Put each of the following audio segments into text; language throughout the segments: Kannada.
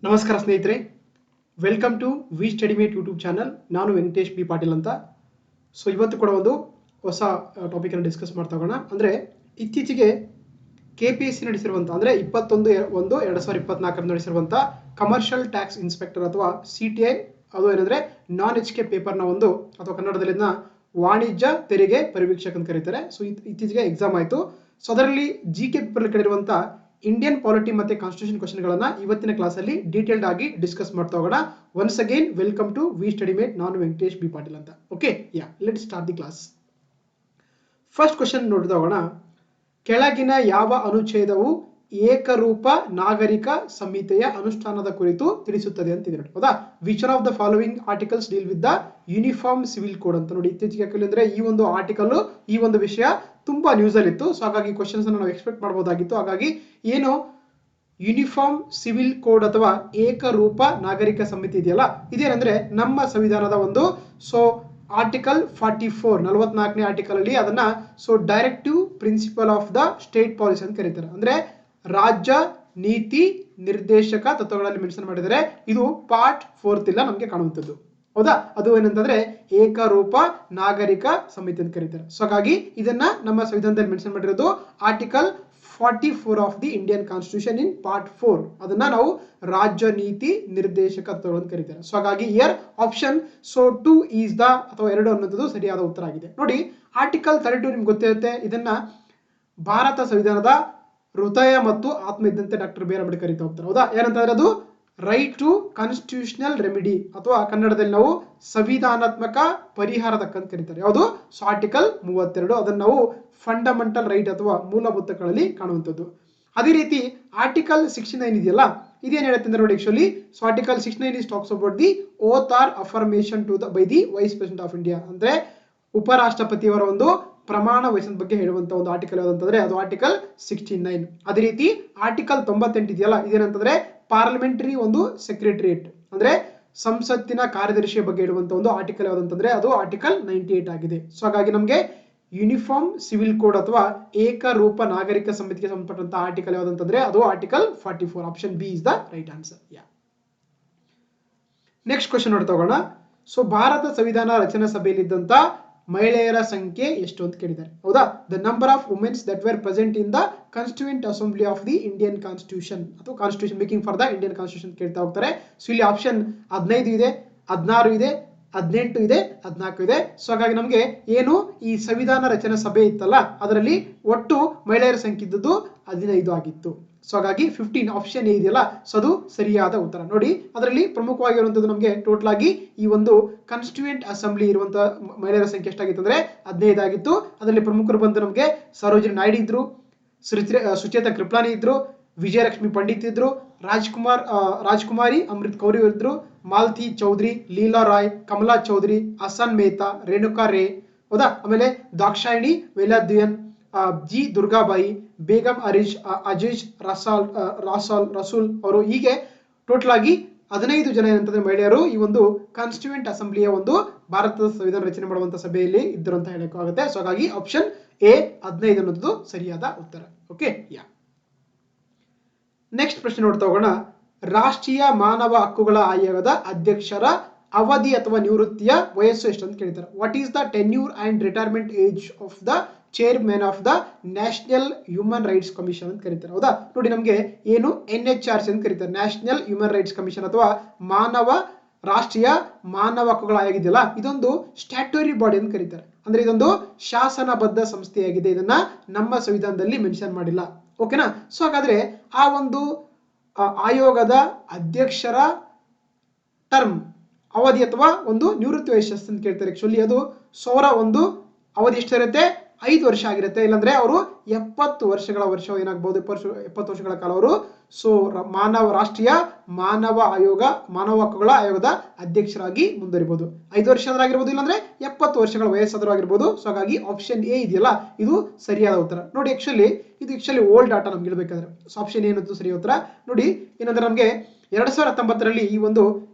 ನಮಸ್ಕಾರ ಸ್ನೇಹಿತರೆ, welcome to V study mate YouTube channel. ನಾನು ವೆಂಕಟೇಶ್ ಬಿ ಪಾಟೀಲ್ ಅಂತ. ಸೊ ಇವತ್ತು ಕೂಡ ಒಂದು ಹೊಸ ಟಾಪಿಕನ್ನು ಡಿಸ್ಕಸ್ ಮಾಡ್ತಾ ಹೋಗೋಣ. ಅಂದರೆ ಇತ್ತೀಚೆಗೆ KPSC ನಡೆಸಿರುವಂಥ ಅಂದರೆ 21/1/2024 ನಡೆಸಿರುವಂಥ ಕಮರ್ಷಿಯಲ್ ಟ್ಯಾಕ್ಸ್ ಇನ್ಸ್ಪೆಕ್ಟರ್ ಅಥವಾ CTI, ಅದು ಏನಂದರೆ ನಾನ್ HK ಪೇಪರ್ನ ಒಂದು ಅಥವಾ ಕನ್ನಡದಲ್ಲಿನ ವಾಣಿಜ್ಯ ತೆರಿಗೆ ಪರಿವೀಕ್ಷಕ ಅಂತ ಕರೀತಾರೆ. ಸೊ ಇತ್ತೀಚೆಗೆ ಎಕ್ಸಾಮ್ ಆಯಿತು. ಸೊ ಅದರಲ್ಲಿ GK ಪೇಪರ್ ಕೇಳಿರುವಂಥ ಇಂಡಿಯನ್ ಪಾಲಿಟಿ ಮತ್ತು ಕಾನ್ಸ್ಟಿಟ್ಯೂಷನ್ ಕ್ವಶನ್ಗಳನ್ನು ಇವತ್ತಿನ ಕ್ಲಾಸಲ್ಲಿ ಡೀಟೇಲ್ಡ್ ಆಗಿ ಡಿಸ್ಕಸ್ ಮಾಡ್ತಾ ಹೋಗೋಣ. Once again welcome to V study mate. ನಾನು ವೆಂಕಟೇಶ್ ಬಿ ಪಾಟೀಲ್ ಅಂತ. Okay, let start the class. First question ನೋಡ್ತಾ ಹೋಗೋಣ. ಕೆಳಗಿನ ಯಾವ ಅನುಚ್ಛೇದವು ಏಕರೂಪ ನಾಗರಿಕ ಸಂಹಿತೆಯ ಅನುಷ್ಠಾನದ ಕುರಿತು ತಿಳಿಸುತ್ತದೆ ಅಂತ ಇದೆ. ಹೌದಾ? Which one of the following articles deal with the uniform civil code ಅಂತ ನೋಡಿ. ಇತ್ತೀಚೆಗೆ ಯಾಕಂದ್ರೆ ಈ ಒಂದು ಆರ್ಟಿಕಲ್, ಈ ಒಂದು ವಿಷಯ ತುಂಬಾ ನ್ಯೂಸ್ ಅಲ್ಲಿ ಇತ್ತು. ಸೊ ಹಾಗಾಗಿ ಕ್ವಶನ್ಸ್ ಅನ್ನು ನಾವು ಎಕ್ಸ್ಪೆಕ್ಟ್ ಮಾಡಬಹುದಾಗಿತ್ತು. ಹಾಗಾಗಿ ಏನು ಯೂನಿಫಾರ್ಮ್ ಸಿವಿಲ್ ಕೋಡ್ ಅಥವಾ ಏಕರೂಪ ನಾಗರಿಕ ಸಂಹಿತೆ ಇದೆಯಲ್ಲ, ಇದೇನಂದ್ರೆ ನಮ್ಮ ಸಂವಿಧಾನದ ಒಂದು ಆರ್ಟಿಕಲ್ 44ನೇ ಆರ್ಟಿಕಲ್ ಅಲ್ಲಿ ಅದನ್ನ directive principle of the state policy ಅಂತ ಕರೀತಾರೆ. ಅಂದ್ರೆ ರಾಜ್ಯ ನೀತಿ ನಿರ್ದೇಶಕ ತತ್ವಗಳಲ್ಲಿ ಮೆನ್ಷನ್ ಮಾಡಿದರೆ ಇದು ಪಾರ್ಟ್ 4 ಇಲ್ಲ ನಮಗೆ ಕಾಣುವಂಥದ್ದು. ಹೌದಾ? ಅದು ಏನಂತಂದ್ರೆ ಏಕರೂಪ ನಾಗರಿಕ ಸಂಹಿತೆ ಅಂತ ಕರೀತಾರೆ. ಸೊ ಹಾಗಾಗಿ ಇದನ್ನ ನಮ್ಮ ಸಂವಿಧಾನದಲ್ಲಿ ಮೆನ್ಷನ್ ಮಾಡಿರೋದು article 44 of the Indian constitution in part 4. ಅದನ್ನ ನಾವು ರಾಜ್ಯ ನೀತಿ ನಿರ್ದೇಶಕ ತತ್ವಗಳು ಅಂತ ಕರೀತಾರೆ. ಸೊ ಹಾಗಾಗಿ ಇಯರ್ ಆಪ್ಷನ್ 2 ಈಸ್ ದ ಅಥವಾ 2 ಅನ್ನೋದು ಸರಿಯಾದ ಉತ್ತರ ಆಗಿದೆ. ನೋಡಿ, ಆರ್ಟಿಕಲ್ 32 ನಿಮ್ಗೆ ಗೊತ್ತಿರುತ್ತೆ. ಇದನ್ನ ಭಾರತ ಸಂವಿಧಾನದ ಹೃದಯ ಮತ್ತು ಆತ್ಮ ಇದ್ದಂತೆ ಡಾಕ್ಟರ್ ಬಿ ಆರ್ ಅಂಬೇಡ್ಕರ್ ಕರೀತಾ ಹೋಗ್ತಾರೆ. ಹೌದಾ? ಏನಂತಂದ್ರೆ ಅದು ರೈಟ್ ಟು ಕಾನ್ಸ್ಟಿಟ್ಯೂಷನಲ್ ರೆಮಿಡಿ ಅಥವಾ ಕನ್ನಡದಲ್ಲಿ ನಾವು ಸಂವಿಧಾನಾತ್ಮಕ ಪರಿಹಾರದ ಹಕ್ಕಂತ ಕರೀತಾರೆ. ಯಾವುದು? ಆರ್ಟಿಕಲ್ 32. ಅದನ್ನು ನಾವು ಫಂಡಮೆಂಟಲ್ ರೈಟ್ ಅಥವಾ ಮೂಲಭೂತ ಹಕ್ಕುಗಳಲ್ಲಿ ಕಾಣುವಂಥದ್ದು. ಅದೇ ರೀತಿ ಆರ್ಟಿಕಲ್ 69 ಇದೆಯಲ್ಲ, ಇದೇನು ಹೇಳುತ್ತೆ ಅಂದ್ರೆ ನೋಡಿ, actually article 69 is talks about the oath or affirmation to the by the vice president of India. ಅಂದ್ರೆ ಉಪರಾಷ್ಟ್ರಪತಿಯವರ ಒಂದು ಪ್ರಮಾಣ ವಚನದ ಬಗ್ಗೆ ಹೇಳುವಂತ ಒಂದು ಆರ್ಟಿಕಲ್ ಯಾವ್ದಂತಂದ್ರೆ ಅದು ಆರ್ಟಿಕಲ್ 69. ಅದೇ ರೀತಿ ಆರ್ಟಿಕಲ್ 98 ಇದೆಯಲ್ಲ, ಇದೇನಂತಂದ್ರೆ ಪಾರ್ಲಿಮೆಂಟರಿ ಒಂದು ಸೆಕ್ರೆಟರಿಯೇಟ್ ಅಂದ್ರೆ ಸಂಸತ್ತಿನ ಕಾರ್ಯದರ್ಶಿಯ ಬಗ್ಗೆ ಹೇಳುವಂತ ಒಂದು ಆರ್ಟಿಕಲ್ ಯಾವ್ದಂತಂದ್ರೆ ಅದು ಆರ್ಟಿಕಲ್ 98 ಆಗಿದೆ. ಸೊ ಹಾಗಾಗಿ ನಮಗೆ ಯೂನಿಫಾರ್ಮ್ ಸಿವಿಲ್ ಕೋಡ್ ಅಥವಾ ಏಕರೂಪ ನಾಗರಿಕ ಸಂಹಿತೆಗೆ ಸಂಬಂಧಪಟ್ಟಂತ ಆರ್ಟಿಕಲ್ ಯಾವ್ದಂತಂದ್ರೆ ಅದು article 44. Option B is the right answer. Next question ನೋಡ್ತಾ ಹೋಗೋಣ. ಭಾರತ ಸಂವಿಧಾನ ರಚನಾ ಸಭೆಯಲ್ಲಿ ಇದ್ದಂತ ಮಹಿಳೆಯರ ಸಂಖ್ಯೆ ಎಷ್ಟು ಅಂತ ಕೇಳಿದ್ದಾರೆ. ಹೌದಾ? The number of womens that were present in the constituent assembly of the Indian constitution ಅಥವಾ constitution making for the Indian constitution ಕೇಳ್ತಾ ಹೋಗ್ತಾರೆ. ಸೊ ಇಲ್ಲಿ ಆಪ್ಷನ್ 15 ಇದೆ, 16 ಇದೆ, 18 ಇದೆ, 14 ಇದೆ. ಸೊ ಹಾಗಾಗಿ ನಮಗೆ ಏನು ಈ ಸಂವಿಧಾನ ರಚನಾ ಸಭೆ ಇತ್ತಲ್ಲ, ಅದರಲ್ಲಿ ಒಟ್ಟು ಮಹಿಳೆಯರ ಸಂಖ್ಯೆ ಇದ್ದದ್ದು 15 ಆಗಿತ್ತು. ಸೊ ಹಾಗಾಗಿ 15 ಆಪ್ಷನ್ ಎ ಇದೆಯಲ್ಲ, ಸೊ ಅದು ಸರಿಯಾದ ಉತ್ತರ. ನೋಡಿ, ಅದರಲ್ಲಿ ಪ್ರಮುಖವಾಗಿರುವಂತದ್ದು ನಮಗೆ ಟೋಟಲ್ ಆಗಿ ಈ ಒಂದು ಕಾನ್ಸ್ಟಿಟ್ಯೂಯೆಂಟ್ ಅಸೆಂಬ್ಲಿ ಇರುವಂತಹ ಮಹಿಳೆಯರ ಸಂಖ್ಯೆ ಎಷ್ಟಾಗಿತ್ತು ಅಂದ್ರೆ 15 ಆಗಿತ್ತು. ಅದರಲ್ಲಿ ಪ್ರಮುಖರು ಬಂದು ನಮಗೆ ಸರೋಜಿನಿ ನಾಯ್ಡು ಇದ್ರು, ಸುಚೇತಾ ಕೃಪಲಾನಿ ಇದ್ರು, ವಿಜಯಲಕ್ಷ್ಮಿ ಪಂಡಿತ್ ಇದ್ರು, ರಾಜ್ಕುಮಾರಿ ಅಮೃತ್ ಕೌರ್ ಇದ್ರು, ಮಾಲತಿ ಚೌಧರಿ, ಲೀಲಾ ರಾಯ್, ಕಮಲಾ ಚೌಧರಿ, ಹಸನ್ ಮೇಹ್ತಾ, ರೇಣುಕಾ ರೇ. ಹೌದಾ? ಆಮೇಲೆ ದಾಕ್ಷಾಯಿಣಿ ವೇಲಾದ್ವಿಯನ್, ಜಿ ದುರ್ಗಾಬಾಯಿ, ಬೇಗಂ ಅಜೀಜ್ ರಸೂಲ್ ಅವರು. ಹೀಗೆ ಟೋಟಲ್ ಆಗಿ 15 ಜನ ಏನಂತಂದ್ರೆ ಮಹಿಳೆಯರು ಈ ಒಂದು ಕಾನ್ಸ್ಟಿಟ್ಯೂಯೆಂಟ್ ಅಸೆಂಬ್ಲಿಯ ಒಂದು ಭಾರತದ ಸಂವಿಧಾನ ರಚನೆ ಮಾಡುವಂತ ಸಭೆಯಲ್ಲಿ ಇದ್ದರು ಅಂತ ಹೇಳಕ್ಕಾಗುತ್ತೆ. ಸೊ ಹಾಗಾಗಿ ಆಪ್ಷನ್ ಎ 15 ಅನ್ನೋದು ಸರಿಯಾದ ಉತ್ತರ. ಓಕೆ, ನೆಕ್ಸ್ಟ್ ಪ್ರಶ್ನೆ ನೋಡ್ತಾ ಹೋಗೋಣ. ರಾಷ್ಟ್ರೀಯ ಮಾನವ ಹಕ್ಕುಗಳ ಆಯೋಗದ ಅಧ್ಯಕ್ಷರ ಅವಧಿ ಅಥವಾ ನಿವೃತ್ತಿಯ ವಯಸ್ಸು ಎಷ್ಟು ಅಂತ ಕೇಳ್ತಾರೆ. What is the tenure and retirement age of the chairman of the national human rights commission ಅಂತ ಕರೀತಾರೆ. ಹೌದಾ? ನೋಡಿ, ನಮಗೆ ಏನು NHRC ಅಂತ ಕರೀತಾರೆ, ನ್ಯಾಷನಲ್ ಹ್ಯೂಮನ್ ರೈಟ್ಸ್ ಕಮಿಷನ್ ಅಥವಾ ರಾಷ್ಟ್ರೀಯ ಮಾನವ ಹಕ್ಕುಗಳ ಆಯೋಗ ಇದೆಯಲ್ಲ, ಇದೊಂದು ಸ್ಟ್ಯಾಟ್ಯೂಟರಿ ಬಾಡಿ ಅಂತ ಕರೀತಾರೆ. ಅಂದ್ರೆ ಇದೊಂದು ಶಾಸನಬದ್ಧ ಸಂಸ್ಥೆಯಾಗಿದೆ. ಇದನ್ನ ನಮ್ಮ ಸಂವಿಧಾನದಲ್ಲಿ ಮೆನ್ಷನ್ ಮಾಡಿಲ್ಲ. ಓಕೆನಾ? ಸೊ ಹಾಗಾದ್ರೆ ಆ ಒಂದು ಆಯೋಗದ ಅಧ್ಯಕ್ಷರ ಟರ್ಮ್ ಅವಧಿ ಅಥವಾ ಒಂದು ನಿವೃತ್ತಿ ವಯಸ್ಸು ಅಂತ ಕೇಳ್ತಾರೆ. ಆಕ್ಚುಲಿ ಅದು ಒಂದು ಅವಧಿ ಎಷ್ಟಿರುತ್ತೆ? 5 ವರ್ಷ ಆಗಿರುತ್ತೆ. ಇಲ್ಲಾಂದ್ರೆ ಅವರು 70 ವರ್ಷಗಳ ಏನಾಗಬಹುದು, 70 ವರ್ಷಗಳ ಕಾಲ ಅವರು ರಾಷ್ಟ್ರೀಯ ಮಾನವ ಹಕ್ಕುಗಳ ಆಯೋಗದ ಅಧ್ಯಕ್ಷರಾಗಿ ಮುಂದುವರಿಬಹುದು. 5 ವರ್ಷದವರಾಗಿರ್ಬೋದು, ಇಲ್ಲಾಂದ್ರೆ 70 ವರ್ಷಗಳ ವಯಸ್ಸಾದರೂ ಆಗಿರ್ಬೋದು. ಸೊ ಹಾಗಾಗಿ ಆಪ್ಷನ್ ಎ ಇದೆಯಲ್ಲ, ಇದು ಸರಿಯಾದ ಉತ್ತರ. ನೋಡಿ, ಇದು ಓಲ್ಡ್ ಡಾಟಾ ನಮ್ಗೆ ಇಡಬೇಕಾದ್ರೆ ಆಪ್ಷನ್ ಏನಂತೂ ಸರಿಯಾದ ಉತ್ತರ. ನೋಡಿ, ಏನಂದ್ರೆ ನಮಗೆ 2019ರಲ್ಲಿ ಈ ಒಂದು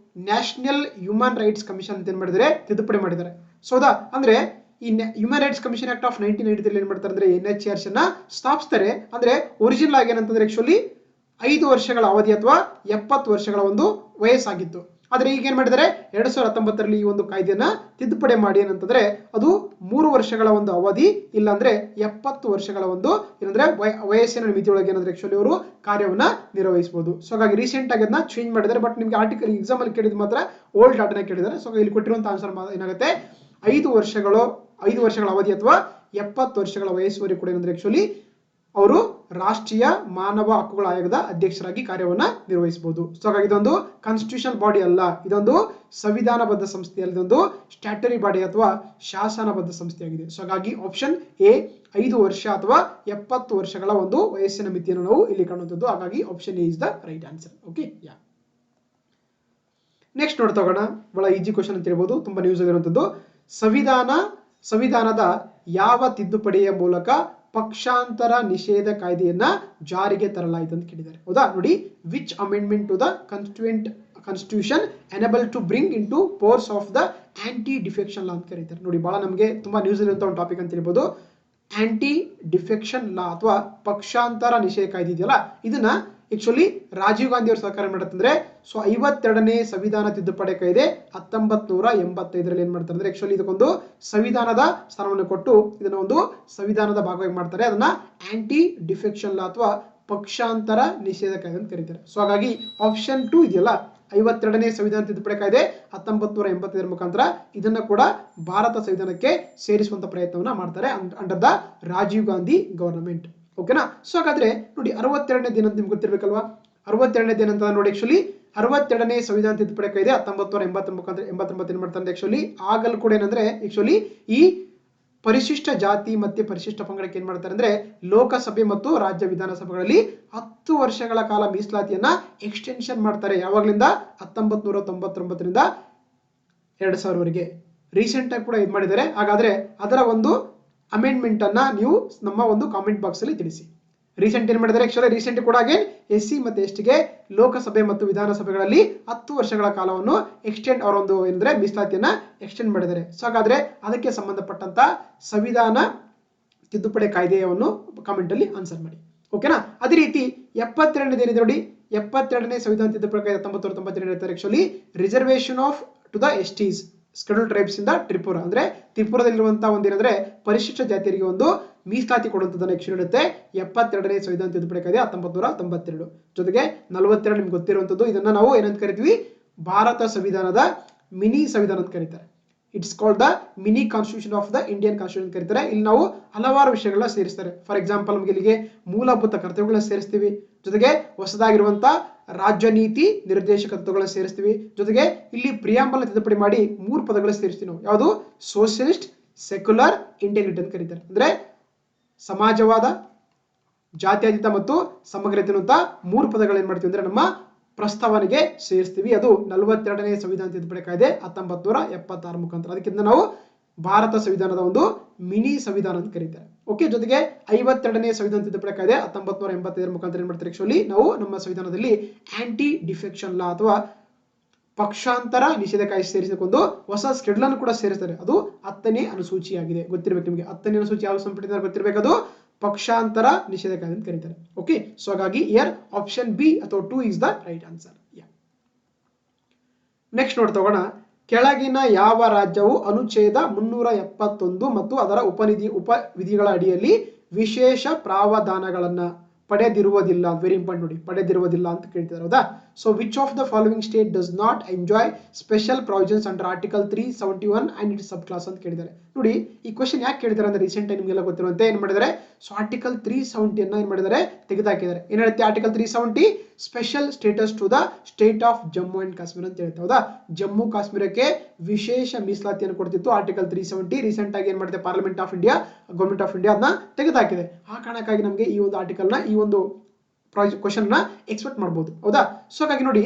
ನ್ಯಾಷನಲ್ ಹ್ಯೂಮನ್ ರೈಟ್ಸ್ ಕಮಿಷನ್ ಅಂತ ಏನ್ ಮಾಡಿದರೆ ತಿದ್ದುಪಡಿ ಮಾಡಿದ್ದಾರೆ. ಸೊ ಹೌದಾ? ಅಂದ್ರೆ ಈ human rights commission act of 1993 ಏನ್ ಮಾಡ್ತಾರೆ ಅಂದ್ರೆ NHRC ಸ್ಥಾಪಿಸ್ತಾರೆ. ಅಂದ್ರೆ ಒರಿಜಿನಲ್ ಆಗಿ ಏನಂತಂದ್ರೆ ಆಕ್ಚುಲಿ 5 ವರ್ಷಗಳ ಅವಧಿ ಅಥವಾ 70 ವರ್ಷಗಳ ಒಂದು ವಯಸ್ಸಾಗಿತ್ತು. ಆದರೆ ಈಗ ಏನ್ ಮಾಡಿದ್ದಾರೆ 2019ರಲ್ಲಿ ಈ ಒಂದು ಕಾಯ್ದೆಯನ್ನ ತಿದ್ದುಪಡಿ ಮಾಡಿ ಏನಂತಂದ್ರೆ ಅದು 3 ವರ್ಷಗಳ ಒಂದು ಅವಧಿ ಇಲ್ಲಾಂದ್ರೆ 70 ವರ್ಷಗಳ ಒಂದು ಏನಂದ್ರೆ ವಯಸ್ಸಿನ ಮಿತಿಯೊಳಗೆ ಏನಂದ್ರೆ ಆಕ್ಚುಲಿ ಅವರು ಕಾರ್ಯವನ್ನ ನಿರ್ವಹಿಸಬಹುದು. ಸೊ ಹಾಗಾಗಿ ರೀಸೆಂಟ್ ಆಗಿ ಅದನ್ನ ಚೇಂಜ್ ಮಾಡಿದ್ದಾರೆ. ಬಟ್ ನಿಮ್ಗೆ ಆರ್ಟಿಕಲ್ ಎಕ್ಸಾಮ್ ಅಲ್ಲಿ ಕೇಳಿದ್ ಮಾತ್ರ ಓಲ್ಡ್ ಡಾಟಾನ ಕೇಳಿದ್ದಾರೆ. ಸೊ ಇಲ್ಲಿ ಕೊಟ್ಟಿರುವಂತ ಆನ್ಸರ್ ಏನಾಗುತ್ತೆ 5 ವರ್ಷಗಳ ಅವಧಿ ಅಥವಾ 70 ವರ್ಷಗಳ ವಯಸ್ಸುವರೆಗೂ ಕೂಡ ಏನಂದ್ರೆ ಆಕ್ಚುಲಿ ಅವರು ರಾಷ್ಟ್ರೀಯ ಮಾನವ ಹಕ್ಕುಗಳ ಆಯೋಗದ ಅಧ್ಯಕ್ಷರಾಗಿ ಕಾರ್ಯವನ್ನ ನಿರ್ವಹಿಸಬಹುದು. ಸೊ ಹಾಗಾಗಿ ಇದೊಂದು ಕಾನ್ಸ್ಟಿಟ್ಯೂಷನಲ್ ಬಾಡಿ ಅಲ್ಲ, ಇದೊಂದು ಸಂವಿಧಾನಬದ್ಧ ಸಂಸ್ಥೆ ಅಲ್ಲ, ಇದೊಂದು ಸ್ಟ್ಯಾಟ್ಯೂಟರಿ ಬಾಡಿ ಅಥವಾ ಶಾಸನಬದ್ಧ ಸಂಸ್ಥೆಯಾಗಿದೆ. ಸೊ ಹಾಗಾಗಿ ಆಪ್ಷನ್ ಎ 5 ವರ್ಷ ಅಥವಾ 70 ವರ್ಷಗಳ ಒಂದು ವಯಸ್ಸಿನ ಮಿತಿಯನ್ನು ನಾವು ಇಲ್ಲಿ ಕಾಣುವಂಥದ್ದು. ಹಾಗಾಗಿ option A is the right answer. Okay, yeah. Next ನೋಡ್ತಾ ಹೋಗೋಣ. ಬಹಳ ಈಜಿ ಕ್ವಶನ್ ಅಂತ ಹೇಳ್ಬೋದು, ತುಂಬಾ ನ್ಯೂಸ್ ಆಗಿರುವಂಥದ್ದು. ಸಂವಿಧಾನದ ಯಾವ ತಿದ್ದುಪಡಿಯ ಮೂಲಕ ಪಕ್ಷಾಂತರ ನಿಷೇಧ ಕಾಯ್ದೆಯನ್ನ ಜಾರಿಗೆ ತರಲಾಯಿತು ಅಂತ ಕೇಳಿದ್ದಾರೆ. ಹೌದಾ, ನೋಡಿ, which amendment to the constitution enable to bring into force of the anti defection law ಅಂತ ಕರೀತಾರೆ. ನೋಡಿ, ಬಹಳ ನಮಗೆ ತುಂಬಾ ನ್ಯೂಸ್ ಇರುವಂತ ಒಂದು ಟಾಪಿಕ್ ಅಂತ ಹೇಳ್ಬೋದು. ಆಂಟಿ ಡಿಫೆಕ್ಷನ್ ಲಾ ಅಥವಾ ಪಕ್ಷಾಂತರ ನಿಷೇಧ ಕಾಯ್ದೆ ಇದೆಯಲ್ಲ, ಇದನ್ನ ಆಕ್ಚುಲಿ ರಾಜೀವ್ ಗಾಂಧಿ ಅವರು ಸರ್ಕಾರ ಮಾಡುತ್ತಂದ್ರೆ ಸೊ 52ನೇ ಸಂವಿಧಾನ ತಿದ್ದುಪಡಿ ಕಾಯ್ದೆ 1985ರಲ್ಲಿ ಏನ್ ಮಾಡ್ತಾರೆ ಅಂದ್ರೆ ಆಕ್ಚುಲಿ ಇದಕ್ಕೊಂದು ಸಂವಿಧಾನದ ಸ್ಥಾನವನ್ನು ಕೊಟ್ಟು ಇದನ್ನ ಒಂದು ಸಂವಿಧಾನದ ಭಾಗವಾಗಿ ಮಾಡ್ತಾರೆ. ಅದನ್ನ ಆಂಟಿ ಡಿಫೆಕ್ಷನ್ ಲಾ ಅಥವಾ ಪಕ್ಷಾಂತರ ನಿಷೇಧ ಕಾಯ್ದೆ ಅಂತ ಕರೀತಾರೆ. ಸೊ ಹಾಗಾಗಿ ಆಪ್ಷನ್ 2 ಇದೆಯಲ್ಲ 52ನೇ ಸಂವಿಧಾನ ತಿದ್ದುಪಡಿ ಕಾಯ್ದೆ 1985 ಮುಖಾಂತರ ಇದನ್ನ ಕೂಡ ಭಾರತ ಸಂವಿಧಾನಕ್ಕೆ ಸೇರಿಸುವಂತ ಪ್ರಯತ್ನವನ್ನ ಮಾಡ್ತಾರೆ under the Rajiv Gandhi government. ಓಕೆನಾ. ಸೊ ಹಾಗಾದ್ರೆ ನೋಡಿ 62ನೇ ದಿನ ಅಂತ ನಿಮ್ಗೆ ಗೊತ್ತಿರ್ಬೇಕಲ್ವಾ. 62ನೇ ದಿನ ಅಂತ ನೋಡಿ ಆಕ್ಚುಲಿ 62ನೇ ಸಂವಿಧಾನ ತಿದ್ದುಪಡಿ ಕಾಯ್ದೆ 1989 ಮುಖಾಂತರ 89 ಏನ್ ಮಾಡ್ತಾರೆ ಆಕ್ಚುಲಿ ಆಗಲ್ ಕೂಡ ಏನಂದ್ರೆ ಆಕ್ಚುಲಿ ಈ ಪರಿಶಿಷ್ಟ ಜಾತಿ ಮತ್ತೆ ಪರಿಶಿಷ್ಟ ಪಂಗಡಕ್ಕೆ ಏನ್ ಮಾಡ್ತಾರೆ ಅಂದ್ರೆ ಲೋಕಸಭೆ ಮತ್ತು ರಾಜ್ಯ ವಿಧಾನಸಭೆಗಳಲ್ಲಿ 10 ವರ್ಷಗಳ ಕಾಲ ಮೀಸಲಾತಿಯನ್ನ ಎಕ್ಸ್ಟೆನ್ಷನ್ ಮಾಡ್ತಾರೆ. ಯಾವಾಗ್ಲಿಂದ 1999ರಿಂದ 2000ವರೆಗೆ ರೀಸೆಂಟ್ ಆಗಿ ಕೂಡ ಇದು ಮಾಡಿದ್ದಾರೆ. ಹಾಗಾದ್ರೆ ಅದರ ಒಂದು ಅಮೆಂಡ್ಮೆಂಟ್ ಅನ್ನ ನೀವು ನಮ್ಮ ಒಂದು ಕಾಮೆಂಟ್ ಬಾಕ್ಸ್ ಅಲ್ಲಿ ತಿಳಿಸಿ. ರೀಸೆಂಟ್ ಏನ್ ಮಾಡಿದ್ದಾರೆ ಆಕ್ಚುಲಿ ರೀಸೆಂಟ್ ಕೂಡ ಅಗೇನ್ SC ಮತ್ತೆ ST ಗೆ ಲೋಕಸಭೆ ಮತ್ತು ವಿಧಾನಸಭೆಗಳಲ್ಲಿ 10 ವರ್ಷಗಳ ಕಾಲವನ್ನು ಎಕ್ಸ್ಟೆಂಡ್ ಅವರ ಒಂದು ಏನಂದ್ರೆ ಮೀಸಲಾತಿಯನ್ನ ಎಕ್ಸ್ಟೆಂಡ್ ಮಾಡಿದ್ದಾರೆ. ಸೊ ಹಾಗಾದ್ರೆ ಅದಕ್ಕೆ ಸಂಬಂಧಪಟ್ಟಂತ ಸಂವಿಧಾನ ತಿದ್ದುಪಡಿ ಕಾಯ್ದೆಯನ್ನು ಕಾಮೆಂಟ್ ಅಲ್ಲಿ ಆನ್ಸರ್ ಮಾಡಿ. ಓಕೆನಾ. ಅದೇ ರೀತಿ 72ನೇ ಏನಿದೆ ನೋಡಿ 72ನೇ ಸಂವಿಧಾನ ತಿದ್ದುಪಡಿ ಕಾಯ್ದೆ 1992 ಹೇಳ್ತಾರೆ actually reservation of to the STs schedule tribes ಇಂದ ತ್ರಿಪುರ ಅಂದ್ರೆ ತ್ರಿಪುರದಲ್ಲಿರುವಂತಹ ಒಂದೇನಂದ್ರೆ ಪರಿಶಿಷ್ಟ ಜಾತಿಯರಿಗೆ ಒಂದು ಮೀಸಲಾತಿ ಕೊಡುವಂತದನ್ನ ಆಕ್ಚುಲಿ ಇರುತ್ತೆ 72ನೇ ಸಂವಿಧಾನ ತಿದ್ದುಪಡಿ ಕಾಯ್ದೆ 1992. ಜೊತೆಗೆ 42 ನಿಮ್ಗೆ ಗೊತ್ತಿರುವಂತದ್ದು, ಇದನ್ನ ನಾವು ಏನಂತ ಕರಿತೀವಿ ಭಾರತ ಸಂವಿಧಾನದ ಮಿನಿ ಸಂವಿಧಾನ ಅಂತ ಕರೀತಾರೆ. It's called the mini constitution of the Indian constitution ಕರೀತಾರೆ. ಇಲ್ಲಿ ನಾವು ಹಲವಾರು ವಿಷಯಗಳನ್ನ ಸೇರಿಸ್ತಾರೆ. ಫಾರ್ ಎಕ್ಸಾಂಪಲ್ ನಮಗೆ ಇಲ್ಲಿಗೆ ಮೂಲಭೂತ ಕರ್ತವ್ಯಗಳನ್ನ ಸೇರಿಸ್ತೀವಿ, ಜೊತೆಗೆ ಹೊಸದಾಗಿರುವಂತ ರಾಜ್ಯ ನೀತಿ ನಿರ್ದೇಶಕ ತತ್ವಗಳನ್ನ ಸೇರಿಸ್ತೀವಿ, ಜೊತೆಗೆ ಇಲ್ಲಿ ಪ್ರಿಯಾಂಬಲ್ ತಿದ್ದುಪಡಿ ಮಾಡಿ 3 ಪದಗಳನ್ನ ಸೇರಿಸ್ತೀವಿ ನಾವು. ಯಾವುದು ಸೋಷಿಯಲಿಸ್ಟ್, ಸೆಕ್ಯುಲರ್, ಇಂಟೆಗ್ರಿಟಿ ಅಂತ ಕರೀತಾರೆ. ಅಂದ್ರೆ ಸಮಾಜವಾದ, ಜಾತ್ಯತೀತ ಮತ್ತು ಸಮಗ್ರತೆ ಅಂತ 3 ಪದಗಳು ಏನ್ ಮಾಡ್ತೀವಿ ಅಂದ್ರೆ ನಮ್ಮ ಪ್ರಸ್ತಾವನೆಗೆ ಸೇರಿಸ್ತೀವಿ. ಅದು 42ನೇ ಸಂವಿಧಾನ ತಿದ್ದುಪಡಿ ಕಾಯ್ದೆ 1976 ಮುಖಾಂತರ. ಅದಕ್ಕಿಂತ ನಾವು ಭಾರತ ಸಂವಿಧಾನದ ಒಂದು ಮಿನಿ ಸಂವಿಧಾನ ಅಂತ ಕರೀತಾರೆ. ಓಕೆ. ಜೊತೆಗೆ 52ನೇ ಸಂವಿಧಾನ ತಿದ್ದುಪಡಿ ಕಾಯ್ದೆ 1985 ಮುಖಾಂತರ ಏನ್ ಮಾಡ್ತಾರೆ ಆಕ್ಚುಲಿ ನಾವು ನಮ್ಮ ಸಂವಿಧಾನದಲ್ಲಿ ಆಂಟಿ ಡಿಫೆಕ್ಷನ್ ಲಾ ಅಥವಾ ಪಕ್ಷಾಂತರ ನಿಷೇಧ ಕಾಯ್ದೆ ಸೇರಿಸಿಕೊಂಡು ಹೊಸ ಸ್ಕೆಡ್ಯೂಲ್ ಅನ್ನು ಕೂಡ ಸೇರಿಸ್ತಾರೆ. ಅದು 10ನೇ ಅನುಸೂಚಿಯಾಗಿದೆ. ಗೊತ್ತಿರಬೇಕು ನಿಮಗೆ 10ನೇ ಅನುಸೂಚಿ ಯಾವ ಸಂಪುಟದಿಂದ ಗೊತ್ತಿರಬೇಕು, ಅದು ಪಕ್ಷಾಂತರ ನಿಷೇಧ ಕಾಯ್ದೆ ಅಂತ ಕರೀತಾರೆ. ಓಕೆ. ಸೊ ಹಾಗಾಗಿ ಇಯರ್ ಆಪ್ಷನ್ ಬಿ ಅಥವಾ 2 is the right answer. Next ನೋಡ್ತಾ ಹೋಗೋಣ. ಕೆಳಗಿನ ಯಾವ ರಾಜ್ಯವು ಅನುಚ್ಛೇದ 371 ಮತ್ತು ಅದರ ಉಪವಿಧಿಗಳ ಅಡಿಯಲ್ಲಿ ವಿಶೇಷ ಪ್ರಾವಧಾನಗಳನ್ನ ಪಡೆದಿರುವುದಿಲ್ಲ? ವೆರಿ ಇಂಪಾರ್ಟೆಂಟ್ ನೋಡಿ, ಪಡೆದಿರುವುದಿಲ್ಲ ಅಂತ ಕೇಳ್ತಿದ್ದಾರೆ. ಹೌದಾ. So which of the following state does not enjoy special provisions under article 371 and it's sub class ಅಂತ ಕೇಳಿದ್ದಾರೆ. ನೋಡಿ, ಈ ಕ್ವಶನ್ ಯಾಕೆ ಕೇಳಿದ್ದಾರೆ ಅಂದ್ರೆ ರೀಸೆಂಟ್ ಆಗಿ ನಿಮಗೆಲ್ಲ ಗೊತ್ತಿರುವಂತೆ ಏನ್ ಮಾಡಿದ್ದಾರೆ, ಸೊ ಆರ್ಟಿಕಲ್ 370 ಅನ್ನ ಏನ್ ಮಾಡಿದ್ದಾರೆ ತೆಗೆದುಹಾಕಿದ್ದಾರೆ. ಏನ್ ಹೇಳುತ್ತೆ article 370 special status to the state of Jammu and Kashmir ಅಂತ ಹೇಳ್ತಾ. ಹೌದಾ. ಜಮ್ಮು ಕಾಶ್ಮೀರಕ್ಕೆ ವಿಶೇಷ ಮೀಸಲಾತಿಯನ್ನು ಕೊಡ್ತಿತ್ತು ಆರ್ಟಿಕಲ್ 370. ರೀಸೆಂಟ್ ಆಗಿ ಏನ್ ಮಾಡಿದೆ parliament of India, government of India ಅದನ್ನ ತೆಗೆದುಹಾಕಿದೆ. ಆ ಕಾರಣಕ್ಕಾಗಿ ನಮಗೆ ಈ ಒಂದು ಆರ್ಟಿಕಲ್ ನ ಈ ಒಂದು ಕ್ವಶನ್ ನ ಎಕ್ಸ್ಪೆಕ್ಟ್ ಮಾಡಬಹುದು. ಹೌದಾ. ಸೊ ಹಾಗಾಗಿ ನೋಡಿ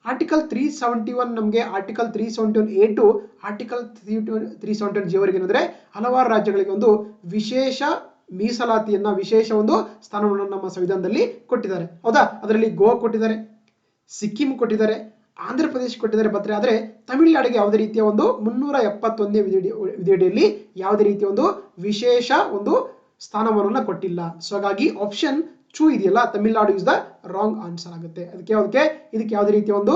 ಆರ್ಟಿಕಲ್ 371 ನಮಗೆ article 371A to article 371G ವರೆಗೆ ಏನಂದ್ರೆ ಹಲವಾರು ರಾಜ್ಯಗಳಿಗೆ ಒಂದು ವಿಶೇಷ ಮೀಸಲಾತಿಯನ್ನ ವಿಶೇಷ ಒಂದು ಸ್ಥಾನವನ್ನು ನಮ್ಮ ಸಂವಿಧಾನದಲ್ಲಿ ಕೊಟ್ಟಿದ್ದಾರೆ. ಹೌದಾ. ಅದರಲ್ಲಿ ಗೋವಾ ಕೊಟ್ಟಿದ್ದಾರೆ, ಸಿಕ್ಕಿಂ ಕೊಟ್ಟಿದ್ದಾರೆ, ಆಂಧ್ರ ಪ್ರದೇಶ ಕೊಟ್ಟಿದ್ದಾರೆ. ಆದ್ರೆ ತಮಿಳುನಾಡಿಗೆ ಯಾವುದೇ ರೀತಿಯ ಒಂದು 371ನೇ ವಿಧಿಯಡಿಯಲ್ಲಿ ಯಾವುದೇ ರೀತಿಯ ಒಂದು ವಿಶೇಷ ಒಂದು ಸ್ಥಾನಮಾನವನ್ನು ಕೊಟ್ಟಿಲ್ಲ. ಸೊ ಹಾಗಾಗಿ ಆಪ್ಷನ್ ಚೂ ಇದೆಯಲ್ಲ, Tamil Nadu is the wrong answer ಆಗುತ್ತೆ. ಇದಕ್ಕೆ ಯಾವುದೇ ರೀತಿಯ ಒಂದು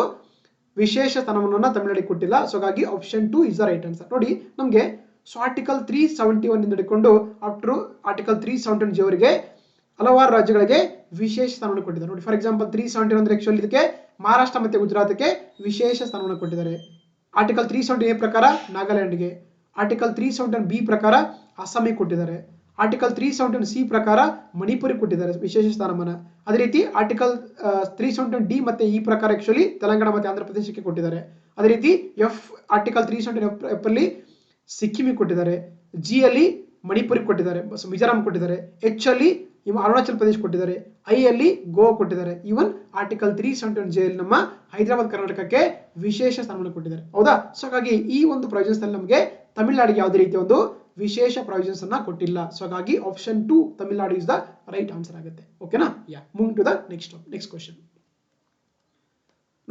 ವಿಶೇಷ ಸ್ಥಾನಮಾನವನ್ನು ತಮಿಳುನಾಡಿಗೆ ಕೊಟ್ಟಿಲ್ಲ. ಸೊ ಹಾಗಾಗಿ option 2 is the right answer. ನೋಡಿ ನಮಗೆ ಸೊ ಆರ್ಟಿಕಲ್ 371 ಇಂದ ಹಿಡ್ಕೊಂಡು ಅಪ್ಟು ಆರ್ಟಿಕಲ್ 371 ಜವರೆಗೆ ಹಲವಾರು ರಾಜ್ಯಗಳಿಗೆ ವಿಶೇಷ ಸ್ಥಾನವನ್ನು ಕೊಟ್ಟಿದ್ದಾರೆ. ನೋಡಿ ಫಾರ್ ಎಕ್ಸಾಂಪಲ್ 371 ಅಂದ್ರೆ ಆಕ್ಚುಲಿ ಇದಕ್ಕೆ ಮಹಾರಾಷ್ಟ್ರ ಮತ್ತು ಗುಜರಾತ್ಗೆ ವಿಶೇಷ ಸ್ಥಾನವನ್ನು ಕೊಟ್ಟಿದ್ದಾರೆ. ಆರ್ಟಿಕಲ್ 370 ಪ್ರಕಾರ ನಾಗಾಲ್ಯಾಂಡ್ಗೆ, ಆರ್ಟಿಕಲ್ 371 ಬಿ ಪ್ರಕಾರ ಅಸ್ಸಾಮಿಗೆ ಕೊಟ್ಟಿದ್ದಾರೆ, ಆರ್ಟಿಕಲ್ 371 ಸಿ ಪ್ರಕಾರ ಮಣಿಪುರಿಗೆ ಕೊಟ್ಟಿದ್ದಾರೆ ವಿಶೇಷ ಸ್ಥಾನಮಾನ. ಅದೇ ರೀತಿ ಆರ್ಟಿಕಲ್ 371 ಡಿ ಮತ್ತೆ ಈ ಪ್ರಕಾರ ಆಕ್ಚುಲಿ ತೆಲಂಗಾಣ ಮತ್ತು ಆಂಧ್ರ ಪ್ರದೇಶಕ್ಕೆ ಕೊಟ್ಟಿದ್ದಾರೆ. ಅದೇ ರೀತಿ ಆರ್ಟಿಕಲ್ 371 ಎಫ್ ಅಲ್ಲಿ ಸಿಕ್ಕಿಮಿಗೆ ಕೊಟ್ಟಿದ್ದಾರೆ, ಜಿ ಅಲ್ಲಿ ಮಣಿಪುರಿಗೆ ಕೊಟ್ಟಿದ್ದಾರೆ, ಮಿಜೋರಾಂ ಕೊಟ್ಟಿದ್ದಾರೆ, ಎಚ್ ಅಲ್ಲಿ ಅರುಣಾಚಲ್ ಪ್ರದೇಶ ಕೊಟ್ಟಿದ್ದಾರೆ, ಐ ಅಲ್ಲಿ ಗೋವಾ ಕೊಟ್ಟಿದ್ದಾರೆ. ಈವನ್ ಆರ್ಟಿಕಲ್ 371 ಜೆ ನಮ್ಮ ಹೈದರಾಬಾದ್ ಕರ್ನಾಟಕಕ್ಕೆ ವಿಶೇಷ ಸ್ಥಾನವನ್ನು ಕೊಟ್ಟಿದ್ದಾರೆ. ಹೌದಾ? ಸೊ ಹಾಗಾಗಿ ಈ ಒಂದು ಪ್ರೊವಿಷನ್ಸ್ ನಲ್ಲಿ ನಮಗೆ ತಮಿಳುನಾಡಿಗೆ ಯಾವುದೇ ರೀತಿಯ ಒಂದು ವಿಶೇಷ ಪ್ರೊವಿಷನ್ಸ್ ಅನ್ನ ಕೊಟ್ಟಿಲ್ಲ. ಸೊ ಹಾಗಾಗಿ option 2 Tamil Nadu is the right answer ಆಗುತ್ತೆ. ಓಕೆನಾ? Moving to the next question.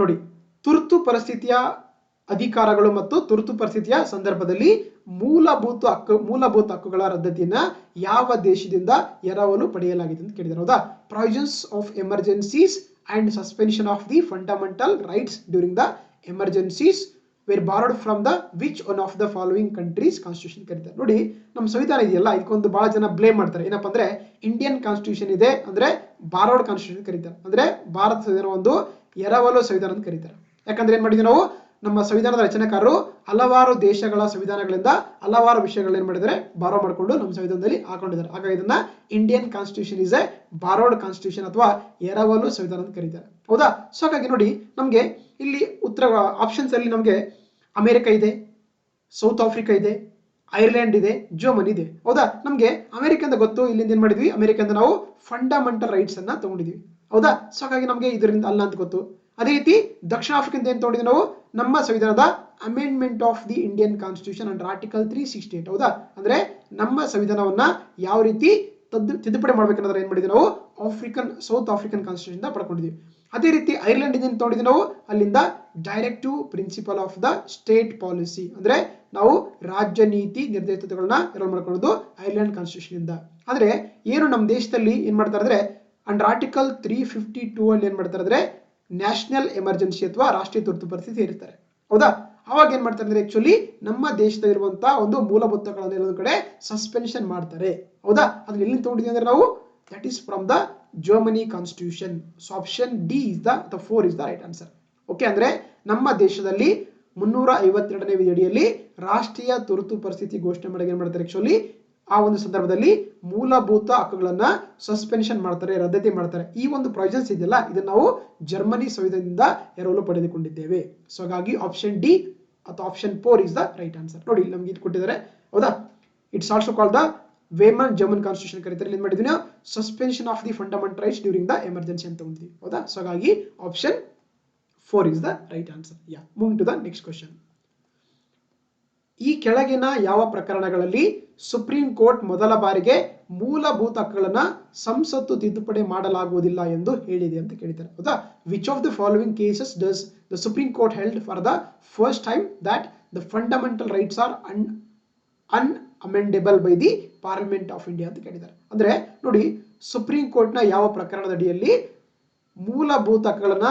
ನೋಡಿ, ತುರ್ತು ಪರಿಸ್ಥಿತಿಯ ಅಧಿಕಾರಗಳು ಮತ್ತು ತುರ್ತು ಪರಿಸ್ಥಿತಿಯ ಸಂದರ್ಭದಲ್ಲಿ ಮೂಲಭೂತ ಹಕ್ಕುಗಳ ರದ್ದತಿಯನ್ನ ಯಾವ ದೇಶದಿಂದ ಎರವಲು ಪಡೆಯಲಾಗಿದೆ ಅಂತ ಕೇಳಿದ್ದಾರೆ. ಹೌದಾ? Provisions of emergencies and suspension of the fundamental rights during the emergencies were borrowed from the which one of the following countries constitution ಕರೀತಾರೆ. ನೋಡಿ, ನಮ್ಮ ಸಂವಿಧಾನ ಇದೆಯಲ್ಲ, ಇದಕ್ಕೊಂದು ಬಹಳ ಜನ ಬ್ಲೇಮ್ ಮಾಡ್ತಾರೆ. ಏನಪ್ಪಾ ಅಂದ್ರೆ ಇಂಡಿಯನ್ ಕಾನ್ಸ್ಟಿಟ್ಯೂಷನ್ ಇದೆ ಅಂದ್ರೆ ಬಾರೋಡ್ ಕಾನ್ಸ್ಟಿಟ್ಯೂಷನ್ ಕರೀತಾರೆ. ಅಂದ್ರೆ ಭಾರತ ಸಂವಿಧಾನ ಒಂದು ಎರವಲು ಸಂವಿಧಾನ ಅಂತ ಕರೀತಾರೆ. ಯಾಕಂದ್ರೆ ಏನ್ ಮಾಡಿದ್ವಿ ನಾವು, ನಮ್ಮ ಸಂವಿಧಾನದ ರಚನೆಕಾರರು ಹಲವಾರು ದೇಶಗಳ ಸಂವಿಧಾನಗಳಿಂದ ಹಲವಾರು ವಿಷಯಗಳನ್ನ ಏನ್ ಮಾಡಿದ್ದಾರೆ, ಬಾರೋ ಮಾಡಿಕೊಂಡು ನಮ್ಮ ಸಂವಿಧಾನದಲ್ಲಿ ಹಾಕೊಂಡಿದ್ದಾರೆ. ಹಾಗಾಗಿ ಇದನ್ನ Indian constitution is a borrowed constitution ಅಥವಾ ಎರವಲು ಸಂವಿಧಾನ ಅಂತ ಕರೀತಾರೆ. ಹೌದಾ? ಸೊ ಹಾಗಾಗಿ ನೋಡಿ, ನಮಗೆ ಇಲ್ಲಿ ಉತ್ತರ ಆಪ್ಷನ್ಸ್ ಅಲ್ಲಿ ನಮಗೆ ಅಮೆರಿಕ ಇದೆ, ಸೌತ್ ಆಫ್ರಿಕಾ ಇದೆ, ಐರ್ಲೆಂಡ್ ಇದೆ, ಜರ್ಮನಿ ಇದೆ. ಹೌದಾ? ನಮಗೆ ಅಮೆರಿಕ ಅಂತ ಗೊತ್ತು. ಇಲ್ಲಿಂದ ಏನ್ ಮಾಡಿದ್ವಿ, ಅಮೆರಿಕದಿಂದ ನಾವು ಫಂಡಮೆಂಟಲ್ ರೈಟ್ಸ್ ಅನ್ನ ತಗೊಂಡಿದ್ವಿ. ಹೌದಾ? ಸೊ ಹಾಗಾಗಿ ನಮಗೆ ಇದರಿಂದ ಅಲ್ಲ ಅಂತ ಗೊತ್ತು. ಅದೇ ರೀತಿ ದಕ್ಷಿಣ ಆಫ್ರಿಕಾ ಏನ್ ತಗೊಂಡಿದ್ವಿ ನಾವು, ನಮ್ಮ ಸಂವಿಧಾನದ amendment of the Indian constitution under article 368. ಹೌದಾ? ಅಂದ್ರೆ ನಮ್ಮ ಸಂವಿಧಾನವನ್ನ ಯಾವ ರೀತಿ ತಿದ್ದುಪಡಿ ಮಾಡ್ಬೇಕನ್ನೋದ್ರ ಏನ್ ಮಾಡಿದ್ವಿ ನಾವು, ಸೌತ್ ಆಫ್ರಿಕನ್ ಕಾನ್ಸ್ಟಿಟ್ಯೂಷನ್ ಪಡ್ಕೊಂಡಿದ್ವಿ. ಅದೇ ರೀತಿ ಐರ್ಲೆಂಡ್ ಇಂದ ತಗೊಂಡಿದ್ವಿ ನಾವು, ಅಲ್ಲಿಂದ directive principle of the state policy ಅಂದ್ರೆ ನಾವು ರಾಜ್ಯ ನೀತಿ ನಿರ್ದೇಶಕಗಳನ್ನ ಎರವಲು ಮಾಡ್ಕೊಳ್ಳೋದು ಐರ್ಲೆಂಡ್ ಕಾನ್ಸ್ಟಿಟ್ಯೂಷನ್ ಇಂದ. ಆದ್ರೆ ಏನು ನಮ್ಮ ದೇಶದಲ್ಲಿ ಏನ್ ಮಾಡ್ತಾರೆ ಅಂದ್ರೆ ಅಂಡರ್ ಆರ್ಟಿಕಲ್ 352 ಅಲ್ಲಿ ಏನ್ ಮಾಡ್ತಾರೆ ಅಂದ್ರೆ ನ್ಯಾಷನಲ್ ಎಮರ್ಜೆನ್ಸಿ ಅಥವಾ ರಾಷ್ಟ್ರೀಯ ತುರ್ತು ಪರಿಸ್ಥಿತಿ ಇರ್ತಾರೆ. ಹೌದಾ? ಅವಾಗ ಏನ್ ಮಾಡ್ತಾರೆ ಅಂದ್ರೆ ಆಕ್ಚುಲಿ ನಮ್ಮ ದೇಶದಲ್ಲಿರುವಂತಹ ಒಂದು ಮೂಲಭೂತಗಳನ್ನು ಎಲ್ಲೊಂದು ಕಡೆ ಸಸ್ಪೆನ್ಷನ್ ಮಾಡ್ತಾರೆ. ಹೌದಾ? ಅದನ್ನ ಎಲ್ಲಿ ತಗೊಂಡಿದ್ದೀವಿ ಅಂದ್ರೆ ನಾವು, that is from the Germany constitution. So option D is the 4 is the right answer. Okay, ಅಂದ್ರೆ ನಮ್ಮ ದೇಶದಲ್ಲಿ 352ನೇ ವಿಧಿಯಡಿಯಲ್ಲಿ ರಾಷ್ಟ್ರೀಯ ತುರ್ತು ಪರಿಸ್ಥಿತಿ ಘೋಷಣೆ ಮಾಡಿ ಏನ್ ಮಾಡ್ತಾರೆ ಆಕ್ಚುಲಿ ಆ ಒಂದು ಸಂದರ್ಭದಲ್ಲಿ ಮೂಲಭೂತ ಹಕ್ಕುಗಳನ್ನ ಸಸ್ಪೆನ್ಷನ್ ಮಾಡ್ತಾರೆ, ರದ್ದತಿ ಮಾಡ್ತಾರೆ. ಈ ಒಂದು ಪ್ರೊವಿಷನ್ಸ್ ಇದೆಯಲ್ಲ, ಇದನ್ನ ನಾವು ಜರ್ಮನಿ ಸಂವಿಧಾನದಿಂದ ಎರವಲು ಪಡೆದುಕೊಂಡಿದ್ದೇವೆ. ಸೊ ಹಾಗಾಗಿ ಆಪ್ಷನ್ ಡಿ ಅಥವಾ option 4 is the right answer. ನೋಡಿ, ನಮ್ಗೆ ಇದು ಕೊಟ್ಟಿದ್ದಾರೆ. ಹೌದಾ? It's also called the Weimar German constitution ಕರೀತಾರೆ. ಏನ್ ಮಾಡಿದ್ವಿ ನಾವು, suspension of the fundamental rights during the emergency ಅಂತ ತಗೊಂಡಿದ್ವಿ. ಹೌದಾ? ಸೊ ಹಾಗಾಗಿ option 4 is the right answer. Moving to the next question. ಈ ಕೆಳಗಿನ ಯಾವ ಪ್ರಕರಣಗಳಲ್ಲಿ ಸುಪ್ರೀಂ ಕೋರ್ಟ್ ಮೊದಲ ಬಾರಿಗೆ ಮೂಲಭೂತ ಹಕ್ಕುಗಳನ್ನ ಸಂಸತ್ತು ತಿದ್ದುಪಡಿ ಮಾಡಲಾಗುವುದಿಲ್ಲ ಎಂದು ಹೇಳಿದೆ ಅಂತ ಕೇಳಿದ್ದಾರೆ. ಹೌದಾ? Which of the following cases does the supreme court held for the first time that the fundamental rights are unamendable by the parliament of India ಅಂತ ಕೇಳಿದ್ದಾರೆ. ಅಂದ್ರೆ ನೋಡಿ, ಸುಪ್ರೀಂ ಕೋರ್ಟ್ ನ ಯಾವ ಪ್ರಕರಣದ ಅಡಿಯಲ್ಲಿ ಮೂಲಭೂತ ಹಕ್ಕುಗಳನ್ನ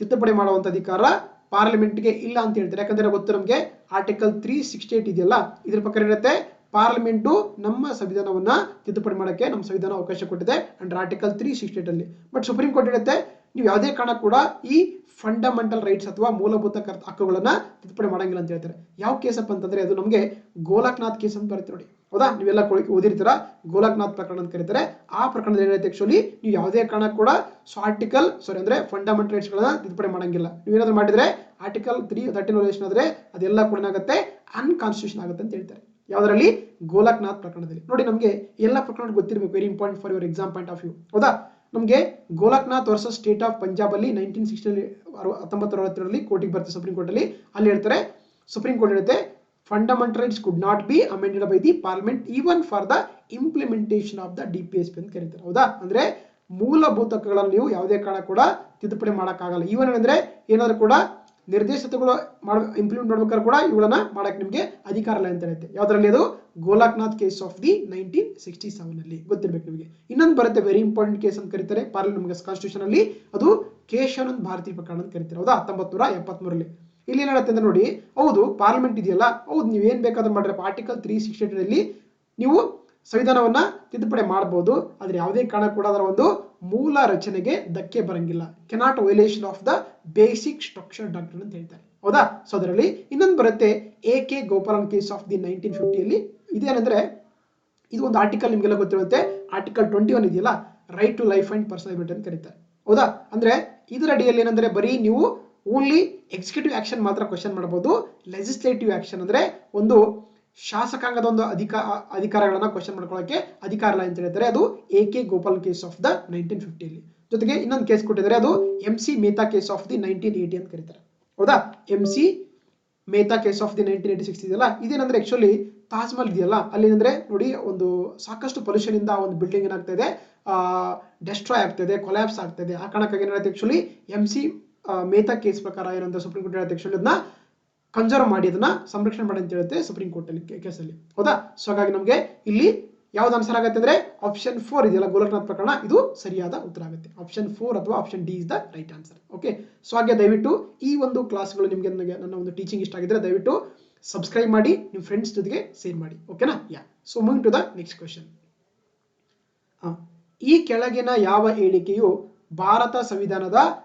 ತಿದ್ದುಪಡಿ ಮಾಡುವಂತ ಅಧಿಕಾರ ಪಾರ್ಲಿಮೆಂಟ್ಗೆ ಇಲ್ಲ ಅಂತ ಹೇಳ್ತಾರೆ. ಯಾಕಂದ್ರೆ ಗೊತ್ತು ನಮಗೆ ಆರ್ಟಿಕಲ್ 368 ಇದೆಯಲ್ಲ, ಇದ್ರ ಪ್ರಕಾರ ಇರುತ್ತೆ ಪಾರ್ಲಿಮೆಂಟು ನಮ್ಮ ಸಂವಿಧಾನವನ್ನ ತಿದ್ದುಪಡಿ ಮಾಡಕ್ಕೆ ನಮ್ಮ ಸಂವಿಧಾನ ಅವಕಾಶ ಕೊಟ್ಟಿದೆ ಅಂಡರ್ ಆರ್ಟಿಕಲ್ 368 ಅಲ್ಲಿ. ಬಟ್ ಸುಪ್ರೀಂ ಕೋರ್ಟ್ ಹೇಳುತ್ತೆ ನೀವು ಯಾವುದೇ ಕಾರಣ ಕೂಡ ಈ ಫಂಡಮೆಂಟಲ್ ರೈಟ್ಸ್ ಅಥವಾ ಮೂಲಭೂತ ಹಕ್ಕುಗಳನ್ನ ತಿದ್ದುಪಡಿ ಮಾಡಂಗಿಲ್ಲ ಅಂತ ಹೇಳ್ತಾರೆ. ಯಾವ ಕೇಸಪ್ಪ ಅಂತಂದ್ರೆ ಅದು ನಮಗೆ ಗೋಲಕ್ನಾಥ್ ಕೇಸ್ ಅಂತ ಬರುತ್ತೆ ನೋಡಿ. ಹೌದಾ? ನೀವೆಲ್ಲ ಓದಿರ್ತೀರಾ, ಗೋಲಕ್ನಾಥ್ ಪ್ರಕರಣ ಅಂತ ಕರೀತಾರೆ. ಆ ಪ್ರಕರಣದಲ್ಲಿ ಏನಾಯ್ತು ಆಕ್ಚುಲಿ, ನೀವು ಯಾವುದೇ ಕಾರಣ ಕೂಡ ಅಂದ್ರೆ ಫಂಡಮೆಂಟಲ್ ರೈಟ್ಸ್ ಗಳನ್ನ ತಿದ್ದುಪಡಿ ಮಾಡಂಗಿಲ್ಲ. ನೀವೇನಾದ್ರೂ ಮಾಡಿದ್ರೆ ಆರ್ಟಿಕಲ್ 313 ವೈಲೇಷನ್ ಆದ್ರೆ ಅದೆಲ್ಲ ಕೂಡ ಏನಾಗುತ್ತೆ, ಅನ್ಕಾನ್ಸ್ಟಿಟ್ಯೂಷನ್ ಆಗುತ್ತೆ ಅಂತ ಹೇಳ್ತಾರೆ. ಯಾವ್ದ್ರಲ್ಲಿ? ಗೋಲಕ್ನಾಥ್ ಪ್ರಕರಣದಲ್ಲಿ. ನೋಡಿ, ನಮಗೆ ಎಲ್ಲ ಪ್ರಕರಣ ಗೊತ್ತಿರಬೇಕು, very important for your exam point of view. ಹೌದಾ? ನಮಗೆ Golaknath versus state of Punjab ಅಲ್ಲಿ 1962 ಕೋರ್ಟಿಗೆ ಬರುತ್ತೆ ಸುಪ್ರೀಂ ಕೋರ್ಟ್ ಅಲ್ಲಿ. ಅಲ್ಲಿ ಹೇಳ್ತಾರೆ, ಸುಪ್ರೀಂ ಕೋರ್ಟ್ ಹೇಳುತ್ತೆ fundamental rights could not be amended by the parliament even for the implementation of the DPSP ಅಂತ ಕರೀತಾರೆ. ಹೌದಾ? ಅಂದ್ರೆ ಮೂಲಭೂತ ಹಕ್ಕುಗಳನ್ನು ನೀವು ಯಾವುದೇ ಕಾರಣ ಕೂಡ ತಿದ್ದುಪಡಿ ಮಾಡಕ್ಕಾಗಲ್ಲ. ಈವನ್ ಅಂದ್ರೆ ಏನಾದ್ರೂ ಕೂಡ ನಿರ್ದೇಶಕಗಳು ಇಂಪ್ಲಿಮೆಂಟ್ ಮಾಡ್ಬೇಕಾದ್ರೆ ಕೂಡ ಇವುಗಳನ್ನ ಮಾಡಕ್ಕೆ ನಿಮಗೆ ಅಧಿಕಾರ ಇಲ್ಲ ಅಂತ ಹೇಳುತ್ತೆ. ಯಾವ್ದ್ರಲ್ಲಿ ಅದು ಗೋಲಕ್ನಾಥ್ ಕೇಸ್ ಆಫ್ ದಿ 1967 ಅಲ್ಲಿ ಗೊತ್ತಿರ್ಬೇಕು ನಿಮಗೆ. ಇನ್ನೊಂದು ಬರುತ್ತೆ ವೆರಿ ಇಂಪಾರ್ಟೆಂಟ್ ಕೇಸ್ ಅಂತ ಕರೀತಾರೆ ಪಾರ್ಲಿಮೆಂಟ್ ನಮಗೆ ಕಾನ್ಸ್ಟಿಟ್ಯೂಷನ್ ಅಲ್ಲಿ, ಅದು ಕೇಶವಾನಂದ್ ಭಾರತಿ ಪ್ರಕರಣ ಅಂತ ಕರೀತಾರೆ. ಹೌದಾ, 1973 ಇಲ್ಲಿ ಏನ್ ಹೇಳುತ್ತೆ ಅಂದ್ರೆ ನೋಡಿ, ಹೌದು ಪಾರ್ಲಿಮೆಂಟ್ ಇದೆಯಲ್ಲ, ಹೌದು ನೀವೇನ್ ಬೇಕಾದ್ರೂ ಮಾಡ್ರೆ ಆರ್ಟಿಕಲ್ 368 ಅಲ್ಲಿ ನೀವು ಸಂವಿಧಾನವನ್ನ ತಿದ್ದುಪಡಿ ಮಾಡಬಹುದು, ಆದ್ರೆ ಯಾವುದೇ ಕಾರಣ ಕೂಡ ಅದರ ಒಂದು ಮೂಲ ರಚನೆಗೆ ಧಕ್ಕೆ ಬರಂಗಿಲ್ಲ. Cannot violation of the basic structure doctrine ಅಂತ ಹೇಳ್ತಾರೆ. ಹೌದಾ, ಸೊ ಅದರಲ್ಲಿ ಇನ್ನೊಂದು ಬರುತ್ತೆ AK Gopalan case of the 1950 ಅಲ್ಲಿ. ಇದೇನಂದ್ರೆ ಇದು ಒಂದು ಆರ್ಟಿಕಲ್ ನಿಮ್ಗೆಲ್ಲ ಗೊತ್ತಿರುವಂತೆ ಆರ್ಟಿಕಲ್ 21 ಇದೆಯಲ್ಲ, right to life and personal liberty ಅಂತ ಕರೀತಾರೆ. ಹೌದಾ, ಅಂದ್ರೆ ಇದರ ಅಡಿಯಲ್ಲಿ ಏನಂದ್ರೆ ಬರೀ ನೀವು ಓನ್ಲಿ ಎಕ್ಸಿಕ್ಯೂಟಿವ್ ಆಕ್ಷನ್ ಮಾತ್ರ ಕ್ವಶನ್ ಮಾಡಬಹುದು. ಲೆಜಿಸ್ಲೇಟಿವ್ ಆಕ್ಷನ್ ಅಂದ್ರೆ ಒಂದು ಶಾಸಕಾಂಗದ ಒಂದು ಅಧಿಕಾರಗಳನ್ನ ಕ್ವಶನ್ ಮಾಡ್ಕೊಳ್ಳೋಕೆ ಅಧಿಕಾರ ಇಲ್ಲ ಅಂತ ಹೇಳ್ತಾರೆ. ಅದು AK Gopal case of the 1950 ಅಲ್ಲಿ. ಜೊತೆಗೆ ಇನ್ನೊಂದು ಕೇಸ್ ಕೊಟ್ಟಿದ್ದಾರೆ, ಅದು MC Mehta case of the 1980 ಅಂತ ಕರೀತಾರೆ. ಹೌದಾ, MC Mehta case of the 1986 ಇದೆಯಲ್ಲ, ಇದೇನಂದ್ರೆ ಆಕ್ಚುಲಿ ತಾಜ್ ಮಹಲ್ ಇದೆಯಲ್ಲ, ಅಲ್ಲಿ ಅಂದ್ರೆ ನೋಡಿ ಒಂದು ಸಾಕಷ್ಟು ಪೊಲ್ಯೂಷನ್ ಇಂದ ಒಂದು ಬಿಲ್ಡಿಂಗ್ ಏನಾಗ್ತಾ ಇದೆ, ಡೆಸ್ಟ್ರಾಯ್ ಆಗ್ತಾ ಇದೆ, ಕೊಲ್ಯಾಪ್ಸ್ ಆಗ್ತಾ ಇದೆ. ಆ ಕಾರಣಕ್ಕಾಗಿ ಏನಾಗುತ್ತೆ ಆಕ್ಚುಲಿ MC ಮೆಹ್ತಾ ಕೇಸ್ ಪ್ರಕಾರ ಏನಂತ ಸುಪ್ರೀಂ ಕೋರ್ಟ್ ಹೇಳುತ್ತೆ, ಆಕ್ಚುಲಿ ಅದನ್ನ ಕನ್ಸರ್ವ್ ಮಾಡಿ ಅದನ್ನ ಸಂರಕ್ಷಣೆ ಮಾಡಿ ಅಂತ ಹೇಳುತ್ತೆ ಸುಪ್ರೀಂ ಕೋರ್ಟ್ ಅಲ್ಲಿ ಕೇಸಲ್ಲಿ. ಹೌದಾ, ಸೊ ಹಾಗಾಗಿ ನಮಗೆ ಇಲ್ಲಿ ಯಾವ್ದು ಆನ್ಸರ್ ಆಗುತ್ತೆ ಅಂದ್ರೆ ಆಪ್ಷನ್ 4 ಇದೆಯಲ್ಲ ಗೋಲಕ್ನಾಥ್ ಪ್ರಕರಣ, ಇದು ಸರಿಯಾದ ಉತ್ತರ ಆಗುತ್ತೆ. ಆಪ್ಷನ್ 4 ಅಥವಾ option D is the right answer. Okay, so ಹಾಗೆ ದಯವಿಟ್ಟು ಈ ಒಂದು ಕ್ಲಾಸ್ಗಳು ನಿಮಗೆ ನನ್ನ ಒಂದು ಟೀಚಿಂಗ್ ಇಷ್ಟ ಆಗಿದ್ರೆ ದಯವಿಟ್ಟು ಸಬ್ಸ್ಕ್ರೈಬ್ ಮಾಡಿ, ನಿಮ್ಮ ಫ್ರೆಂಡ್ಸ್ ಜೊತೆಗೆ ಶೇರ್ ಮಾಡಿ. ಓಕೆನಾ? Yeah, so moving to the next question. ಈ ಕೆಳಗಿನ ಯಾವ ಹೇಳಿಕೆಯು ಭಾರತ ಸಂವಿಧಾನದ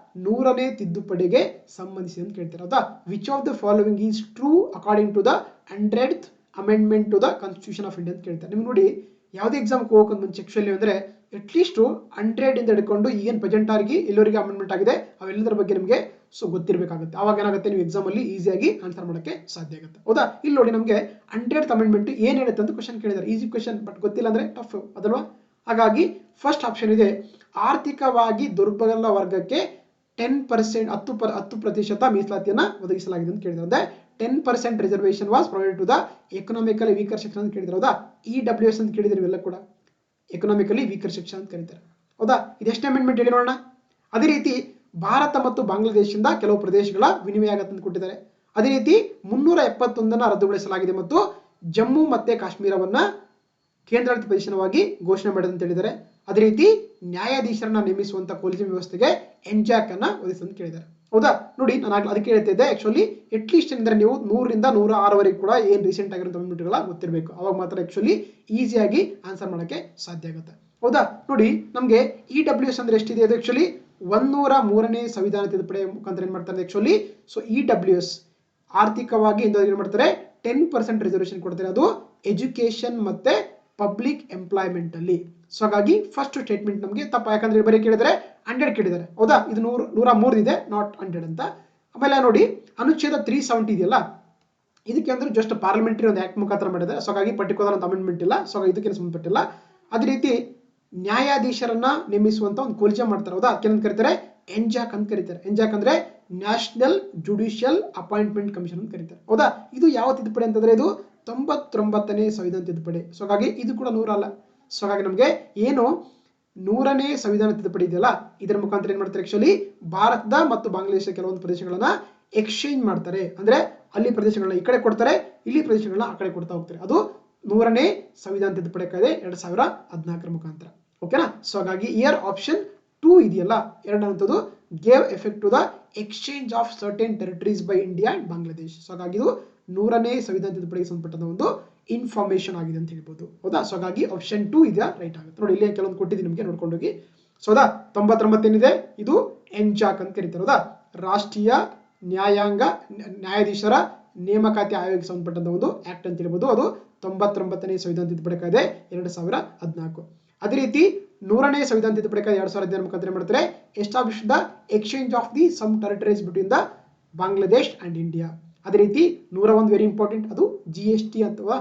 100ನೇ ತಿದ್ದುಪಡಿಗೆ ಸಂಬಂಧಿಸಿದೆ ಅಂತ ಕೇಳ್ತಾರೆ. ಹೌದಾ, which of the following is true according to the 100th amendment to the constitution of India ಅಂತ ಕೇಳ್ತಾರೆ. ನಿಮ್ಗೆ ನೋಡಿ, ಯಾವುದೇ ಎಕ್ಸಾಮ್ಗೆ ಹೋಗೋಕೆ ಮುಂಚೆ ಆಕ್ಚುಲಿ ಅಂದ್ರೆ ಅಟ್ಲೀಸ್ಟ್ 100 ಇಂದ ಹಿಡ್ಕೊಂಡು ಈಗೇನು ಪ್ರೆಸೆಂಟ್ ಆಗಿ ಎಲ್ಲರಿಗೆ ಅಮೆಂಡ್ಮೆಂಟ್ ಆಗಿದೆ ಅವೆಲ್ಲದರ ಬಗ್ಗೆ ನಿಮಗೆ ಸೊ ಗೊತ್ತಿರಬೇಕಾಗುತ್ತೆ. ಅವಾಗ ಏನಾಗುತ್ತೆ, ನೀವು ಎಕ್ಸಾಮ್ ಅಲ್ಲಿ ಈಸಿಯಾಗಿ ಆನ್ಸರ್ ಮಾಡೋಕ್ಕೆ ಸಾಧ್ಯ ಆಗುತ್ತೆ. ಹೌದಾ, ಇಲ್ಲಿ ನೋಡಿ ನಮಗೆ 100th ಅಮೆಂಡ್ಮೆಂಟ್ ಏನ್ ಹೇಳುತ್ತೆ ಅಂತ ಕ್ವಶನ್ ಕೇಳಿದ್ದಾರೆ. ಈಸಿ ಕ್ವಶನ್, ಬಟ್ ಗೊತ್ತಿಲ್ಲ ಅಂದ್ರೆ ಟಫ್ ಅದಲ್ವಾ. ಹಾಗಾಗಿ ಫಸ್ಟ್ ಆಪ್ಷನ್ ಇದೆ, ಆರ್ಥಿಕವಾಗಿ ದುರ್ಬಲ ವರ್ಗಕ್ಕೆ 10% 10% ಮೀಸಲಾತಿಯನ್ನ ಒದಗಿಸಲಾಗಿದೆ ಅಂತ ಕೇಳಿದ್ರೆ, ಅಂದ್ರೆ 10% reservation was provided to the economically weaker section ಅಂತ ಕೇಳಿದ್ರೆ. ಹೌದಾ, EWS ಅಂತ ಕೇಳಿದ್ರೆ ಇವೆಲ್ಲ ಕೂಡ ಎಕನಾಮಿಕಲಿ ವೀಕರ್ ಸೆಕ್ಷನ್ ಅಂತ ಕರೀತಾರೆ. ಹೌದಾ, ಇದೆಷ್ಟೇ ಅಮೆಂಡ್ಮೆಂಟ್ ಹೇಳಿ ನೋಡೋಣ. ಅದೇ ರೀತಿ ಭಾರತ ಮತ್ತು ಬಾಂಗ್ಲಾದೇಶದಿಂದ ಕೆಲವು ಪ್ರದೇಶಗಳ ವಿನಿಮಯ ಆಗತ್ತೆ ಅಂತ ಕೊಟ್ಟಿದ್ದಾರೆ. ಅದೇ ರೀತಿ 371 ರದ್ದುಗೊಳಿಸಲಾಗಿದೆ ಮತ್ತು ಜಮ್ಮು ಮತ್ತೆ ಕಾಶ್ಮೀರವನ್ನ ಕೇಂದ್ರಾಡಳಿತ ಪ್ರದೇಶವಾಗಿ ಘೋಷಣೆ ಮಾಡಿದೆ ಅಂತ ಹೇಳಿದ್ದಾರೆ. ಅದೇ ರೀತಿ ನ್ಯಾಯಾಧೀಶರನ್ನ ನೇಮಿಸುವಂತ ಕೊಲಿಜಿಯಂ ವ್ಯವಸ್ಥೆಗೆ NJAC ಅನ್ನ ಒದಗಿಸಂತ ಕೇಳಿದ್ದಾರೆ. ಹೌದಾ, ನೋಡಿ ನಾನು ಅದಕ್ಕೆ ಹೇಳ್ತಿದ್ದೆ ಆಕ್ಚುಲಿ ಅಟ್ಲೀಸ್ಟ್ ಅಂದ್ರೆ ನೀವು 100ರಿಂದ 106 ಕೂಡ ಏನ್ ರೀಸೆಂಟ್ ಆಗಿರೋ ಅಮೆಂಡ್ಮೆಂಟ್ಗಳ ಗೊತ್ತಿರಬೇಕು. ಅವಾಗ ಮಾತ್ರ ಆಕ್ಚುಲಿ ಈಸಿಯಾಗಿ ಆನ್ಸರ್ ಮಾಡಕ್ಕೆ ಸಾಧ್ಯ ಆಗುತ್ತೆ. ಹೌದಾ, ನೋಡಿ ನಮಗೆ EWS ಅಂದ್ರೆ ಎಷ್ಟಿದೆ, ಅದು ಆಕ್ಚುಲಿ 103ನೇ ಸಂವಿಧಾನ ತಿದ್ದುಪಡಿ ಮುಖಾಂತರ ಏನ್ ಮಾಡ್ತಾರೆ ಆಕ್ಚುಲಿ. ಸೊ EWS ಆರ್ಥಿಕವಾಗಿ ಏನ್ ಮಾಡ್ತಾರೆ, 10% ರಿಸರ್ವೇಶನ್ ಕೊಡ್ತಾರೆ. ಅದು ಎಜುಕೇಶನ್ ಮತ್ತೆ ಪಬ್ಲಿಕ್ ಎಂಪ್ಲಾಯ್ಮೆಂಟ್ ಅಲ್ಲಿ. ಸೊ ಹಾಗಾಗಿ ಫಸ್ಟ್ ಸ್ಟೇಟ್ಮೆಂಟ್ ನಮಗೆ ತಪ್ಪ, ಯಾಕಂದ್ರೆ ಬರೀ ಕೇಳಿದರೆ 100 ಕೇಳಿದ್ದಾರೆ. ಹೌದಾ, ಇದು 103 ಇದೆ, ನಾಟ್ 100 ಅಂತ. ಆಮೇಲೆ ನೋಡಿ ಅನುಚ್ಛೇದ 370 ಇದೆಯಲ್ಲ, ಇದಕ್ಕೆ ಅಂದ್ರೆ ಜಸ್ಟ್ ಪಾರ್ಲಿಮೆಂಟರಿ ಒಂದು ಆಕ್ಟ್ ಮುಖಾಂತರ ಮಾಡಿದ್ದಾರೆ. ಸೊ ಹಾಗಾಗಿ ಪರ್ಟಿಕ್ಯುಲರ್ ಅಂತ ಅಮೆಂಡ್ಮೆಂಟ್ ಇಲ್ಲ, ಸೊ ಇದಕ್ಕೆ ಸಂಬಂಧಪಟ್ಟಿಲ್ಲ. ಅದೇ ರೀತಿ ನ್ಯಾಯಾಧೀಶರನ್ನ ನೇಮಿಸುವಂತ ಒಂದು ಕೊಲಿಜಿಯಂ ಮಾಡ್ತಾರೆ. ಹೌದಾ, ಅದಕ್ಕೆ ಅಂತ ಕರೀತಾರೆ NJAC ಅಂತ ಕರೀತಾರೆ. NJAC ಅಂದ್ರೆ ನ್ಯಾಷನಲ್ ಜುಡಿಷಿಯಲ್ ಅಪಾಯಿಂಟ್ಮೆಂಟ್ ಕಮಿಷನ್ ಅಂತ ಕರೀತಾರೆ. ಹೌದಾ, ಇದು ಯಾವ ತಿದ್ದುಪಡಿ ಅಂತಂದ್ರೆ ಇದು 99ನೇ ಸಂವಿಧಾನ ತಿದ್ದುಪಡಿ. ಸೊ ಹಾಗಾಗಿ ಇದು ಕೂಡ 100 ಅಲ್ಲ. ಸೊ ಹಾಗಾಗಿ ನಮಗೆ ಏನು 100ನೇ ಸಂವಿಧಾನ ತಿದ್ದುಪಡಿ ಇದೆಯಲ್ಲ, ಇದರ ಮುಖಾಂತರ ಏನ್ ಮಾಡ್ತಾರೆ ಆಕ್ಚುಲಿ, ಭಾರತದ ಮತ್ತು ಬಾಂಗ್ಲಾದೇಶ ಕೆಲವೊಂದು ಪ್ರದೇಶಗಳನ್ನ ಎಕ್ಸ್ಚೇಂಜ್ ಮಾಡ್ತಾರೆ. ಅಂದ್ರೆ ಅಲ್ಲಿ ಪ್ರದೇಶಗಳನ್ನ ಈ ಕಡೆ ಕೊಡ್ತಾರೆ, ಇಲ್ಲಿ ಪ್ರದೇಶಗಳನ್ನ ಆ ಕಡೆ ಕೊಡ್ತಾ ಹೋಗ್ತಾರೆ. ಅದು 100ನೇ ಸಂವಿಧಾನ ತಿದ್ದುಪಡಿ ಕಾಯ್ದೆ 2014 ಮುಖಾಂತರ. ಓಕೆನಾ? ಸೊ ಹಾಗಾಗಿ ಇಯರ್ ಆಪ್ಷನ್ 2 ಇದೆಯಲ್ಲ, ಎರಡನೇದು gave effect to the exchange of certain territories by India and Bangladesh. So ಹಾಗಾಗಿ ಇದು 100ನೇ ಸಂವಿಧಾನ ತಿದ್ದುಪಡಿಗೆ ಸಂಬಂಧಪಟ್ಟ ಒಂದು ಇನ್ಫಾರ್ಮೇಶನ್ ಆಗಿದೆ ಅಂತ ಹೇಳ್ಬೋದು. ಹೌದಾ, ಸೊ ಹಾಗಾಗಿ ಆಪ್ಷನ್ 2 ಇದೆಯಾ ರೈಟ್ ಆಗುತ್ತೆ. ನೋಡಿ ಇಲ್ಲಿ ಕೆಲವೊಂದು ಕೊಟ್ಟಿದ್ದೀನಿ ನಿಮಗೆ, ನೋಡ್ಕೊಂಡು ಹೋಗಿ. ಸೊ ಹೌದಾ, 99 ಏನಿದೆ ಇದು NJAC ಅಂತ ಕರೀತಾರೆ. ಹೌದಾ, ರಾಷ್ಟ್ರೀಯ ನ್ಯಾಯಾಧೀಶರ ನೇಮಕಾತಿ ಆಯೋಗಕ್ಕೆ ಸಂಬಂಧಪಟ್ಟಂತ ಒಂದು ಆಕ್ಟ್ ಅಂತ ಹೇಳ್ಬೋದು. ಅದು 99ನೇ ಸಂವಿಧಾನ ತಿದ್ದುಪಡಿ ಕಾಯ್ದೆ 2014. ಅದೇ ರೀತಿ 100ನೇ ಸಂವಿಧಾನ ತಿದ್ದುಪಡಿ ಕಾಯ್ದೆ 2015 ಮುಖಾಂತರ ಮಾಡ್ತಾರೆ, establish the exchange of the some territories between the Bangladesh and India. ಅದೇ ರೀತಿ 101 ವೆರಿ ಇಂಪಾರ್ಟೆಂಟ್, ಅದು GST ಅಥವಾ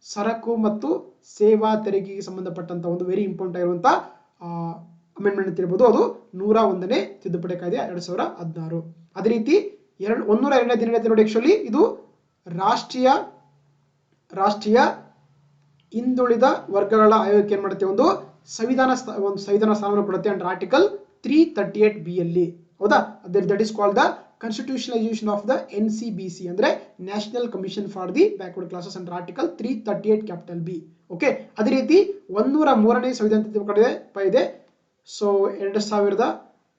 ಸರಕು ಮತ್ತು ಸೇವಾ ತೆರಿಗೆಗೆ ಸಂಬಂಧಪಟ್ಟಂತ ಒಂದು ವೆರಿ ಇಂಪಾರ್ಟೆಂಟ್ ಆಗಿರುವಂತಹ ಅಮೆಂಡ್ಮೆಂಟ್ ಅಂತ ಹೇಳ್ಬೋದು. ಅದು 101ನೇ ತಿದ್ದುಪಡಿ ಕಾಯ್ದೆ 2016. ಅದೇ ರೀತಿ 102ನೇ ದಿನ ನೋಡಿ ಆಕ್ಚುಲಿ ಇದು ರಾಷ್ಟ್ರೀಯ ಹಿಂದುಳಿದ ವರ್ಗಗಳ ಆಯೋಗಕ್ಕೆ ಏನ್ ಮಾಡುತ್ತೆ, ಒಂದು ಸಂವಿಧಾನ ಸ್ಥಾನವನ್ನು ಕೊಡುತ್ತೆ ಅಂಡರ್ ಆರ್ಟಿಕಲ್ 338B ಅಲ್ಲಿ. ಹೌದಾ, that is called the constitutionalisation of the NCBC ಅಂದ್ರೆ national commission for the backward classes under article 338 capital B. Okay, ಅದೇ ರೀತಿ 103ನೇ ಸಂವಿಧಾನ ತಿದ್ದುಪಡಿ ಇದೆ. ಸೊ 2000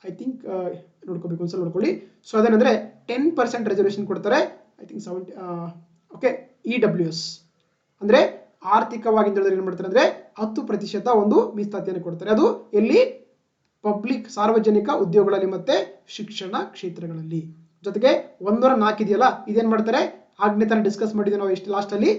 ಐ ಥಿಂಕ್ ನೋಡ್ಕೋಬೇಕು, ಒಂದ್ಸಲ ನೋಡ್ಕೊಳ್ಳಿ. ಸೊ ಅದೇನಂದ್ರೆ 10% ರಿಸರ್ವೇಶನ್ ಕೊಡ್ತಾರೆ. I think 70. ಓಕೆ, EWS ಅಂದ್ರೆ ಆರ್ಥಿಕವಾಗಿ ಹಿಂದುಳಿದವರು ಏನ್ ಮಾಡ್ತಾರೆ ಅಂದ್ರೆ 10% ಒಂದು ಮೀಸಲಾತಿಯನ್ನು ಕೊಡ್ತಾರೆ. ಅದು ಎಲ್ಲಿ? ಪಬ್ಲಿಕ್ ಸಾರ್ವಜನಿಕ ಉದ್ಯೋಗಗಳಲ್ಲಿ ಮತ್ತೆ ಶಿಕ್ಷಣ ಕ್ಷೇತ್ರಗಳಲ್ಲಿ. ಜೊತೆಗೆ 104 ಇದೆಯಲ್ಲ, ಇದೇನ್ ಮಾಡ್ತಾರೆ? ಆಗ್ನೇ ತರ ಡಿಸ್ಕಸ್ ಮಾಡಿದ್ವಿ ನಾವು ಎಷ್ಟು ಲಾಸ್ಟ್ ಅಲ್ಲಿ.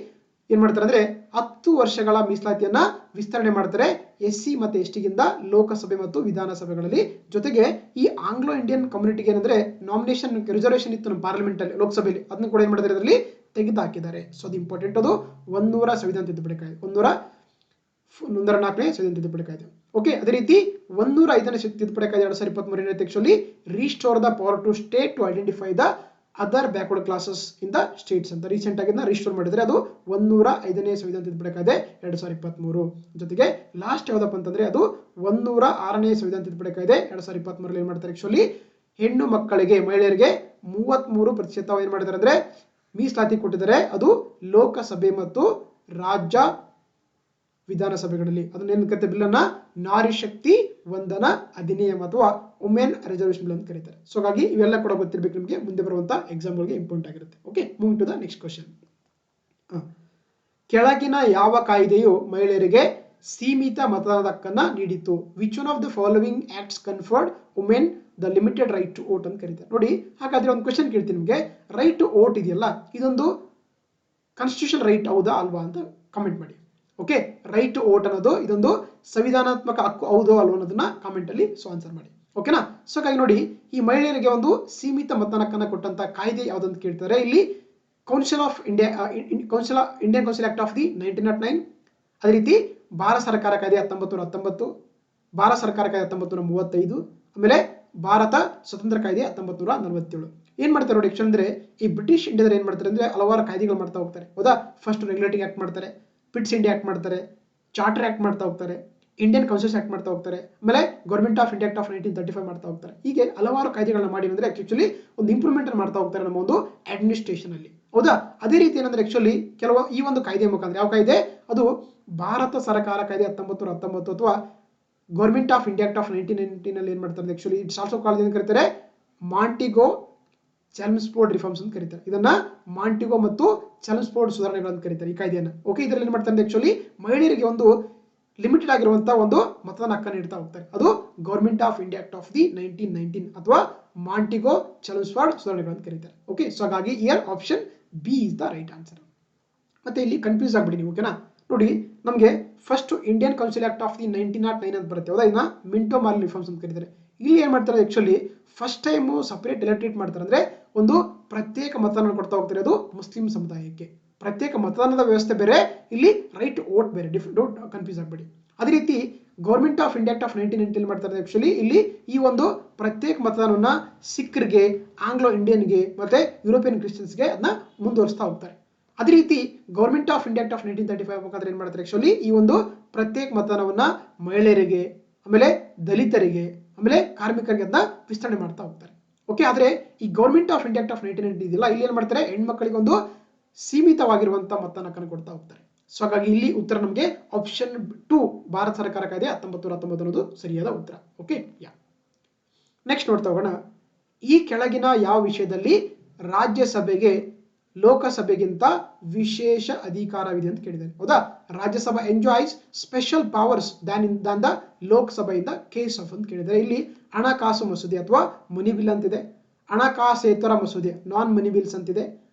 ಏನ್ ಮಾಡ್ತಾರೆ ಅಂದ್ರೆ 10 ವರ್ಷಗಳ ಮೀಸಲಾತಿಯನ್ನ ವಿಸ್ತರಣೆ ಮಾಡ್ತಾರೆ SC ಮತ್ತೆ ST ಗಿಂತ ಲೋಕಸಭೆ ಮತ್ತು ವಿಧಾನಸಭೆಗಳಲ್ಲಿ. ಜೊತೆಗೆ ಈ ಆಂಗ್ಲೋ ಇಂಡಿಯನ್ ಕಮ್ಯುನಿಟಿಗೆ ಏನಂದ್ರೆ ನಾಮಿನೇಷನ್ ರಿಸರ್ವೇಶನ್ ಇತ್ತು ನಮ್ಮ ಪಾರ್ಲಿಮೆಂಟ್ ಅಲ್ಲಿ, ಲೋಕಸಭೆಯಲ್ಲಿ, ಅದನ್ನ ಕೂಡ ಏನ್ ಮಾಡಿದ್ದಾರೆ ಅದರಲ್ಲಿ ತೆಗೆದು ಹಾಕಿದ್ದಾರೆ. ಸೊ ಅದು ಇಂಪಾರ್ಟೆಂಟ್. ಅದು 100 ಸಂವಿಧಾನ ತಿದ್ದುಪಡಿ ಕಾಯ್ದೆ, 104ನೇ ಸಂವಿಧಾನ ತಿದ್ದುಪಡಿ ಕಾಯ್ದೆ. ಓಕೆ, ಅದೇ ರೀತಿ 105ನೇ ತಿದ್ದುಪಡಿ ಕಾಯ್ದೆ 2023 actually restore the power to state to identify the other backward classes in the states ಅಂತ ರೀಸೆಂಟ್ ಆಗಿ ರಿಸ್ಟೋರ್ ಮಾಡಿದ್ರೆ. ಅದು 105ನೇ ಸಂವಿಧಾನ ತಿದ್ದುಪಡಿ ಕಾಯ್ದೆ 2023. ಜೊತೆಗೆ ಲಾಸ್ಟ್ ಯಾವ್ದಪ್ಪ ಅಂತಂದ್ರೆ ಅದು 106ನೇ ಸಂವಿಧಾನ ತಿದ್ದುಪಡಿ ಕಾಯ್ದೆ 2023 ಏನ್ ಮಾಡ್ತಾರೆ? ಆಕ್ಚುಲಿ ಹೆಣ್ಣು ಮಕ್ಕಳಿಗೆ, ಮಹಿಳೆಯರಿಗೆ 33% ಏನ್ ಮಾಡಿದ್ದಾರೆ ಅಂದ್ರೆ ಮೀಸಲಾತಿ ಕೊಟ್ಟಿದ್ದಾರೆ. ಅದು ಲೋಕಸಭೆ ಮತ್ತು ರಾಜ್ಯ ವಿಧಾನಸಭೆಗಳಲ್ಲಿ. ಅದನ್ನ ಏನ್ ಕರೀತಾರೆ? ಬಿಲ್ ಅನ್ನ ನಾರಿ ಶಕ್ತಿ ವಂದನಾ ಅಧಿನಿಯಮ ಅಥವಾ ವುಮೆನ್ ರಿಸರ್ವೇಶನ್ ಬಿಲ್ ಅಂತ ಕರೀತಾರೆ. ಸೊ ಹಾಗಾಗಿ ಇವೆಲ್ಲ ಕೂಡ ಗೊತ್ತಿರಬೇಕು ನಿಮಗೆ, ಮುಂದೆ ಬರುವಂತ ಎಕ್ಸಾಮ್ ಗಳಿಗೆ ಇಂಪಾರ್ಟೆಂಟ್ ಆಗಿರುತ್ತೆ. Okay, move to the next question. ಕೆಳಗಿನ ಯಾವ ಕಾಯ್ದೆಯು ಮಹಿಳೆಯರಿಗೆ ಸೀಮಿತ ಮತದಾನದ ಹಕ್ಕನ್ನ ನೀಡಿತು? Which one of the following acts conferred women the limited right to vote ಅಂತ ಕರೀತಾರೆ. ನೋಡಿ, ಹಾಗಾದ್ರೆ ಒಂದು ಕ್ವೆಶ್ಚನ್ ಕೇಳ್ತೀನಿ ನಿಮಗೆ. ರೈಟ್ ಟು ವೋಟ್ ಇದೆಯಲ್ಲ, ಇದೊಂದು ಕಾನ್ಸ್ಟಿಟ್ಯೂಷನ್ ರೈಟ್ ಹೌದಾ ಅಲ್ವಾ ಅಂತ ಕಮೆಂಟ್ ಮಾಡಿ. ಓಕೆ, ರೈಟ್ ಟು ವೋಟ್ ಅನ್ನೋದು ಇದೊಂದು ಸಂವಿಧಾನಾತ್ಮಕ ಹಕ್ಕು ಹೌದೋ ಅಲ್ವೋ ಅನ್ನೋದನ್ನ ಕಾಮೆಂಟ್ ಅಲ್ಲಿ ಆನ್ಸರ್ ಮಾಡಿ. ಓಕೆನಾ? ಸೊ ಹಾಗಾಗಿ ನೋಡಿ, ಈ ಮಹಿಳೆಯರಿಗೆ ಒಂದು ಸೀಮಿತ ಮತದಾನ ಹಕ್ಕನ್ನ ಕೊಟ್ಟಂತ ಕಾಯ್ದೆ ಯಾವ್ದಂತ ಕೇಳ್ತಾರೆ. ಇಲ್ಲಿ council of India, Indian council act of the 1909, ಅದೇ ರೀತಿ ಭಾರತ ಸರ್ಕಾರ ಕಾಯ್ದೆ 1919, ಭಾರತ ಸರ್ಕಾರ ಕಾಯ್ದೆ 1935, ಆಮೇಲೆ ಭಾರತ ಸ್ವತಂತ್ರ ಕಾಯ್ದೆ 1947. ಏನ್ ಮಾಡ್ತಾರೆ ನೋಡಿ, ಆಕ್ಚುಲಿ ಅಂದ್ರೆ ಈ ಬ್ರಿಟಿಷ್ ಇಂಡಿಯಾದಲ್ಲಿ ಏನ್ ಮಾಡ್ತಾರೆ ಅಂದ್ರೆ ಹಲವಾರು ಕಾಯ್ದೆಗಳು ಮಾಡ್ತಾ ಹೋಗ್ತಾರೆ. ಹೌದಾ? ಫಸ್ಟ್ ರೆಗ್ಯುಲೇಟಿಂಗ್ ಆಕ್ಟ್ ಮಾಡ್ತಾರೆ, ಪಿಟ್ಸ್ ಇಂಡಿಯಾ ಆಕ್ಟ್ ಮಾಡ್ತಾರೆ, ಚಾರ್ಟರ್ ಆಕ್ಟ್ ಮಾಡ್ತಾ ಹೋಗ್ತಾರೆ, ಇಂಡಿಯನ್ ಕೌನ್ಸಿಲ್ ಆಕ್ಟ್ ಮಾಡ್ತಾ ಹೋಗ್ತಾರೆ, ಆಮೇಲೆ government of India act of 1935 ಮಾಡ್ತಾ ಹೋಗ್ತಾರೆ. ಹೀಗೆ ಹಲವಾರು ಕಾಯ್ದೆಗಳನ್ನ ಮಾಡಿ ಅಂದ್ರೆ ಆಕ್ಚುಲಿ ಒಂದು ಇಂಪ್ರೂವ್ಮೆಂಟ್ ಮಾಡ್ತಾ ಹೋಗ್ತಾರೆ ನಮ್ಮ ಒಂದು ಅಡ್ಮಿನಿಸ್ಟ್ರೇಷನ್ ಅಲ್ಲಿ. ಹೌದಾ? ಅದೇ ರೀತಿ ಏನಂದ್ರೆ ಆಕ್ಚುಲಿ ಕೆಲವು ಈ ಒಂದು ಕಾಯ್ದೆ ಮುಖಾಂತರ, ಯಾವ ಕಾಯ್ದೆ ಅದು? ಭಾರತ ಸರ್ಕಾರ ಕಾಯ್ದೆ 1919 ಅಥವಾ government of India act of 1919 ಅಲ್ಲಿ ಏನ್ ಮಾಡ್ತಾರೆ ಆಕ್ಚುಲಿ ಇಟ್ಸ್ ಆಲ್ಸೋ ಕಾಲ್ಡ್ ಏನು ಕರೀತಾರೆ? ಮಾಂಟಿಗೋ ಚೆಲ್ಮ್ಸ್ಫೋರ್ಡ್ ರಿಫಾರ್ಮ್ಸ್ ಅಂತ ಕರೀತಾರೆ. ಇದನ್ನ ಮಾಂಟಿಗೋ ಮತ್ತು ಚೆಲ್ಮ್ಸ್ಫೋರ್ಡ್ ಸುಧಾರಣೆಗಳು ಅಂತ ಕರೀತಾರೆ ಈ ಕಾಯ್ದೆಯನ್ನ. ಓಕೆ, ಇದರಲ್ಲಿ ಏನ್ ಮಾಡ್ತಾರೆ ಆಕ್ಚುಲಿ ಮಹಿಳೆಯರಿಗೆ ಒಂದು ಲಿಮಿಟೆಡ್ ಆಗಿರುವಂತಹ ಒಂದು ಮತದಾನ ಹಕ್ಕನ್ನು ನೀಡ್ತಾ ಹೋಗ್ತಾರೆ. ಅದು government of India act of the 1919 ಅಥವಾ ಮಾಂಟಿಗೋ ಚೆಲ್ಮ್ಸ್ಫೋರ್ಡ್ ಸುಧಾರಣೆಗಳು ಅಂತ ಕರೀತಾರೆ. ಓಕೆ, ಸೊ ಹಾಗಾಗಿ year option B is the right answer. ಮತ್ತೆ ಇಲ್ಲಿ ಕನ್ಫ್ಯೂಸ್ ಆಗ್ಬಿಡಿ ನೀವು. ಓಕೆನಾ? ನೋಡಿ, ನಮಗೆ first Indian council act of the 1909 ಅಂತ ಬರುತ್ತೆ. ಹೌದಾ? ಇದನ್ನ ಮಿಂಟೋ ಮಾರ್ಲಿ ರಿಫಾರ್ಮ್ಸ್ ಅಂತ ಕರೀತಾರೆ. ಇಲ್ಲಿ ಏನ್ ಮಾಡ್ತಾರೆ actually first time separate electorate ಮಾಡ್ತಾರೆ. ಅಂದ್ರೆ ಒಂದು ಪ್ರತ್ಯೇಕ ಮತದಾನ ಕೊಡ್ತಾ ಹೋಗ್ತಾರೆ. ಅದು ಮುಸ್ಲಿಂ ಸಮುದಾಯಕ್ಕೆ ಪ್ರತ್ಯೇಕ ಮತದಾನದ ವ್ಯವಸ್ಥೆ ಬೇರೆ, ಇಲ್ಲಿ ರೈಟ್ ವೋಟ್ ಬೇರೆ. ಡೋಂಟ್ ಕನ್ಫ್ಯೂಸ್ ಆಗಬೇಡಿ. ಅದೇ ರೀತಿ government of India act of 1919 ಮಾಡ್ತಾರೆ ಆಕ್ಚುಲಿ ಇಲ್ಲಿ ಈ ಒಂದು ಪ್ರತ್ಯೇಕ ಮತದಾನವನ್ನ ಸಿಖ್ರಿಗೆ, ಆಂಗ್ಲೋ ಇಂಡಿಯನ್ಗೆ ಮತ್ತೆ ಯುರೋಪಿಯನ್ ಕ್ರಿಶ್ಚಿಯನ್ಸ್ಗೆ ಅದನ್ನ ಮುಂದುವರಿಸ್ತಾ ಹೋಗ್ತಾರೆ. ಅದೇ ರೀತಿ government of India act of 1935 ಮುಖಾಂತರ ಏನ್ ಮಾಡ್ತಾರೆ ಆಕ್ಚುಲಿ ಈ ಒಂದು ಪ್ರತ್ಯೇಕ ಮತದಾನವನ್ನ ಮಹಿಳೆಯರಿಗೆ, ಆಮೇಲೆ ದಲಿತರಿಗೆ, ಆಮೇಲೆ ಕಾರ್ಮಿಕರಿಗೆ ಅದನ್ನ ವಿಸ್ತರಣೆ ಮಾಡ್ತಾ ಹೋಗ್ತಾರೆ. ಓಕೆ, ಆದ್ರೆ ಈ government of India act of 1919 ಇದೆಯಲ್ಲ, ಇಲ್ಲಿ ಏನ್ ಮಾಡ್ತಾರೆ ಹೆಣ್ಮಕ್ಳಿಗೆ ಒಂದು ಸೀಮಿತವಾಗಿರುವಂತಹ ಮತದಾನ ಹಕ್ಕನ್ನು ಕೊಡ್ತಾ ಹೋಗ್ತಾರೆ. ಸೊ ಹಾಗಾಗಿ ಇಲ್ಲಿ ಉತ್ತರ ನಮಗೆ ಆಪ್ಷನ್ 2 ಭಾರತ ಸರ್ಕಾರ ಕಾಯ್ದೆ 1919 ಅನ್ನೋದು ಸರಿಯಾದ ಉತ್ತರ. Okay, yeah. ನೆಕ್ಸ್ಟ್ ನೋಡ್ತಾ ಹೋಗೋಣ. ಈ ಕೆಳಗಿನ ಯಾವ ವಿಷಯದಲ್ಲಿ ರಾಜ್ಯಸಭೆಗೆ ಲೋಕಸಭೆಗಿಂತ ವಿಶೇಷ ಅಧಿಕಾರವಿದೆ ಅಂತ ಕೇಳಿದ್ದಾರೆ. ಹೌದಾ? Rajya Sabha enjoys special powers than the Lok Sabha in the case of ಅಂತ ಕೇಳಿದ್ದಾರೆ. ಇಲ್ಲಿ ಹಣಕಾಸು ಮಸೂದೆ ಅಥವಾ ಮನಿ ಬಿಲ್ ಅಂತಿದೆ, ಹಣಕಾಸೇತರ ಮಸೂದೆ ನಾನ್ ಮನಿ ಬಿಲ್ಸ್ ಅಂತಿದೆ,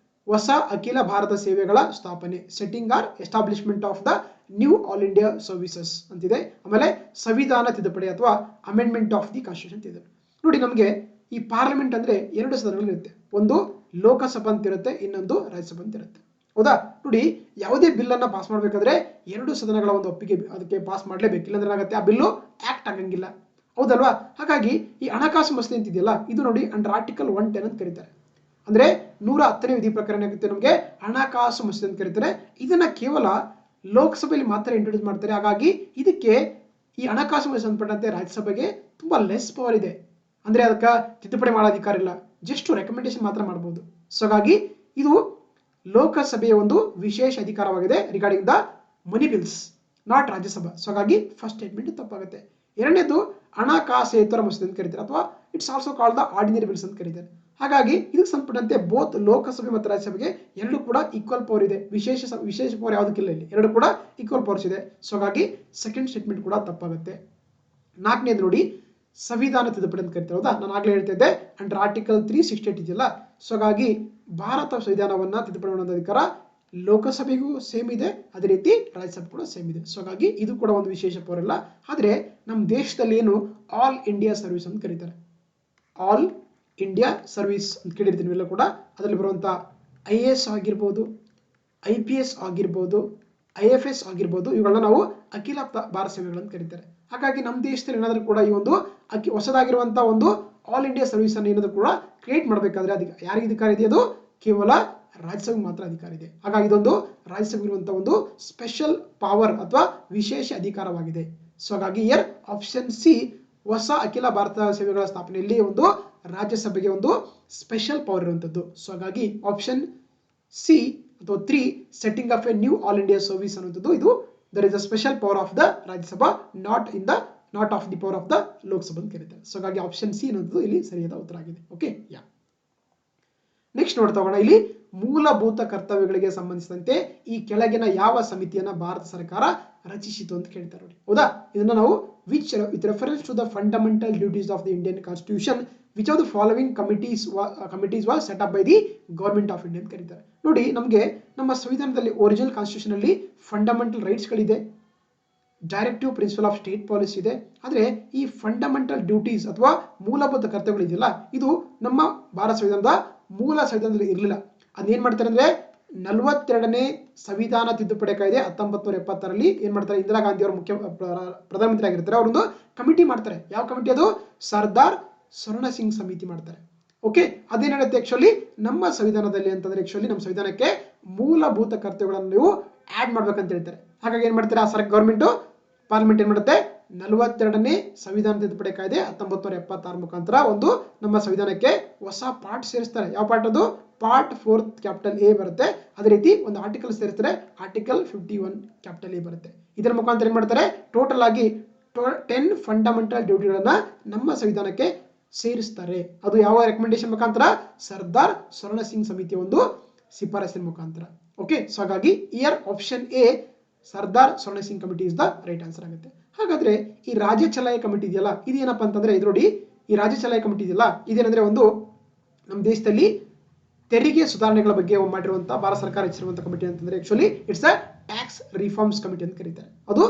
ಹೊಸ ಅಖಿಲ ಭಾರತ ಸೇವೆಗಳ ಸ್ಥಾಪನೆ setting or establishment of the new all India services ಅಂತಿದೆ, ಆಮೇಲೆ ಸಂವಿಧಾನ ತಿದ್ದುಪಡಿ ಅಥವಾ ಅಮೆಂಡ್ಮೆಂಟ್ ಆಫ್ ದಿ ಕಾನ್ಸ್ಟಿಟ್ಯೂಷನ್ ಅಂತಿದೆ. ನೋಡಿ, ನಮಗೆ ಈ ಪಾರ್ಲಿಮೆಂಟ್ ಅಂದ್ರೆ 2 ಸದನಗಳು ಇರುತ್ತೆ. ಒಂದು ಲೋಕಸಭಾ ಅಂತ ಇರುತ್ತೆ, ಇನ್ನೊಂದು ರಾಜ್ಯಸಭಾ ಅಂತ ಇರುತ್ತೆ. ಹೌದಾ? ನೋಡಿ, ಯಾವುದೇ ಬಿಲ್ ಅನ್ನ ಪಾಸ್ ಮಾಡ್ಬೇಕಾದ್ರೆ 2 ಸದನಗಳ ಒಂದು ಒಪ್ಪಿಗೆ ಅದಕ್ಕೆ ಪಾಸ್ ಮಾಡ್ಲೇಬೇಕು. ಇಲ್ಲಾಂದ್ರೆ ಏನಾಗುತ್ತೆ, ಆ ಬಿಲ್ಲು ಆಕ್ಟ್ ಆಗಂಗಿಲ್ಲ. ಹೌದಲ್ವಾ? ಹಾಗಾಗಿ ಈ ಹಣಕಾಸು ಮಸೂದೆ ಅಂತಿದೆಯಲ್ಲ, ಇದು ನೋಡಿ ಅಂಡರ್ ಆರ್ಟಿಕಲ್ 110 ಅಂತ ಕರೀತಾರೆ. ಅಂದ್ರೆ 110ನೇ ವಿಧಿ ಪ್ರಕಾರ ಏನಾಗುತ್ತೆ ನಮಗೆ ಹಣಕಾಸು ಮಸೂದೆ ಅಂತ ಕರೀತಾರೆ. ಇದನ್ನ ಕೇವಲ ಲೋಕಸಭೆಯಲ್ಲಿ ಮಾತ್ರ ಇಂಟ್ರೊಡ್ಯೂಸ್ ಮಾಡ್ತಾರೆ. ಹಾಗಾಗಿ ಇದಕ್ಕೆ ಈ ಹಣಕಾಸು ಮಸೂದೆ ಸಂಬಂಧಪಟ್ಟಂತೆ ರಾಜ್ಯಸಭೆಗೆ ತುಂಬಾ ಲೆಸ್ ಪವರ್ ಇದೆ. ಅಂದ್ರೆ ಅದಕ್ಕೆ ತಿದ್ದುಪಡಿ ಮಾಡೋ ಅಧಿಕಾರ ಇಲ್ಲ. ಜಸ್ಟ್ ರೆಕಮೆಂಡೇಶನ್ ಮಾತ್ರ ಮಾಡಬಹುದು. ಸೊ ಹಾಗಾಗಿ ಇದು ಲೋಕಸಭೆಯ ಒಂದು ವಿಶೇಷ ಅಧಿಕಾರವಾಗಿದೆ regarding the money bills, not Rajya Sabha. So ಹಾಗಾಗಿ ಫಸ್ಟ್ ಸ್ಟೇಟ್ಮೆಂಟ್ ತಪ್ಪಾಗುತ್ತೆ. ಎರಡನೇದು ಹಣಕಾಸೇತರ ಮಸೂದೆ ಅಂತ ಕರೀತಾರೆ, ಅಥವಾ it's also called the ordinary bills ಅಂತ ಕರೀತಾರೆ. ಹಾಗಾಗಿ ಇದಕ್ಕೆ ಸಂಬಂಧಪಟ್ಟಂತೆ ಬೋತ್ ಲೋಕಸಭೆ ಮತ್ತು ರಾಜ್ಯಸಭೆಗೆ ಎರಡು ಕೂಡ ಈಕ್ವಲ್ ಪವರ್ ಇದೆ. ವಿಶೇಷ ಪವರ್ ಯಾವುದಕ್ಕಿಲ್ಲ ಇಲ್ಲಿ, ಎರಡು ಕೂಡ ಈಕ್ವಲ್ ಪವರ್ಸ್ ಇದೆ. ಸೊ ಹಾಗಾಗಿ ಸೆಕೆಂಡ್ ಸ್ಟೇಟ್ಮೆಂಟ್ ಕೂಡ ತಪ್ಪಾಗುತ್ತೆ. ನಾಲ್ಕನೇದು ನೋಡಿ, ಸಂವಿಧಾನ ತಿದ್ದುಪಡಿ ಅಂತ ಕರಿತಾರೆ. ಹೌದಾ, ನಾನು ಆಗ್ಲೇ ಹೇಳ್ತಾ ಇದ್ದೆ ಅಂಡರ್ ಆರ್ಟಿಕಲ್ 368 ಇದೆಯಲ್ಲ. ಸೊ ಹಾಗಾಗಿ ಭಾರತ ಸಂವಿಧಾನವನ್ನ ತಿದ್ದುಪಡಿ ಮಾಡುವ ಅಧಿಕಾರ ಲೋಕಸಭೆಗೂ ಸೇಮ್ ಇದೆ, ಅದೇ ರೀತಿ ರಾಜ್ಯಸಭೆ ಕೂಡ ಸೇಮ್ ಇದೆ. ಸೊ ಹಾಗಾಗಿ ಇದು ಕೂಡ ಒಂದು ವಿಶೇಷ ಪವರ್ ಇಲ್ಲ. ಆದ್ರೆ ನಮ್ಮ ದೇಶದಲ್ಲಿ ಏನು ಆಲ್ ಇಂಡಿಯಾ ಸರ್ವಿಸ್ ಅಂತ ಕರೀತಾರೆ, ಆಲ್ ಇಂಡಿಯಾ ಸರ್ವಿಸ್ ಅಂತ ಕೇಳಿರ್ತೀನಿ ಎಲ್ಲ ಕೂಡ. ಅದರಲ್ಲಿ ಬರುವಂತ IAS ಆಗಿರ್ಬೋದು, IPS ಆಗಿರ್ಬೋದು, IFS ಆಗಿರ್ಬೋದು, ಇವುಗಳನ್ನ ನಾವು ಅಖಿಲ ಭಾರತ ಸೇವೆಗಳು ಅಂತ ಕರೀತಾರೆ. ಹಾಗಾಗಿ ನಮ್ಮ ದೇಶದಲ್ಲಿ ಏನಾದರೂ ಕೂಡ ಈ ಒಂದು ಹೊಸದಾಗಿರುವಂತಹ ಒಂದು ಆಲ್ ಇಂಡಿಯಾ ಸರ್ವಿಸ್ ಅನ್ನು ಏನಾದರೂ ಕೂಡ ಕ್ರಿಯೇಟ್ ಮಾಡಬೇಕಾದ್ರೆ ಅದಕ್ಕೆ ಯಾರಿಗೆ ಅಧಿಕಾರ ಇದೆ? ಅದು ಕೇವಲ ರಾಜ್ಯಸಭೆಗೆ ಮಾತ್ರ ಅಧಿಕಾರ ಇದೆ. ಹಾಗಾಗಿ ಇದೊಂದು ರಾಜ್ಯಸಭೆಗೆ ಇರುವಂತಹ ಒಂದು ಸ್ಪೆಷಲ್ ಪವರ್ ಅಥವಾ ವಿಶೇಷ ಅಧಿಕಾರವಾಗಿದೆ. ಸೊ ಹಾಗಾಗಿ ಇಯರ್ ಆಪ್ಷನ್ ಸಿ, ಹೊಸ ಅಖಿಲ ಭಾರತ ಸೇವೆಗಳ ಸ್ಥಾಪನೆಯಲ್ಲಿ ಒಂದು ರಾಜ್ಯಸಭೆಗೆ ಒಂದು ಸ್ಪೆಷಲ್ ಪವರ್ ಇರುವಂತದ್ದು. ಸೊ ಹಾಗಾಗಿ ಆಪ್ಷನ್ ಸಿ ಅಥವಾ 3 setting of a new all India service ಅನ್ನುವಂಥದ್ದು, ಇದು there is a special power of the Rajya Sabha, not of the power of the Lok Sabha ಅಂತ ಕರೀತಾರೆ. ಸೊ ಹಾಗಾಗಿ ಆಪ್ಷನ್ ಸಿ ಅನ್ನೋದು ಇಲ್ಲಿ ಸರಿಯಾದ ಉತ್ತರ ಆಗಿದೆ. Okay, yeah. ನೆಕ್ಸ್ಟ್ ನೋಡ್ತಾ ಹೋಗೋಣ. ಇಲ್ಲಿ ಮೂಲಭೂತ ಕರ್ತವ್ಯಗಳಿಗೆ ಸಂಬಂಧಿಸಿದಂತೆ ಈ ಕೆಳಗಿನ ಯಾವ ಸಮಿತಿಯನ್ನ ಭಾರತ ಸರ್ಕಾರ ರಚಿಸಿತು ಅಂತ ಕೇಳ್ತಾರೆ ನೋಡಿ. ಹೌದಾ, ಇದನ್ನ ನಾವು with reference to the fundamental duties of the Indian constitution which of the following committees was set up by the government of India ಅಂತ ಕರೀತಾರೆ. ನೋಡಿ, ನಮಗೆ ನಮ್ಮ ಸಂವಿಧಾನದಲ್ಲಿ ಒರಿಜಿನಲ್ ಕಾನ್ಸ್ಟಿಟ್ಯೂಷನ್ ಅಲ್ಲಿ ಫಂಡಮೆಂಟಲ್ ರೈಟ್ಸ್ ಗಳಿದೆ, directive principle of state policy ಇದೆ. ಆದರೆ ಈ ಫಂಡಮೆಂಟಲ್ ಡ್ಯೂಟೀಸ್ ಅಥವಾ ಮೂಲಭೂತ ಕರ್ತವ್ಯಗಳು ಇದೆಯಲ್ಲ, ಇದು ನಮ್ಮ ಭಾರತ ಸಂವಿಧಾನದ ಮೂಲ ಸಂವಿಧಾನದಲ್ಲಿ ಇರಲಿಲ್ಲ. ಅದೇನ್ ಮಾಡ್ತಾರೆ ಅಂದ್ರೆ 42ನೇ ಸಂವಿಧಾನ ತಿದ್ದುಪಡಿ ಕಾಯ್ದೆ 1976ರಲ್ಲಿ ಏನ್ ಮಾಡ್ತಾರೆ, ಇಂದಿರಾ ಗಾಂಧಿ ಅವರು ಪ್ರಧಾನಮಂತ್ರಿ ಆಗಿರ್ತಾರೆ, ಅವರೊಂದು ಕಮಿಟಿ ಮಾಡ್ತಾರೆ. ಯಾವ ಕಮಿಟಿ ಅದು? ಸರ್ದಾರ್ ಸ್ವರ್ಣ ಸಿಂಗ್ ಸಮಿತಿ ಮಾಡ್ತಾರೆ. ಓಕೆ, ಅದೇನ್ ಹೇಳುತ್ತೆ ಆಕ್ಚುಲಿ ನಮ್ಮ ಸಂವಿಧಾನದಲ್ಲಿ ಅಂತಂದ್ರೆ ನಮ್ಮ ಸಂವಿಧಾನಕ್ಕೆ ಮೂಲಭೂತ ಕರ್ತವ್ಯಗಳನ್ನು ನೀವು ಆಡ್ ಮಾಡ್ಬೇಕಂತ ಹೇಳ್ತಾರೆ. ಹಾಗಾಗಿ ಏನ್ ಮಾಡ್ತಾರೆ, ಆ ಗವರ್ಮೆಂಟ್ ಪಾರ್ಲಿಮೆಂಟ್ ಏನ್ ಮಾಡುತ್ತೆ, 42ನೇ ಸಂವಿಧಾನ ತಿದ್ದುಪಡಿ ಕಾಯ್ದೆ 1976 ಮುಖಾಂತರ ಒಂದು ನಮ್ಮ ಸಂವಿಧಾನಕ್ಕೆ ಹೊಸ ಪಾರ್ಟ್ ಸೇರಿಸ್ತಾರೆ. ಯಾವ ಪಾರ್ಟ್ ಅದು? ಪಾರ್ಟ್ 4 ಕ್ಯಾಪಿಟಲ್ ಎ ಬರುತ್ತೆ. ಅದೇ ರೀತಿ ಒಂದು ಆರ್ಟಿಕಲ್ ಸೇರಿಸ್ತಾರೆ, ಆರ್ಟಿಕಲ್ 51 ಕ್ಯಾಪಿಟಲ್ ಎ ಬರುತ್ತೆ. ಇದರ ಮುಖಾಂತರ ಏನ್ ಮಾಡ್ತಾರೆ, ಟೋಟಲ್ ಆಗಿ 10 ಫಂಡಮೆಂಟಲ್ ಡ್ಯೂಟಿಗಳನ್ನ ನಮ್ಮ ಸಂವಿಧಾನಕ್ಕೆ ಸೇರಿಸ್ತಾರೆ. ಅದು ಯಾವ ರೆಕಮೆಂಡೇಶನ್ ಮುಖಾಂತರ? ಸರ್ದಾರ್ ಸ್ವರ್ಣ ಸಿಂಗ್ ಸಮಿತಿಯ ಒಂದು ಶಿಫಾರಸಿನ ಮುಖಾಂತರ. ಓಕೆ, ಸೊ ಹಾಗಾಗಿ ಇಯರ್ ಆಪ್ಷನ್ ಎ ಸರ್ದಾರ್ ಸ್ವರ್ಣ Singh committee is the right answer ಆಗುತ್ತೆ. ಹಾಗಾದ್ರೆ ಈ ರಾಜ್ಯ ಚಲಾಯ ಕಮಿಟಿ ಇದೆಯಲ್ಲ, ಇದೇನಪ್ಪ ಅಂತಂದ್ರೆ, ಇದು ನೋಡಿ, ಈ ರಾಜ್ಯ ಚಲಾಯ ಕಮಿಟಿ ಇದೆಯಲ್ಲ, ಇದೇನಂದ್ರೆ ಒಂದು ನಮ್ಮ ದೇಶದಲ್ಲಿ ತೆರಿಗೆ ಸುಧಾರಣೆಗಳ ಬಗ್ಗೆ ಮಾಡಿರುವಂತಹ ಭಾರತ ಸರ್ಕಾರ ರಚಿಸಿರುವಂತಹ ಕಮಿಟಿ ಅಂತಂದ್ರೆ actually it's a tax reforms committee ಅಂತ ಕರೀತಾರೆ. ಅದು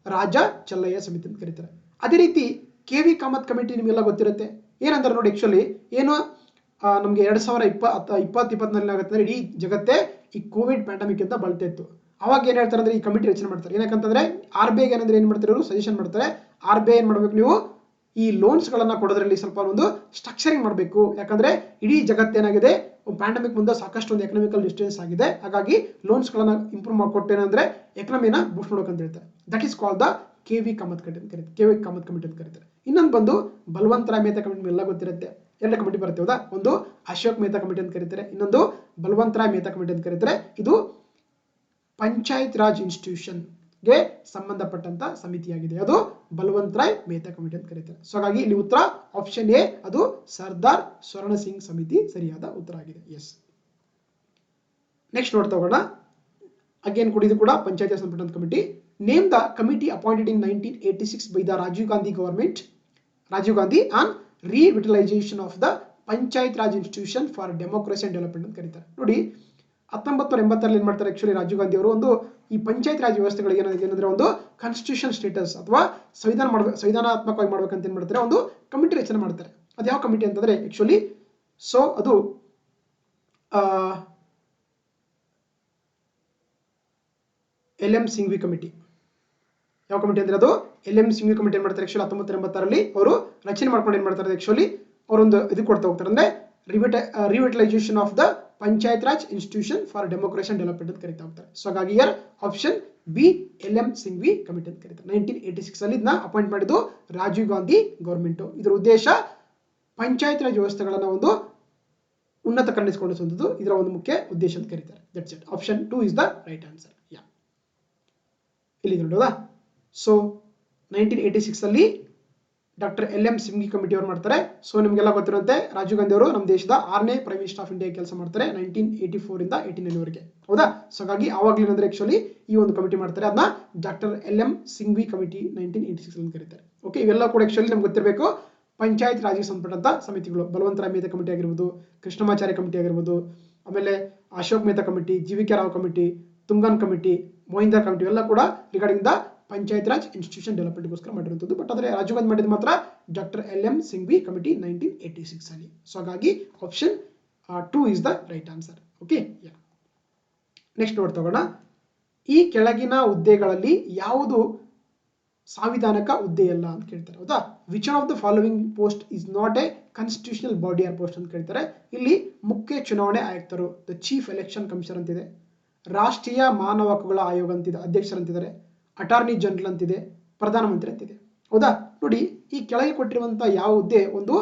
ರಾಜ್ಯ ಚಲಾಯ ಸಮಿತಿ ಅಂತ ಕರೀತಾರೆ. ಅದೇ ರೀತಿ KV ಕಾಮತ್ ಕಮಿಟಿ ನಿಮಗೆಲ್ಲ ಗೊತ್ತಿರುತ್ತೆ. ಏನಂದ್ರೆ ನೋಡಿ, ಆಕ್ಚುಲಿ ಏನು ನಮಗೆ 2020-21 ಆಗುತ್ತೆ, ಇಡೀ ಜಗತ್ತೇ ಈ ಕೋವಿಡ್ ಪ್ಯಾಂಡಮಿಕ್ ಅಂತ ಬಳಲ್ತಾ ಇತ್ತು. ಅವಾಗ ಏನ್ ಹೇಳ್ತಾರೆ ಅಂದ್ರೆ, ಈ ಕಮಿಟಿ ರಚನೆ ಮಾಡ್ತಾರೆ. ಏನಕ್ಕಂತಂದ್ರೆ RBI ಏನಂದ್ರೆ ಏನ್ ಮಾಡ್ತಾರೆ, ಅವರು ಸಜೆಷನ್ ಮಾಡ್ತಾರೆ, RBI ಏನ್ ಮಾಡ್ಬೇಕು, ನೀವು ಈ ಲೋನ್ಸ್ ಗಳನ್ನ ಕೊಡೋದ್ರಲ್ಲಿ ಸ್ವಲ್ಪ ಒಂದು ಸ್ಟ್ರಕ್ಚರಿಂಗ್ ಮಾಡಬೇಕು. ಯಾಕಂದ್ರೆ ಇಡೀ ಜಗತ್ತೇನಾಗಿದೆ, ಪ್ಯಾಂಡಮಿಕ್ ಮುಂದೆ ಸಾಕಷ್ಟು ಒಂದು ಎಕನಾಮಿಕಲ್ ಡಿಸ್ಟೆನ್ಸ್ ಆಗಿದೆ. ಹಾಗಾಗಿ ಲೋನ್ಸ್ ಗಳನ್ನ ಇಂಪ್ರೂವ್ ಮಾಡಿಕೊಟ್ಟೇನಂದ್ರೆ ಎಕನಾಮಿನ ಬೂಸ್ಟ್ ಮಾಡೋಕೆ ಅಂತ ಹೇಳ್ತಾರೆ. That is called the KV Kamath committee ಅಂತ ಕರೀತಾರೆ. KV ಕಾಮತ್ ಕಮಿಟಿ ಅಂತ ಕರೀತಾರೆ. ಇನ್ನೊಂದು ಬಂದು ಬಲವಂತ್ ರಾಯ್ ಮೆಹ್ತಾ ಕಮಿಟಿ ಎಲ್ಲ ಗೊತ್ತಿರುತ್ತೆ. ಎರಡು ಕಮಿಟಿ ಬರುತ್ತೆ ಹೌದಾ, ಒಂದು ಅಶೋಕ್ ಮೆಹ್ತಾ ಕಮಿಟಿ ಅಂತ ಕರೀತಾರೆ, ಇನ್ನೊಂದು ಬಲವಂತ್ ರಾಯ್ ಮೆಹ್ತಾ ಕಮಿಟಿ ಅಂತ ಕರೀತಾರೆ. ಇದು ಪಂಚಾಯತ್ ರಾಜ್ ಇನ್ಸ್ಟಿಟ್ಯೂಷನ್ ಗೆ ಸಂಬಂಧಪಟ್ಟಂತ ಸಮಿತಿಯಾಗಿದೆ. ಅದು ಬಲವಂತ್ ರಾಯ್ ಮೆಹ್ತಾ ಕಮಿಟಿ ಅಂತ ಕರೀತಾರೆ. ಸೊ ಹಾಗಾಗಿ ಇಲ್ಲಿ ಉತ್ತರ ಆಪ್ಷನ್ ಎ, ಅದು ಸರ್ದಾರ್ ಸ್ವರ್ಣ ಸಿಂಗ್ ಸಮಿತಿ ಸರಿಯಾದ ಉತ್ತರ ಆಗಿದೆ. ಎಸ್. ನೆಕ್ಸ್ಟ್ ನೋಡ್ತಾ ಹೋಗೋಣ. ಅಗೇನ್ ಕೂಡ ಇದು ಕೂಡ ಪಂಚಾಯತ್ ರಾಜ್ ಸಂಬಂಧಪಟ್ಟಂತ committee. Name the committee appointed in 1986 by the Rajiv Gandhi government, Rajiv Gandhi on revitalisation of the Panchayat Raj institution for democracy and development ಅಂತ ಕರೀತಾರೆ. ನೋಡಿ, 1986 ಏನ್ ಮಾಡ್ತಾರೆ ಆಕ್ಚುಲಿ ರಾಜೀವ್ ಗಾಂಧಿ ಅವರು, ಒಂದು ಈ ಪಂಚಾಯತ್ ರಾಜ್ ವ್ಯವಸ್ಥೆಗಳಿಗೆ ಏನಂದ್ರೆ ಒಂದು ಕಾನ್ಸ್ಟಿಟ್ಯೂಷನ್ ಸ್ಟೇಟಸ್ ಅಥವಾ ಸಂವಿಧಾನಾತ್ಮಕವಾಗಿ ಮಾಡ್ಬೇಕಂತ ಏನ್ ಮಾಡ್ತಾರೆ, ಒಂದು ಕಮಿಟಿ ರಚನೆ ಮಾಡ್ತಾರೆ. ಅದು ಯಾವ ಕಮಿಟಿ ಅಂತಂದ್ರೆ ಆಕ್ಚುಲಿ, ಸೊ ಅದು LM ಸಿಂಘ್ವಿ ಕಮಿಟಿ. ಯಾವ ಕಮಿಟಿ ಅಂದ್ರೆ ಅದು LM ಸಿಂಘ್ವಿ ಕಮಿಟಿ ಏನ್ ಮಾಡ್ತಾರೆ ಆಕ್ಚುಲಿ 1986 ಅವರು ರಚನೆ ಮಾಡ್ಕೊಂಡು ಏನ್ ಮಾಡ್ತಾರೆ ಆಕ್ಚುಲಿ, ಅವರೊಂದು ಇದು ಕೊಡ್ತಾ ಹೋಗ್ತಾರೆ, ಅಂದ್ರೆ revitalisation of the Panchayat Raj institution for democracy and development ಅಂತ ಕರೀತಾ ಹೋಗ್ತಾರೆ. ಸೊ ಹಾಗಾಗಿ year option B LM Singhvi committee ಅಂತ ಕರೀತಾರೆ. 1986 ಅಲ್ಲಿ ಇದನ್ನ ಅಪಾಯಿಂಟ್ ಮಾಡಿದ್ದು ರಾಜೀವ್ ಗಾಂಧಿ ಗವರ್ಮೆಂಟ್. ಇದರ ಉದ್ದೇಶ ಪಂಚಾಯತ್ ರಾಜ್ ವ್ಯವಸ್ಥೆಗಳನ್ನ ಒಂದು ಉನ್ನತ ಕನ್ನಡಿಸಿಕೊಂಡಿಸುವಂಥದ್ದು ಇದರ ಒಂದು ಮುಖ್ಯ ಉದ್ದೇಶ ಅಂತ ಕರೀತಾರೆ. That's it. Option 2 is the right answer. Yeah, ಇಲ್ಲಿ ನೋಡೋದಾ. ಸೊ 1986 ಅಲ್ಲಿ ಡಾಕ್ಟರ್ LM ಸಿಂಘ್ವಿ ಕಮಿಟಿ ಅವರು ಮಾಡ್ತಾರೆ. ಸೊ ನಿಮಗೆಲ್ಲ ಗೊತ್ತಿರುವಂತೆ ರಾಜೀವ್ ಗಾಂಧಿ ಅವರು ನಮ್ಮ ದೇಶದ 6ನೇ ಪ್ರೈಮ್ ಮಿನಿಸ್ಟರ್ ಆಫ್ ಇಂಡಿಯಾ ಕೆಲಸ ಮಾಡ್ತಾರೆ 1984 ಇಂದ 89 ವರೆಗೆ. ಹೌದಾ. ಸೊ ಹಾಗಾಗಿ ಆವಾಗಲೇನಂದ್ರೆ ಆಕ್ಚುಲಿ ಈ ಒಂದು ಕಮಿಟಿ ಮಾಡ್ತಾರೆ, ಅದನ್ನ ಡಾಕ್ಟರ್ LM ಸಿಂಘ್ವಿ ಕಮಿಟಿ 1986 ಅಂತ ಕರೀತಾರೆ. ಓಕೆ, ಇವೆಲ್ಲ ಕೂಡ ಆಕ್ಚುಲಿ ನಮ್ಗೆ ಗೊತ್ತಿರಬೇಕು. ಪಂಚಾಯತ್ ರಾಜ್ಗೆ ಸಂಬಂಧಪಟ್ಟಂತ ಸಮಿತಿಗಳು, ಬಲವಂತರಾಯ್ ಮೆಹ್ತಾ ಕಮಿಟಿ ಆಗಿರ್ಬೋದು, ಕೃಷ್ಣಮಾಚಾರ್ಯ ಕಮಿಟಿ ಆಗಿರ್ಬೋದು, ಆಮೇಲೆ Ashok Mehta committee, GVK Rao committee, Thungon committee, Mohinder committee ಇವೆಲ್ಲ ಕೂಡ regarding the Panchayat Raj institution ಡೆವಲಪ್ಮೆಂಟ್ಗೋಸ್ಕರ ಮಾಡಿರುವಂಥದ್ದು. ಬಟ್ ಆದರೆ ರಾಜೀವ್ ಗಾಂಧಿ ಮಾಡಿದ ಮಾತ್ರ ಡಾಕ್ಟರ್ LM ಸಿಂಘ್ವಿ ಕಮಿಟಿ 1986 ಅಲ್ಲಿ. ಸೊ ಹಾಗಾಗಿ option 2 is the right answer. Okay, yeah. Next ನೋಡ್ತಾ ಹೋಗೋಣ. ಈ ಕೆಳಗಿನ ಹುದ್ದೆಗಳಲ್ಲಿ ಯಾವುದು ಸಾಂವಿಧಾನಿಕ ಹುದ್ದೆಯಲ್ಲ ಅಂತ ಕೇಳ್ತಾರೆ. ಹೌದಾ. Which of the following post is not a constitutional body or post ಅಂತ ಕೇಳ್ತಾರೆ. ಇಲ್ಲಿ ಮುಖ್ಯ ಚುನಾವಣೆ ಆಯುಕ್ತರು, ದ ಚೀಫ್ ಎಲೆಕ್ಷನ್ ಕಮಿಷನರ್ ಅಂತಿದೆ, ರಾಷ್ಟ್ರೀಯ ಮಾನವ ಹಕ್ಕುಗಳ ಆಯೋಗ ಅಂತಿದೆ, ಅಧ್ಯಕ್ಷರಂತಿದ್ದಾರೆ, ಅಟಾರ್ನಿ ಜನರಲ್ ಅಂತಿದೆ, ಪ್ರಧಾನಮಂತ್ರಿ ಅಂತಿದೆ. ಹೌದಾ. ನೋಡಿ, ಈ ಕೆಳಗೆ ಕೊಟ್ಟಿರುವಂತಹ ಯಾವ ಹುದ್ದೆ ಒಂದು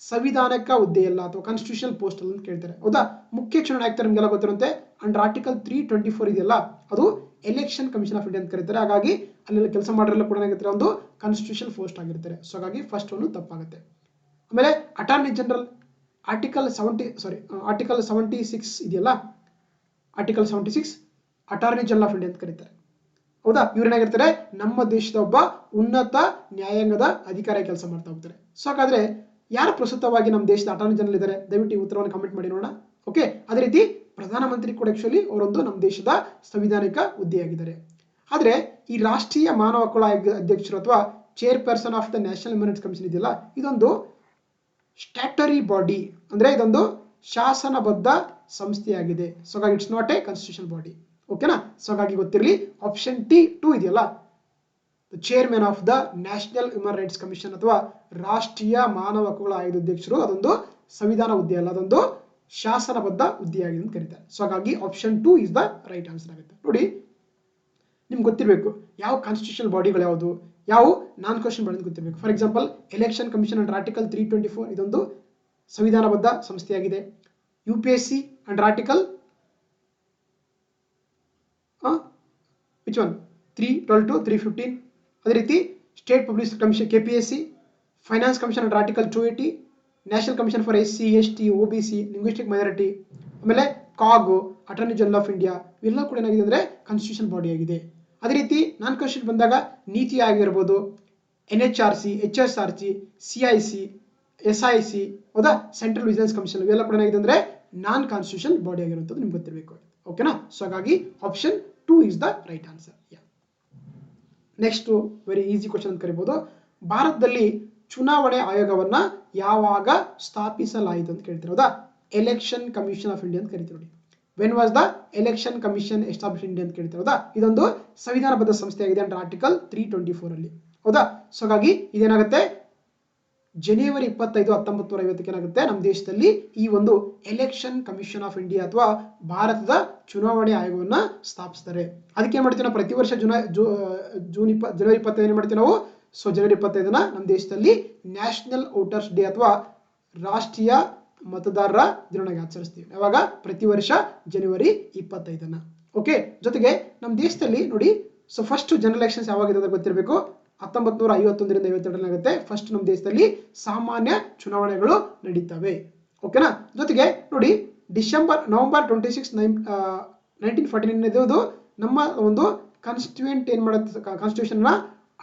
ಸಂವಿಧಾನಿಕ ಹುದ್ದೆಯಲ್ಲ ಅಥವಾ ಕಾನ್ಸ್ಟಿಟ್ಯೂಷನಲ್ ಪೋಸ್ಟ್ ಅಂತ ಕೇಳ್ತಾರೆ. ಹೌದಾ. ಮುಖ್ಯ ಚುನಾವಣಾ ಆಯುಕ್ತ ನಿಮಗೆಲ್ಲ ಗೊತ್ತಿರುವಂತೆ ಅಂಡರ್ ಆರ್ಟಿಕಲ್ 324 ಇದೆಯಲ್ಲ, ಅದು ಎಲೆಕ್ಷನ್ ಕಮಿಷನ್ ಆಫ್ ಇಂಡಿಯಾ ಅಂತ ಕರೀತಾರೆ. ಹಾಗಾಗಿ ಅಲ್ಲೆಲ್ಲ ಕೆಲಸ ಮಾಡಿರಲ್ಲ ಕೂಡ ಏನಾಗಿರ್ತಾರೆ, ಒಂದು ಕಾನ್ಸ್ಟಿಟ್ಯೂಷನ್ ಪೋಸ್ಟ್ ಆಗಿರ್ತಾರೆ. ಸೊ ಹಾಗಾಗಿ ಫಸ್ಟ್ ಒಂದು ತಪ್ಪಾಗುತ್ತೆ. ಆಮೇಲೆ ಅಟಾರ್ನಿ ಜನರಲ್ ಆರ್ಟಿಕಲ್ 76 ಇದೆಯಲ್ಲ, article 76 attorney general of India ಅಂತ ಕರೀತಾರೆ. ಹೌದಾ. ಇವ್ರೇನಾಗಿರ್ತಾರೆ, ನಮ್ಮ ದೇಶದ ಒಬ್ಬ ಉನ್ನತ ನ್ಯಾಯಾಂಗದ ಅಧಿಕಾರಿ ಕೆಲಸ ಮಾಡ್ತಾ ಹೋಗ್ತಾರೆ. ಸೊ ಹಾಗಾದ್ರೆ ಯಾರು ಪ್ರಸ್ತುತವಾಗಿ ನಮ್ಮ ದೇಶದ ಅಟಾರ್ನಿ ಜನರಲ್ ಇದ್ದಾರೆ, ದಯವಿಟ್ಟು ಈ ಉತ್ತರವನ್ನು ಕಮೆಂಟ್ ಮಾಡಿ ನೋಡೋಣ. ಓಕೆ, ಅದೇ ರೀತಿ ಪ್ರಧಾನಮಂತ್ರಿ ಕೂಡ ಆಕ್ಚುಲಿ ಅವರೊಂದು ನಮ್ಮ ದೇಶದ ಸಂವಿಧಾನಿಕ ಹುದ್ದೆಯಾಗಿದ್ದಾರೆ. ಆದ್ರೆ ಈ ರಾಷ್ಟ್ರೀಯ ಮಾನವ ಹಕ್ಕುಗಳ ಅಧ್ಯಕ್ಷರು ಅಥವಾ chairperson of the national human rights commission ಇದೆಯಲ್ಲ, ಇದೊಂದು ಸ್ಟ್ಯಾಟ್ಯೂಟರಿ ಬಾಡಿ, ಅಂದ್ರೆ ಇದೊಂದು ಶಾಸನಬದ್ಧ ಸಂಸ್ಥೆಯಾಗಿದೆ. ಸೊ ಹಾಗಾಗಿ it's not A constitution body. ಓಕೆನಾ. ಸೊ ಹಾಗಾಗಿ ಗೊತ್ತಿರಲಿ, ಆಪ್ಷನ್ 2 ಇದೆಯಲ್ಲ, chairman of the national human rights commission ಅಥವಾ ರಾಷ್ಟ್ರೀಯ ಮಾನವ ಹಕ್ಕುಗಳ ಆಯೋಗದ ಅಧ್ಯಕ್ಷರು, ಅದೊಂದು ಸಂವಿಧಾನ ಹುದ್ದೆ ಅಲ್ಲ, ಅದೊಂದು ಶಾಸನಬದ್ಧ ಹುದ್ದೆಯಾಗಿದೆ ಅಂತ ಕರೀತಾರೆ. ಸೊ ಹಾಗಾಗಿ option 2 is the right answer ಆಗುತ್ತೆ. ನೋಡಿ, ನಿಮ್ಗೆ ಗೊತ್ತಿರಬೇಕು ಯಾವ ಕಾನ್ಸ್ಟಿಟ್ಯೂಷನಲ್ ಬಾಡಿಗಳು ಯಾವುದು, ಯಾವ ನಾನ್ ಕ್ವಶನ್ ಬಾಡಿ ಗೊತ್ತಿರಬೇಕು. For example election commission under article 324 ಇದೊಂದು ಸಂವಿಧಾನಬದ್ಧ ಸಂಸ್ಥೆಯಾಗಿದೆ. UPSC under article which one 312 to 315. ಅದೇ ರೀತಿ state public commission KPSC, finance commission under article 280, national commission for SC ST OBC linguistic minority, ಆಮೇಲೆ COG attorney general of India ಇವೆಲ್ಲ ಕೂಡ ಏನಾಗಿದೆ ಅಂದ್ರೆ ಕಾನ್ಸ್ಟಿಟ್ಯೂಷನ್ ಬಾಡಿ ಆಗಿದೆ. ಅದೇ ರೀತಿ ನಾನ್ ಕ್ವಶನ್ ಬಂದಾಗ ನೀತಿ ಆಗಿರ್ಬೋದು, NHRC, HSRC, CIC, SIC, ಹೌದಾ, ಸೆಂಟ್ರಲ್ ವಿಜಿಲೆನ್ಸ್ ಕಮಿಷನ್ ಇವೆಲ್ಲ ಕೂಡ ಏನಾಗಿದೆ ಅಂದ್ರೆ ನಾನ್ ಕಾನ್ಸ್ಟಿಟ್ಯೂಷನ್ ಬಾಡಿ ಆಗಿರುವಂಥದ್ದು ನಿಮ್ಗೆ ಗೊತ್ತಿರಬೇಕು. ಓಕೆನಾ. ಸೊ ಹಾಗಾಗಿ option 2 is the right answer. Next very easy question ಅಂತ ಕರಿಬಹುದು. ಭಾರತದಲ್ಲಿ ಚುನಾವಣೆ ಆಯೋಗವನ್ನ ಯಾವಾಗ ಸ್ಥಾಪಿಸಲಾಯಿತು ಅಂತ ಕೇಳ್ತಾರೆ. ಹೌದಾ. ಎಲೆಕ್ಷನ್ ಕಮಿಷನ್ ಆಫ್ ಇಂಡಿಯಾ ಅಂತ ಕರಿತೀವಿ. ನೋಡಿ, when was the election commission establish India ಅಂತ ಕೇಳ್ತಾರೆ. ಹೌದಾ. ಇದೊಂದು ಸಂವಿಧಾನಬದ್ಧ ಸಂಸ್ಥೆಯಾಗಿದೆ ಅಂಡರ್ ಆರ್ಟಿಕಲ್ 324 ಅಲ್ಲಿ. ಹೌದಾ. ಸೊ ಹಾಗಾಗಿ ಇದೇನಾಗುತ್ತೆ, ಜನವರಿ 25, 1950 ಏನಾಗುತ್ತೆ ನಮ್ಮ ದೇಶದಲ್ಲಿ ಈ ಒಂದು ಎಲೆಕ್ಷನ್ ಕಮಿಷನ್ ಆಫ್ ಇಂಡಿಯಾ ಅಥವಾ ಭಾರತದ ಚುನಾವಣೆ ಆಯೋಗವನ್ನ ಸ್ಥಾಪಿಸ್ತಾರೆ. ಅದಕ್ಕೆ ಏನ್ ಮಾಡ್ತೀವಿ ನಾವು ಪ್ರತಿ ವರ್ಷ ಜನವರಿ 25 ಏನ್ ಮಾಡ್ತೀವಿ ನಾವು. ಸೊ ಜನವರಿ 25ನ ನಮ್ಮ ದೇಶದಲ್ಲಿ ನ್ಯಾಷನಲ್ ವೋಟರ್ಸ್ ಡೇ ಅಥವಾ ರಾಷ್ಟ್ರೀಯ ಮತದಾರರ ದಿನವಾಗಿ ಆಚರಿಸ್ತೀವಿ. ಯಾವಾಗ, ಪ್ರತಿ ವರ್ಷ ಜನವರಿ 25ನ. ಓಕೆ. ಜೊತೆಗೆ ನಮ್ಮ ದೇಶದಲ್ಲಿ ನೋಡಿ, ಸೊ ಫಸ್ಟ್ ಜನರಲ್ ಎಲೆಕ್ಷನ್ಸ್ ಯಾವಾಗಿದೆ ಅಂತ ಗೊತ್ತಿರಬೇಕು. 1951ರಿಂದ 52 ಆಗುತ್ತೆ ಫಸ್ಟ್ ನಮ್ಮ ದೇಶದಲ್ಲಿ ಸಾಮಾನ್ಯ ಚುನಾವಣೆಗಳು ನಡೀತವೆ. ಓಕೆನಾ. ಜೊತೆಗೆ ನೋಡಿ, ನವೆಂಬರ್ 26, 1949 ಇದು ನಮ್ಮ ಒಂದು ಕಾನ್ಸ್ಟಿಟ್ಯೂಯೆಂಟ್ ಏನ್ ಮಾಡುತ್ತೆ, ಕಾನ್ಸ್ಟಿಟ್ಯೂಷನ್ ನ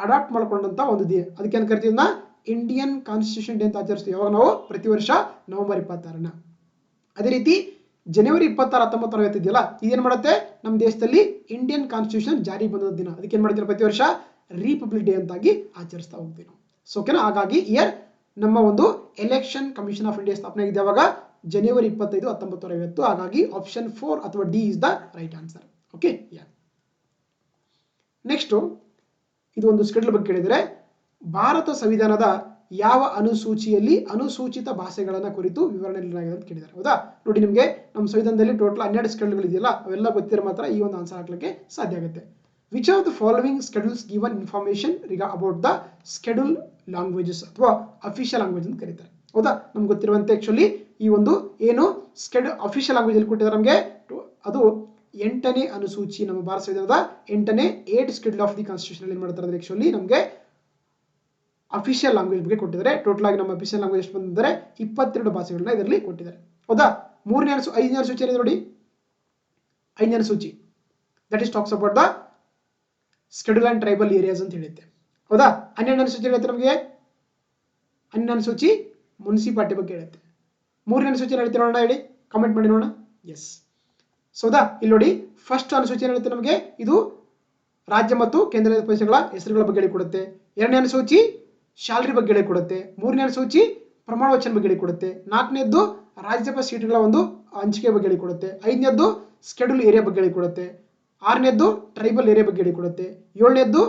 ಅಡಾಪ್ಟ್ ಮಾಡ್ಕೊಂಡಂತ ಒಂದು ದಿನ. ಅದಕ್ಕೆ ಏನ್ ಕರಿತೀವಿ, ಇಂಡಿಯನ್ ಕಾನ್ಸ್ಟಿಟ್ಯೂಷನ್ ಡೇ ಅಂತ ಆಚರಿಸ್ತೀವಿ. ಯಾವಾಗ ನಾವು ಪ್ರತಿ ವರ್ಷ ನವೆಂಬರ್ 26ನ. ಅದೇ ರೀತಿ ಜನವರಿ 26, 1950 ಇದೆಯಲ್ಲ, ಇದೇನ್ ಮಾಡುತ್ತೆ ನಮ್ಮ ದೇಶದಲ್ಲಿ ಇಂಡಿಯನ್ ಕಾನ್ಸ್ಟಿಟ್ಯೂಷನ್ ಜಾರಿ ಬಂದ ದಿನ. ಅದಕ್ಕೆ ಏನ್ ಮಾಡ್ತೀವಿ, ಪ್ರತಿ ವರ್ಷ ರಿಪಬ್ಲಿಕ್ ಡೇ ಅಂತಾಗಿ ಆಚರಿಸ್ತಾ ಹೋಗ್ತೀವಿ ನಾವು. ಸೊ ಓಕೆನಾ. ಹಾಗಾಗಿ ಇಯರ್ ನಮ್ಮ ಒಂದು ಎಲೆಕ್ಷನ್ ಕಮಿಷನ್ ಆಫ್ ಇಂಡಿಯಾ ಸ್ಥಾಪನೆ ಆಗಿದೆ ಯಾವಾಗ, ಜನವರಿ 25, 1950. ಹಾಗಾಗಿ ಆಪ್ಷನ್ 4 ಅಥವಾ D is the right answer. Okay. Next ಇದು ಒಂದು ಸ್ಕೆಡ್ಯೂಲ್ ಬಗ್ಗೆ ಕೇಳಿದರೆ, ಭಾರತ ಸಂವಿಧಾನದ ಯಾವ ಅನುಸೂಚಿಯಲ್ಲಿ ಅನುಸೂಚಿತ ಭಾಷೆಗಳನ್ನ ಕುರಿತು ವಿವರಣೆ ನೀಡಲಾಗಿದೆ ಅಂತ ಕೇಳಿದ್ದಾರೆ. ಹೌದಾ. ನೋಡಿ, ನಿಮಗೆ ನಮ್ಮ ಸಂವಿಧಾನದಲ್ಲಿ ಟೋಟಲ್ 12 ಸ್ಕೆಡ್ಯೂಲ್ಗಳು ಇದೆಯಲ್ಲ, ಅವೆಲ್ಲ ಗೊತ್ತಿರೋ ಮಾತ್ರ ಈ ಒಂದು ಆನ್ಸರ್ ಹಾಕ್ಲಿಕ್ಕೆ ಸಾಧ್ಯ ಆಗುತ್ತೆ. Which of the following schedules given information about the schedule languages ಅಥವಾ ಅಫಿಷಿಯಲ್ ಲ್ಯಾಂಗ್ವೇಜ್ ಅಂತ ಕರೀತಾರೆ. ಹೌದಾ. ನಮ್ಗೆ ಗೊತ್ತಿರುವಂತೆ ಆಕ್ಚುಲಿ ಈ ಒಂದು ಏನು ಅಫಿಷಿಯಲ್ ಲ್ಯಾಂಗ್ವೇಜ್ ಅಲ್ಲಿ ಕೊಟ್ಟಿದ್ದಾರೆ ನಮಗೆ ಅದು 8ನೇ ಅನುಸೂಚಿ ನಮ್ಮ ಭಾರತ ಸಂವಿಧಾನದ 8ನೇ 8 ಶೆಡ್ಯೂಲ್ ಆಫ್ ದಿ ಕಾನ್ಸ್ಟಿಟ್ಯೂಷನ್ ಅಲ್ಲಿ ಏನು ಮಾಡ್ತಾರೆ ಅಂದ್ರೆ ಆಕ್ಚುಲಿ ನಮಗೆ ಅಫಿಷಿಯಲ್ ಲ್ಯಾಂಗ್ವೇಜ್ ಬಗ್ಗೆ ಕೊಟ್ಟಿದ್ದಾರೆ. ಟೋಟಲ್ ಆಗಿ ನಮ್ಮ ಅಫಿಷಿಯಲ್ ಲ್ಯಾಂಗ್ವೇಜ್ ಎಷ್ಟು ಬಂದಿದ್ದಾರೆ 22 ಭಾಷೆಗಳನ್ನ ಇದರಲ್ಲಿ ಕೊಟ್ಟಿದ್ದಾರೆ. ಹೌದಾ? 5ನೇ ಅನುಸೂಚಿ ಏನಿದೆ ನೋಡಿ, 5ನೇ ಅನುಸೂಚಿ that is talks about the schedule and tribal areas ಅಂತ ಹೇಳುತ್ತೆ. ಹೌದಾ? 12ನೇ ಅನುಸೂಚಿ ಹೇಳುತ್ತೆ ನಮಗೆ 12ನೇ ಅನುಸೂಚಿ ಮುನ್ಸಿಪಾಲಿಟಿ ಬಗ್ಗೆ ಹೇಳುತ್ತೆ. 3ನೇ ಅನುಸೂಚಿ ಹೇಳುತ್ತೆ ನೋಡೋಣ, ಹೇಳಿ ಕಾಮೆಂಟ್ ಮಾಡಿ ನೋಡೋಣ. ಎಸ್. ಹೌದಾ? ಇಲ್ಲಿ ನೋಡಿ ಫಸ್ಟ್ ಅನುಸೂಚಿ ಹೇಳುತ್ತೆ ನಮಗೆ ಇದು ರಾಜ್ಯ ಮತ್ತು ಕೇಂದ್ರಾಡಳಿತ ಪ್ರದೇಶಗಳ ಹೆಸರುಗಳ ಬಗ್ಗೆ ಹೇಳಿಕೊಡುತ್ತೆ. 2ನೇ ಅನುಸೂಚಿ ಶಾಲರಿ ಬಗ್ಗೆ ಹೇಳಿಕೊಡುತ್ತೆ. 3ನೇ ಅನುಸೂಚಿ ಪ್ರಮಾಣ ವಚನ ಬಗ್ಗೆ ಹೇಳಿಕೊಡುತ್ತೆ. 4ನೇದ್ದು ರಾಜ್ಯಸಭಾ ಸೀಟುಗಳ ಒಂದು ಹಂಚಿಕೆ ಬಗ್ಗೆ ಹೇಳಿಕೊಡುತ್ತೆ. 5ನೇದ್ದು ಶೆಡ್ಯೂಲ್ ಏರಿಯಾ ಬಗ್ಗೆ ಹೇಳಿಕೊಡುತ್ತೆ. 6ನೇದ್ದು ಟ್ರೈಬಲ್ ಏರಿಯಾ ಬಗ್ಗೆ ಹೇಳಿಕೊಡುತ್ತೆ. 7ನೇದ್ದು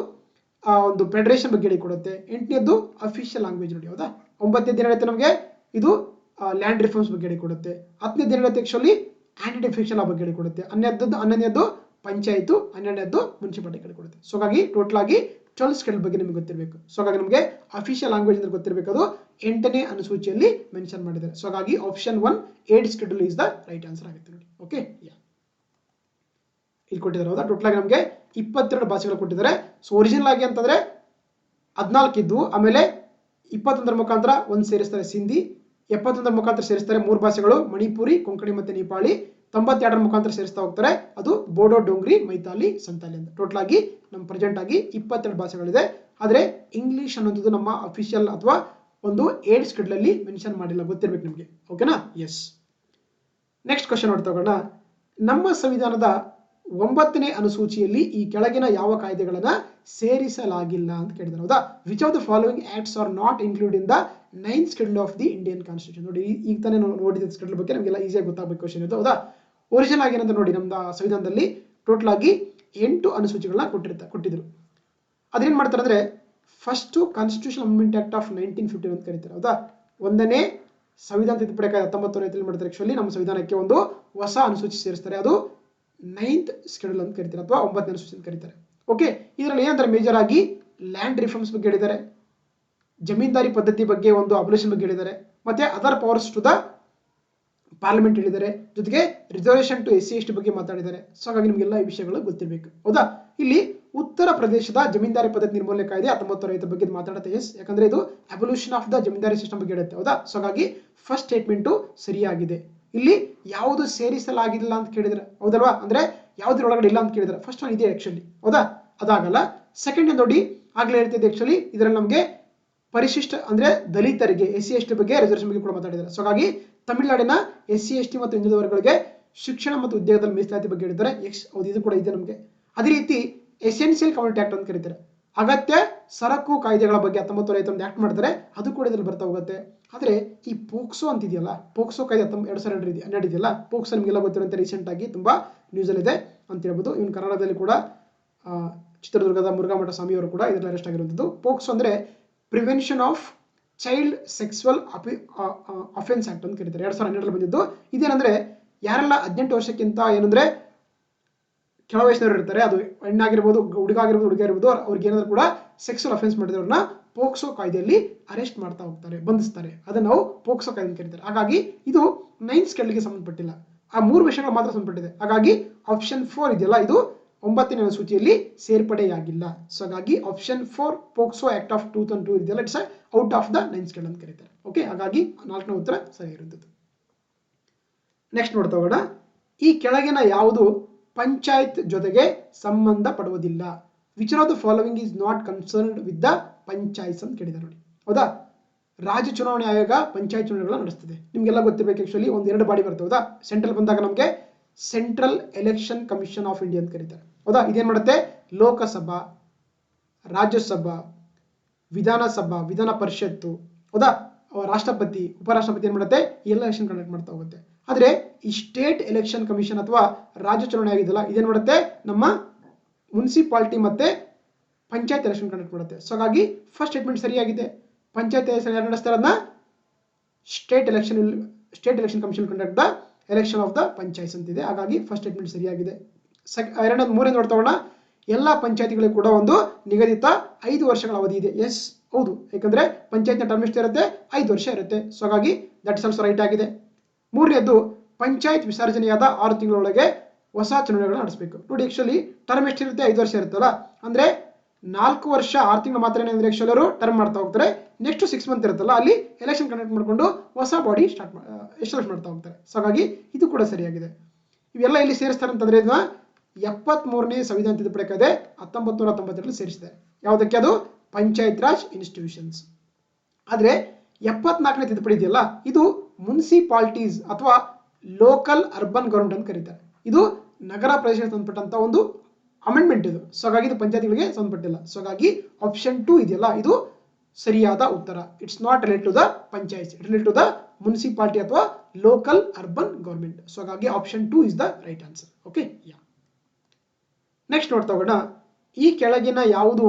ಒಂದು ಫೆಡರೇಷನ್ ಬಗ್ಗೆ ಹೇಳಿಕೊಡುತ್ತೆ. 8ನೇದ್ದು ಅಫಿಷಿಯಲ್ ಲ್ಯಾಂಗ್ವೇಜ್ ನೋಡಿ. ಹೌದಾ? 9ನೇದ್ದು ಏನು ಹೇಳುತ್ತೆ ನಮಗೆ ಇದು ಲ್ಯಾಂಡ್ ರಿಫಾರ್ಮ್ಸ್ ಬಗ್ಗೆ ಹೇಳಿಕೊಡುತ್ತೆ. 10ನೇದ್ದು ಏನು ಹೇಳುತ್ತೆ ಆಕ್ಚುಲಿ ಆಂಟಿ ಡಿಫೆಕ್ಷನ್ ಬಗ್ಗೆ ಹೇಳಿಕೊಡುತ್ತೆ. 11ನೇದ್ದು ಪಂಚಾಯತು, 12ನೇದ್ದು ಮುನ್ಸಿಪಾಲಿಟಿ ಹೇಳಿಕೊಡುತ್ತೆ. ಸೊ ಹಾಗಾಗಿ ಟೋಟಲ್ ಆಗಿ 12 ಶೆಡ್ಯೂಲ್ ಬಗ್ಗೆ ನಿಮಗೆ ಗೊತ್ತಿರಬೇಕು. ಸೊ ಹಾಗಾಗಿ ನಮಗೆ ಅಫಿಷಿಯಲ್ ಲ್ಯಾಂಗ್ವೇಜ್ ಅಂದ್ರೆ ಗೊತ್ತಿರಬೇಕು, ಅದು 8ನೇ ಅನುಸೂಚಿಯಲ್ಲಿ ಮೆನ್ಷನ್ ಮಾಡಿದ್ದಾರೆ. ಸೊ ಹಾಗಾಗಿ option 1 8 schedule is the right answer ಆಗುತ್ತೆ ನೋಡಿ. ಓಕೆ, ಇಲ್ಲಿ ಕೊಟ್ಟಿದ್ದಾರೆ. ಹೌದಾ? ಟೋಟಲ್ ಆಗಿ ನಮಗೆ 22 ಭಾಷೆಗಳು ಕೊಟ್ಟಿದ್ದಾರೆ. ಸೊ ಒರಿಜಿನಲ್ ಆಗಿ ಅಂತಂದ್ರೆ 14 ಇದ್ದು, ಆಮೇಲೆ 21 ಮುಖಾಂತರ ಒಂದು ಸೇರಿಸ್ತಾರೆ ಸಿಂಧಿ, 71 ಮುಖಾಂತರ ಸೇರಿಸ್ತಾರೆ 3 ಭಾಷೆಗಳು ಮಣಿಪುರಿ, ಕೊಂಕಣಿ ಮತ್ತೆ ನೇಪಾಳಿ, 92 ಮುಖಾಂತರ ಸೇರಿಸ್ತಾ ಹೋಗ್ತಾರೆ ಅದು ಬೋಡೋ, ಡೋಂಗ್ರಿ, ಮೈತಾಲಿ, ಸಂತಾಲಿ ಅಂತ. ಟೋಟಲ್ ಆಗಿ ನಮ್ಮ ಪ್ರೆಸೆಂಟ್ ಆಗಿ 22 ಭಾಷೆಗಳಿದೆ. ಆದರೆ ಇಂಗ್ಲಿಷ್ ಅನ್ನೋದು ನಮ್ಮ ಅಫಿಷಿಯಲ್ ಅಥವಾ ಒಂದು 8 ಶೆಡ್ಯೂಲ್ ಅಲ್ಲಿ ಮೆನ್ಷನ್ ಮಾಡಿಲ್ಲ, ಗೊತ್ತಿರಬೇಕು ನಿಮಗೆ. ಓಕೆನಾ? ಎಸ್. ನೆಕ್ಸ್ಟ್ ಕ್ವಶನ್ ನೋಡ್ತಾ ಹೋಗೋಣ. ನಮ್ಮ ಸಂವಿಧಾನದ 9ನೇ ಅನುಸೂಚಿಯಲ್ಲಿ ಈ ಕೆಳಗಿನ ಯಾವ ಕಾಯ್ದೆಗಳನ್ನ ಸೇರಿಸಲಾಗಿಲ್ಲ ಅಂತ ಕೇಳಿದ್ದಾರೆ. ಹೌದಾ? Which of the following acts are not include in the 9th schedule of the Indian constitution. ನೋಡಿ, ಈಗ ತಾನೇ ನೋಡಿದ ಶೆಡ್ಯೂಲ್ ಬಗ್ಗೆ ನಮಗೆಲ್ಲ ಈಸಿಯಾಗಿ ಗೊತ್ತಾಗಬೇಕು ಕ್ವಶನ್ ಇದು. ಹೌದಾ? ಒರಿಜಿನಲ್ ಆಗಿ ಏನಂತ ನೋಡಿ, ನಮ್ಮ ಸಂವಿಧಾನದಲ್ಲಿ ಟೋಟಲ್ ಆಗಿ 8 ಅನುಸೂಚಿಗಳನ್ನ ಕೊಟ್ಟಿದ್ರು. ಅದೇನ್ ಮಾಡ್ತಾರೆ ಅಂದ್ರೆ first constitution amendment act of 1915 ಅಂತ ಕರೀತಾರೆ. ಹೌದಾ? 1ನೇ ಸಂವಿಧಾನ ತಿದ್ದುಪಡಿ ಕಾಯ್ದೆ 1950 ಮಾಡ್ತಾರೆ. ಆಕ್ಚುಲಿ ನಮ್ಮ ಸಂವಿಧಾನಕ್ಕೆ ಒಂದು ಹೊಸ ಅನುಸೂಚಿ ಸೇರಿಸ್ತಾರೆ, ಅದು 9th ಶೆಡ್ಯೂಲ್ ಅಂತ ಕರೀತಾರೆ ಅಥವಾ 9ನೇ ಅನುಸೂಚಿ ಅಂತ ಕರೀತಾರೆ. ಓಕೆ, ಇದರಲ್ಲಿ ಏನಂತಾರೆ ಮೇಜರ್ ಆಗಿ ಲ್ಯಾಂಡ್ ರಿಫಾರ್ಮ್ಸ್ ಬಗ್ಗೆ ಹೇಳಿದ್ದಾರೆ, ಜಮೀನ್ದಾರಿ ಪದ್ಧತಿ ಬಗ್ಗೆ ಒಂದು ಅಬಲಿಷನ್ ಬಗ್ಗೆ ಹೇಳಿದ್ದಾರೆ, ಮತ್ತೆ other powers to the parliament ಹೇಳಿದ್ದಾರೆ, ಜೊತೆಗೆ ರಿಸರ್ವೇಷನ್ ಟು SC/ST ಬಗ್ಗೆ ಮಾತಾಡಿದ್ದಾರೆ. ಸೊ ಹಾಗಾಗಿ ನಿಮಗೆಲ್ಲ ಈ ವಿಷಯಗಳು ಗೊತ್ತಿರಬೇಕು. ಹೌದಾ? ಇಲ್ಲಿ ಉತ್ತರ ಪ್ರದೇಶದ ಜಮೀನ್ದಾರಿ ಪದ್ಧತಿ ನಿರ್ಮೂಲನೆ ಕಾಯ್ದೆ 1950 ಬಗ್ಗೆ ಮಾತಾಡುತ್ತೆ. ಎಸ್, ಯಾಕಂದ್ರೆ ಇದು ಅಬಲ್ಯೂಷನ್ ಆಫ್ ದ ಜಮೀನ್ದಾರಿ ಸಿಸ್ಟಮ್ ಬಗ್ಗೆ ಹೇಳುತ್ತೆ. ಹೌದಾ? ಸೊ ಹಾಗಾಗಿ ಫಸ್ಟ್ ಸ್ಟೇಟ್ಮೆಂಟ್ ಸರಿಯಾಗಿದೆ. ಇಲ್ಲಿ ಯಾವುದು ಸೇರಿಸಲಾಗಿಲ್ಲ ಅಂತ ಕೇಳಿದ್ರೆ, ಹೌದಲ್ವಾ? ಅಂದ್ರೆ ಯಾವ್ದ್ರೊಳಗಡೆ ಇಲ್ಲ ಅಂತ ಕೇಳಿದ್ರೆ ಫಸ್ಟ್ ಒನ್ ಇದೆ ಆಕ್ಚುಲಿ. ಹೌದಾ? ಅದಾಗಲ್ಲ. ಸೆಕೆಂಡ್ ನೋಡಿ, ಆಗ್ಲೇ ಹೇಳ್ತಿದ್ದೆ ಆಕ್ಚುಲಿ ಇದರಲ್ಲಿ ನಮಗೆ ಪರಿಶಿಷ್ಟ ಅಂದ್ರೆ ದಲಿತರಿಗೆ SC/ST ಬಗ್ಗೆ ರಿಸರ್ವೇಷನ್ ಬಗ್ಗೆ ಕೂಡ ಮಾತಾಡಿದ್ದಾರೆ. ಸೊ ಹಾಗಾಗಿ ತಮಿಳುನಾಡಿನ SC/ST ಮತ್ತು ಹಿಂದುಳಿದ ವರ್ಗಗಳಿಗೆ ಶಿಕ್ಷಣ ಮತ್ತು ಉದ್ಯೋಗದಲ್ಲಿ ಮೀಸಲಾತಿ ಬಗ್ಗೆ ಹೇಳಿದ್ದಾರೆ. ಹೌದು, ಇದು ಕೂಡ ಇದೆ ನಮಗೆ. ಅದೇ ರೀತಿ ಎಸೆನ್ಷಿಯಲ್ ಕಮ್ಯುನಿಟಿ ಆಕ್ಟ್ ಅಂತ ಕರೀತಾರೆ, ಅಗತ್ಯ ಸರಕು ಕಾಯ್ದೆಗಳ ಬಗ್ಗೆ 1951 ಆಕ್ಟ್ ಮಾಡ್ತಾರೆ, ಅದು ಕೂಡ ಇದರಲ್ಲಿ ಬರ್ತಾ ಹೋಗುತ್ತೆ. ಆದ್ರೆ ಈ ಪೋಕ್ಸೋ ಅಂತಿದೆಯಲ್ಲ, ಪೋಕ್ಸೋ ಕಾಯ್ದೆ 2012 ಇದೆಯಲ್ಲ, ಪೋಕ್ಸೋ ನಿಮಗೆಲ್ಲ ಗೊತ್ತಿರುವಂತೆ ರೀಸೆಂಟ್ ಆಗಿ ತುಂಬಾ ನ್ಯೂಸ್ ಅಲ್ಲಿ ಇದೆ ಅಂತ ಹೇಳ್ಬೋದು. ಇವನು ಕರ್ನಾಟಕದಲ್ಲಿ ಕೂಡ ಚಿತ್ರದುರ್ಗದ ಮುರುಘಾಮಠ ಸ್ವಾಮಿಯವರು ಕೂಡ ಇದರಲ್ಲಿ ಅರೆಸ್ಟ್ ಆಗಿರುವಂಥದ್ದು. ಪೋಕ್ಸೋ ಅಂದ್ರೆ prevention of child sexual offence act ಅಂತ ಕರೀತಾರೆ. 2012 ಬಂದಿದ್ದು. ಇದೇನಂದ್ರೆ ಯಾರೆಲ್ಲ 18 ವರ್ಷಕ್ಕಿಂತ ಏನಂದ್ರೆ ಕೆಳ ವಯಸ್ಸಿನವರು ಇರ್ತಾರೆ, ಅದು ಹೆಣ್ಣಾಗಿರ್ಬೋದು, ಹುಡುಗ ಆಗಿರ್ಬೋದು, ಅವ್ರಿಗೆ ಏನಾದ್ರು ಕೂಡ ಸೆಕ್ಸುವಲ್ ಅಫೆನ್ಸ್ ಮಾಡಿದವ್ರನ್ನ ಪೋಕ್ಸೋ ಕಾಯ್ದೆಯಲ್ಲಿ ಅರೆಸ್ಟ್ ಮಾಡ್ತಾ ಹೋಗ್ತಾರೆ, ಬಂಧಿಸ್ತಾರೆ. ಅದನ್ನ ನಾವು ಪೋಕ್ಸೋ ಕಾಯ್ದೆ ಅಂತ ಕರೀತಾರೆ. ಹಾಗಾಗಿ ಇದು 9th ಶೆಡ್ಯೂಲ್ಗೆ ಸಂಬಂಧಪಟ್ಟಿಲ್ಲ, ಆ 3 ವಿಷಯಗಳು ಮಾತ್ರ ಸಂಬಂಧಪಟ್ಟಿದೆ. ಹಾಗಾಗಿ ಆಪ್ಷನ್ 4 ಇದೆಯಲ್ಲ, ಇದು 9ನೇ ಅನುಸೂಚಿಯಲ್ಲಿ ಸೇರ್ಪಡೆಯಾಗಿಲ್ಲ. ಸೊ ಹಾಗಾಗಿ ಆಪ್ಷನ್ 4 ಪೋಕ್ಸೋ ಆಕ್ಟ್ ಆಫ್ 2002 ಇದೆಯಲ್ಲ, it's out of the 9th schedule ಅಂತ ಕರೀತಾರೆ. ಓಕೆ, ಹಾಗಾಗಿ 4ನೇ ಉತ್ತರ ಸರಿಯಾಗಿರುತ್ತದೆ. ನೆಕ್ಸ್ಟ್ ನೋಡ್ತಾ ಹೋಗೋಣ. ಈ ಕೆಳಗಿನ ಯಾವುದು ಪಂಚಾಯತ್ ಜೊತೆಗೆ ಸಂಬಂಧ ಪಡುವುದಿಲ್ಲ? Which of the following is not concerned with the Panchayats ಅಂತ ಕೇಳಿದ್ದಾರೆ ನೋಡಿ. ಹೌದಾ? ರಾಜ್ಯ ಚುನಾವಣೆ ಆಯೋಗ ಪಂಚಾಯತ್ ಚುನಾವಣೆಗಳನ್ನ ನಡೆಸ್ತದೆ, ನಿಮ್ಗೆಲ್ಲ ಗೊತ್ತಿರಬೇಕು. ಆಕ್ಚುಲಿ ಒಂದು 2 ಬಾಡಿ ಬರ್ತದೆ. ಹೌದಾ? ಸೆಂಟ್ರಲ್ ಬಂದಾಗ ನಮಗೆ central election commission of India ಅಂತ ಕರೀತಾರೆ. ಹೌದಾ? ಇದೇನ್ ಮಾಡುತ್ತೆ? ಲೋಕಸಭಾ, ರಾಜ್ಯಸಭಾ, ವಿಧಾನಸಭಾ, ವಿಧಾನ ಪರಿಷತ್ತು, ಹೌದಾ, ರಾಷ್ಟ್ರಪತಿ, ಉಪರಾಷ್ಟ್ರಪತಿ ಏನ್ ಮಾಡುತ್ತೆ? ಎಲ್ಲ ಎಲೆಕ್ಷನ್ ಕಂಡಕ್ಟ್ ಮಾಡ್ತಾ ಹೋಗುತ್ತೆ. ಆದ್ರೆ ಈ ಸ್ಟೇಟ್ ಎಲೆಕ್ಷನ್ ಕಮಿಷನ್ ಅಥವಾ ರಾಜ್ಯ ಚುನಾವಣೆ ಆಗಿದೆಯಲ್ಲ, ಇದೇನ್ ಮಾಡುತ್ತೆ? ನಮ್ಮ ಮುನ್ಸಿಪಾಲಿಟಿ ಮತ್ತೆ ಪಂಚಾಯತ್ ಎಲೆಕ್ಷನ್ ಕಂಡಕ್ಟ್ ಮಾಡುತ್ತೆ. ಸೊ ಹಾಗಾಗಿ ಫಸ್ಟ್ ಸ್ಟೇಟ್ಮೆಂಟ್ ಸರಿಯಾಗಿದೆ. ಪಂಚಾಯತ್ ಎಲೆಕ್ಷನ್ ಯಾರು ನಡೆಸ್ತಾರೆ? ಅದನ್ನ state election commission conduct the election of the panchayats ಅಂತಿದೆ. ಹಾಗಾಗಿ ಫಸ್ಟ್ ಸ್ಟೇಟ್ಮೆಂಟ್ ಸರಿಯಾಗಿದೆ. ಮೂರನೇ ನೋಡ್ತಾ ಹೋಗೋಣ. ಎಲ್ಲ ಪಂಚಾಯತಿಗಳಿಗೂ ಕೂಡ ಒಂದು ನಿಗದಿತ 5 ವರ್ಷಗಳ ಅವಧಿ ಇದೆ. ಎಸ್, ಹೌದು, ಯಾಕಂದ್ರೆ ಪಂಚಾಯತ್ನ ಟರ್ಮ್ ಎಷ್ಟು ಇರುತ್ತೆ? 5 ವರ್ಷ ಇರುತ್ತೆ. ಸೊ ಹಾಗಾಗಿ ದಟ್ ಇಸ್ ಆಲ್ಸೋ ರೈಟ್ ಆಗಿದೆ. ಮೂರನೇದು ಪಂಚಾಯತ್ ವಿಸರ್ಜನೆಯಾದ 6 ತಿಂಗಳೊಳಗೆ ಹೊಸ ಚುನಾವಣೆಗಳನ್ನ ನಡೆಸಬೇಕು. ನೋಡಿ ಆಕ್ಚುಲಿ ಟರ್ಮ್ ಎಷ್ಟಿರುತ್ತೆ, 5 ವರ್ಷ ಇರುತ್ತಲ್ಲ, ಅಂದ್ರೆ 4 ವರ್ಷ 6 ತಿಂಗಳು ಮಾತ್ರ ಏನಂದ್ರೆ ಆಕ್ಚುಲಿ ಅವರು ಟರ್ಮ್ ಮಾಡ್ತಾ ಹೋಗ್ತಾರೆ. ನೆಕ್ಸ್ಟ್ 6 ಮಂತ್ ಇರುತ್ತಲ್ಲ ಅಲ್ಲಿ ಎಲೆಕ್ಷನ್ ಕಂಡಕ್ಟ್ ಮಾಡಿಕೊಂಡು ಹೊಸ ಬಾಡಿ ಎಸ್ಟಾಬ್ಲಿಷ್ ಮಾಡ್ತಾ ಹೋಗ್ತಾರೆ. ಸೊ ಹಾಗಾಗಿ ಇದು ಕೂಡ ಸರಿಯಾಗಿದೆ. ಇವೆಲ್ಲ ಇಲ್ಲಿ ಸೇರಿಸ್ತಾರೆ ಅಂತಂದ್ರೆ ಇದನ್ನ 73ನೇ ಸಂವಿಧಾನ ತಿದ್ದುಪಡಿ ಕಾಯ್ದೆ 1992 ಸೇರಿಸಿದೆ. ಯಾವುದಕ್ಕೆ? ಅದು ಪಂಚಾಯತ್ ರಾಜ್ ಇನ್ಸ್ಟಿಟ್ಯೂಷನ್ಸ್. ಆದ್ರೆ 74ನೇ ತಿದ್ದುಪಡಿ ಇದೆಯಲ್ಲ, ಇದು ಮುನ್ಸಿಪಾಲಿಟೀಸ್ ಅಥವಾ ಲೋಕಲ್ ಅರ್ಬನ್ ಗವರ್ಮೆಂಟ್ ಅಂತ ಕರೀತಾರೆ. ಇದು ನಗರ ಪ್ರದೇಶಕ್ಕೆ ಸಂಬಂಧಪಟ್ಟಂತ ಒಂದು ಅಮೆಂಡ್ಮೆಂಟ್ ಇದು. ಸೊ ಹಾಗಾಗಿ ಇದು ಪಂಚಾಯತ್ಗಳಿಗೆ ಸಂಬಂಧಪಟ್ಟಿಲ್ಲ. ಸೊ ಹಾಗಾಗಿ ಆಪ್ಷನ್ 2 ಇದೆಯಲ್ಲ, ಇದು ಸರಿಯಾದ ಉತ್ತರ. It's not related to the panchayat, it related to the municipality or local urban government. So ಹಾಗಾಗಿ option 2 is the right answer. Okay, yeah. Next ನೋಡ್ತಾ ಹೋಗೋಣ. ಈ ಕೆಳಗಿನ ಯಾವುದು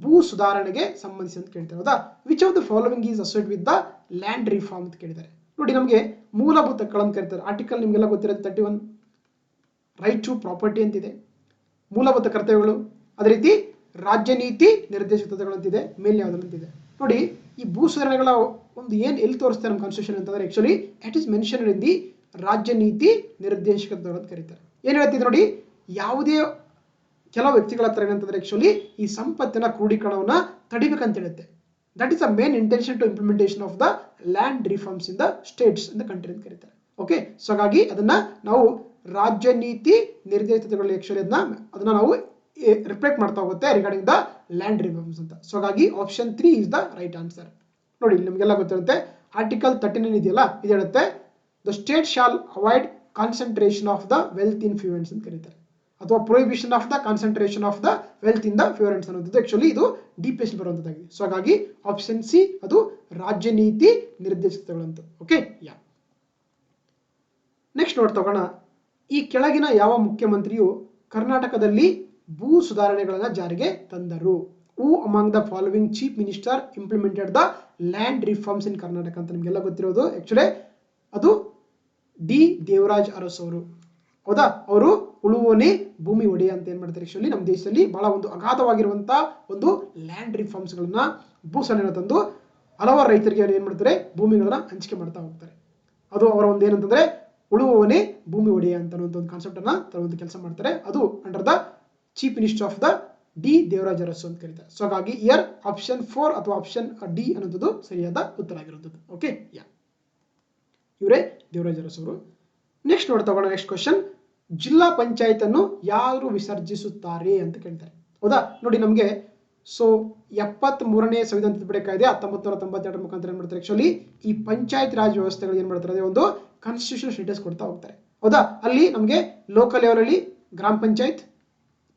ಭೂ ಸುಧಾರಣೆಗೆ ಸಂಬಂಧಿಸಿ ಅಂತ ಕೇಳ್ತಾರೆ. ಹೌದಾ? Which of the following is associated with the land reform ಅಂತ ಕೇಳಿದ್ದಾರೆ. ನೋಡಿ, ನಮಗೆ ಮೂಲಭೂತ ಹಕ್ಕುಗಳನ್ನು ಕರೀತಾರೆ. ಆರ್ಟಿಕಲ್ ನಿಮಗೆಲ್ಲ ಗೊತ್ತಿರೋದು 31 ರೈಟ್ ಟು ಪ್ರಾಪರ್ಟಿ ಅಂತಿದೆ, ಮೂಲಭೂತ ಕರ್ತವ್ಯಗಳು. ಅದೇ ರೀತಿ ರಾಜ್ಯ ನೀತಿ ನಿರ್ದೇಶಕ ತತ್ವಗಳು ಅಂತಿದೆ, ಮೇಲೆ ಯಾವುದಂತಿದೆ. ನೋಡಿ, ಈ ಭೂ ಸುಧಾರಣೆಗಳ ಒಂದು ಏನು ಎಲ್ಲಿ ತೋರಿಸ್ತಾರೆ ನಮ್ಮ ಕಾನ್ಸ್ಟಿಟ್ಯೂಷನ್ ಅಂತಂದ್ರೆ actually it is mentioned in the ರಾಜ್ಯ ನೀತಿ ನಿರ್ದೇಶಕ ತತ್ವಗಳು ಅಂತ ಕರೀತಾರೆ. ಏನು ಹೇಳ್ತಿದೆ ನೋಡಿ, ಯಾವುದೇ ಕೆಲವು ವ್ಯಕ್ತಿಗಳ ಹತ್ರ ಏನಂತಂದ್ರೆ ಆಕ್ಚುಲಿ ಈ ಸಂಪತ್ತಿನ ಕ್ರೋಢೀಕರಣವನ್ನ ತಡಿಬೇಕಂತ ಹೇಳುತ್ತೆ. That is the main intention to implementation of the land reforms in the states in the country ಅಂತ ಕರೀತಾರೆ. ಓಕೆ, ಸೊ ಹಾಗಾಗಿ ಅದನ್ನ ನಾವು ರಾಜ್ಯ ನೀತಿ ನಿರ್ದೇಶಕಗಳಲ್ಲಿ ಆಕ್ಚುಲಿ ಅದನ್ನ ನಾವು ರಿಫ್ಲೆಕ್ಟ್ ಮಾಡ್ತಾ ಹೋಗುತ್ತೆ ರಿಗಾರ್ಡಿಂಗ್ ದ ಲ್ಯಾಂಡ್ ರಿಫಾರ್ಮ್ಸ್ ಅಂತ. ಸೊ ಹಾಗಾಗಿ option 3 is the right answer. ನೋಡಿ, ನಿಮಗೆಲ್ಲ ಗೊತ್ತಿರುತ್ತೆ ಆರ್ಟಿಕಲ್ 39 ಇದೆಯಲ್ಲ, ಇದು ಹೇಳುತ್ತೆ the state shall avoid concentration of the wealth in few hands ಅಂತ ಕರೀತಾರೆ, ಅಥವಾ prohibition of the concentration of the wealth in the few hands ಅನ್ನೋದು ಆಕ್ಚುಲಿ ಇದು ಡಿಪಿಎಸ್ ಬರುವಂತದ್ದಾಗಿದೆ. ಸೊ ಹಾಗಾಗಿ ಆಪ್ಷನ್ ಸಿ ಅದು ರಾಜ್ಯ ನೀತಿ ನಿರ್ದೇಶಕಗಳಂತ. Okay, yeah. ನೆಕ್ಸ್ಟ್ ನೋಡ್ತಾ ಹೋಗೋಣ. ಈ ಕೆಳಗಿನ ಯಾವ ಮುಖ್ಯಮಂತ್ರಿಯು ಕರ್ನಾಟಕದಲ್ಲಿ ಭೂ ಸುಧಾರಣೆಗಳನ್ನ ಜಾರಿಗೆ ತಂದರು? ಹೂ among the following chief minister implemented the land reforms ಇನ್ ಕರ್ನಾಟಕ ಅಂತ ನಿಮಗೆಲ್ಲ ಗೊತ್ತಿರೋದು. ಆಕ್ಚುಲಿ ಅದು ಡಿ ದೇವರಾಜ್ ಅರಸು ಅವರು. ಹೌದಾ? ಅವರು ಉಳುವೋನೆ ಭೂಮಿ ಒಡೆಯ ಅಂತ ಏನ್ ಮಾಡ್ತಾರೆ ಆಕ್ಚುಲಿ ನಮ್ಮ ದೇಶದಲ್ಲಿ ಬಹಳ ಒಂದು ಅಗಾಧವಾಗಿರುವಂತಹ ಒಂದು ಲ್ಯಾಂಡ್ ರಿಫಾರ್ಮ್ಸ್ ಗಳನ್ನ ಭೂ ಸುಧಾರಣೆ ತಂದು ಹಲವಾರು ರೈತರಿಗೆ ಅವ್ರು ಏನ್ ಮಾಡ್ತಾರೆ ಭೂಮಿಗಳನ್ನ ಹಂಚಿಕೆ ಮಾಡ್ತಾ ಹೋಗ್ತಾರೆ. ಅದು ಅವರ ಒಂದು ಏನಂತಂದ್ರೆ ಉಳುವವನೇ ಭೂಮಿ ಒಡೆಯ ಅಂತ ಒಂದು ಕಾನ್ಸೆಪ್ಟ್ ಅನ್ನ ತರುವಂತ ಕೆಲಸ ಮಾಡ್ತಾರೆ. ಅದು under the chief minister of the D Devaraj Urs ಅಂತ ಕರೀತಾರೆ. ಸೊ ಹಾಗಾಗಿ ಇಯರ್ ಆಪ್ಷನ್ 4 ಅಥವಾ ಆಪ್ಷನ್ ಡಿ ಅನ್ನೋದು ಸರಿಯಾದ ಉತ್ತರ ಆಗಿರುತ್ತದೆ. ಓಕೆ, ಯಾ, ಇವರೇ ದೇವರಾಜ ಅರಸು ಅವರು. ನೆಕ್ಸ್ಟ್ ನೋಡ್ತಾ ಹೋಗೋಣ. ನೆಕ್ಸ್ಟ್ ಕ್ವಶನ್, ಜಿಲ್ಲಾ ಪಂಚಾಯತ್ ಅನ್ನು ಯಾರು ವಿಸರ್ಜಿಸುತ್ತಾರೆ ಅಂತ ಕೇಳ್ತಾರೆ. ಹೌದಾ? ನೋಡಿ, ನಮಗೆ ಸೊ 73ನೇ ಸಂವಿಧಾನ ತಿದ್ದುಪಡಿ ಕಾಯ್ದೆ 1992 ಮುಖಾಂತರ ಏನ್ ಮಾಡ್ತಾರೆ ಆಕ್ಚುಲಿ ಈ ಪಂಚಾಯತ್ ರಾಜ್ ವ್ಯವಸ್ಥೆಗಳು ಏನ್ ಮಾಡ್ತಾರೆ ಒಂದು ಕಾನ್ಸ್ಟಿಟ್ಯೂಷನ್ ಸ್ಟೇಟಸ್ ಕೊಡ್ತಾ ಹೋಗ್ತಾರೆ. ಹೌದಾ? ಅಲ್ಲಿ ನಮಗೆ ಲೋಕಲ್ ಲೆವೆಲ್ ಅಲ್ಲಿ ಗ್ರಾಮ ಪಂಚಾಯತ್,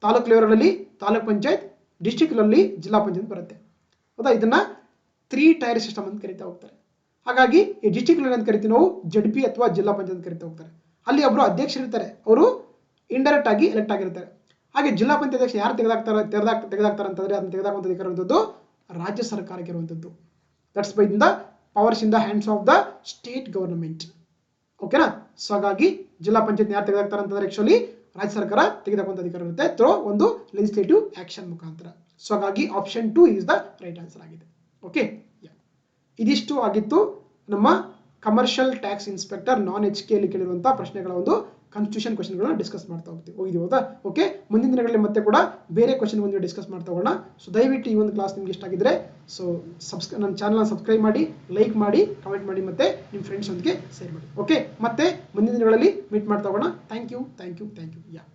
ತಾಲೂಕ್ ಲೆವೆಲ್ ಅಲ್ಲಿ ತಾಲೂಕ್ ಪಂಚಾಯತ್, ಡಿಸ್ಟ್ರಿಕ್ಟ್ ಅಲ್ಲಿ ಜಿಲ್ಲಾ ಪಂಚಾಯತ್ ಬರುತ್ತೆ. ಹೌದಾ? ಇದನ್ನ 3 ಟೈರ್ ಸಿಸ್ಟಮ್ ಅಂತ ಕರೀತಾ ಹೋಗ್ತಾರೆ. ಹಾಗಾಗಿ ಈ ಡಿಸ್ಟ್ರಿಕ್ಟ್ ಲೆವೆಲ್ ಅಂತ ಕರಿತೀವಿ ನಾವು ಜಡ್ಪಿ ಅಥವಾ ಜಿಲ್ಲಾ ಪಂಚಾಯತ್ ಕರಿತಾ ಹೋಗ್ತಾರೆ. ಅಲ್ಲಿ ಒಬ್ರು ಅಧ್ಯಕ್ಷರು ಇರ್ತಾರೆ, ಅವರು ಇಂಡೈರೆಕ್ಟ್ ಆಗಿ ಎಲೆಕ್ಟ್ ಆಗಿರ್ತಾರೆ. ಹಾಗೆ ಜಿಲ್ಲಾ ಪಂಚಾಯತ್ ಅಧ್ಯಕ್ಷ ಯಾರು ತೆಗೆದಾಕ್ತಾರೆ ಅಂತಂದ್ರೆ ಅದನ್ನ ತೆಗೆದಾಕುವಂತ ಅಧಿಕಾರ ಇರುವಂತದ್ದು ರಾಜ್ಯ ಸರ್ಕಾರಕ್ಕೆ ಇರುವಂತದ್ದು. That's by the powers in the hands of the state government. ಓಕೆನಾ? ಸೊ ಹಾಗಾಗಿ ಜಿಲ್ಲಾ ಪಂಚಾಯತ್ ಯಾರು ತೆಗೆದಾಕ್ತಾರೆ ಅಂತಂದ್ರೆ ಆಕ್ಚುಲಿ ರಾಜ್ಯ ಸರ್ಕಾರ ತೆಗೆದಾಕುವಂತ ಅಧಿಕಾರ ಇರುತ್ತೆ ಥ್ರೂ ಒಂದು ಲೆಜಿಸ್ಲೇಟಿವ್ ಆಕ್ಷನ್ ಮುಖಾಂತರ. ಸೊ ಹಾಗಾಗಿ option 2 is the right answer ಆಗಿದೆ. ಓಕೆ, ಇದಿಷ್ಟು ಆಗಿತ್ತು ನಮ್ಮ ಕಮರ್ಷಿಯಲ್ ಟ್ಯಾಕ್ಸ್ ಇನ್ಸ್ಪೆಕ್ಟರ್ ನಾನ್ HK ಅಲ್ಲಿ ಕೇಳಿರುವಂತಹ ಪ್ರಶ್ನೆಗಳ ಒಂದು ಕಾನ್ಸ್ಟಿಟ್ಯೂಷನ್ ಕ್ವಶನ್ಗಳನ್ನ ಡಿಸ್ಕಸ್ ಮಾಡ್ತಾ ಹೋಗಿದ್ದೀವಿ. ಹೌದಾ? ಓಕೆ, ಮುಂದಿನ ದಿನಗಳಲ್ಲಿ ಮತ್ತೆ ಕೂಡ ಬೇರೆ ಕ್ವಶನ್ ಒಂದು ಡಿಸ್ಕಸ್ ಮಾಡ್ತಾ ಹೋಗೋಣ. ಸೊ ದಯವಿಟ್ಟು ಈ ಒಂದು ಕ್ಲಾಸ್ ನಿಮ್ಗೆ ಇಷ್ಟ ಆಗಿದ್ರೆ ಸೊ ನನ್ನ ಚಾನಲ್ನ ಸಬ್ಸ್ಕ್ರೈಬ್ ಮಾಡಿ, ಲೈಕ್ ಮಾಡಿ, ಕಮೆಂಟ್ ಮಾಡಿ, ಮತ್ತೆ ನಿಮ್ಮ ಫ್ರೆಂಡ್ಸ್ ಒಂದಿಗೆ ಶೇರ್ ಮಾಡಿ. ಓಕೆ, ಮತ್ತೆ ಮುಂದಿನ ದಿನಗಳಲ್ಲಿ ಮೀಟ್ ಮಾಡ್ತಾ ಹೋಗೋಣ. Thank you. ಯಾ.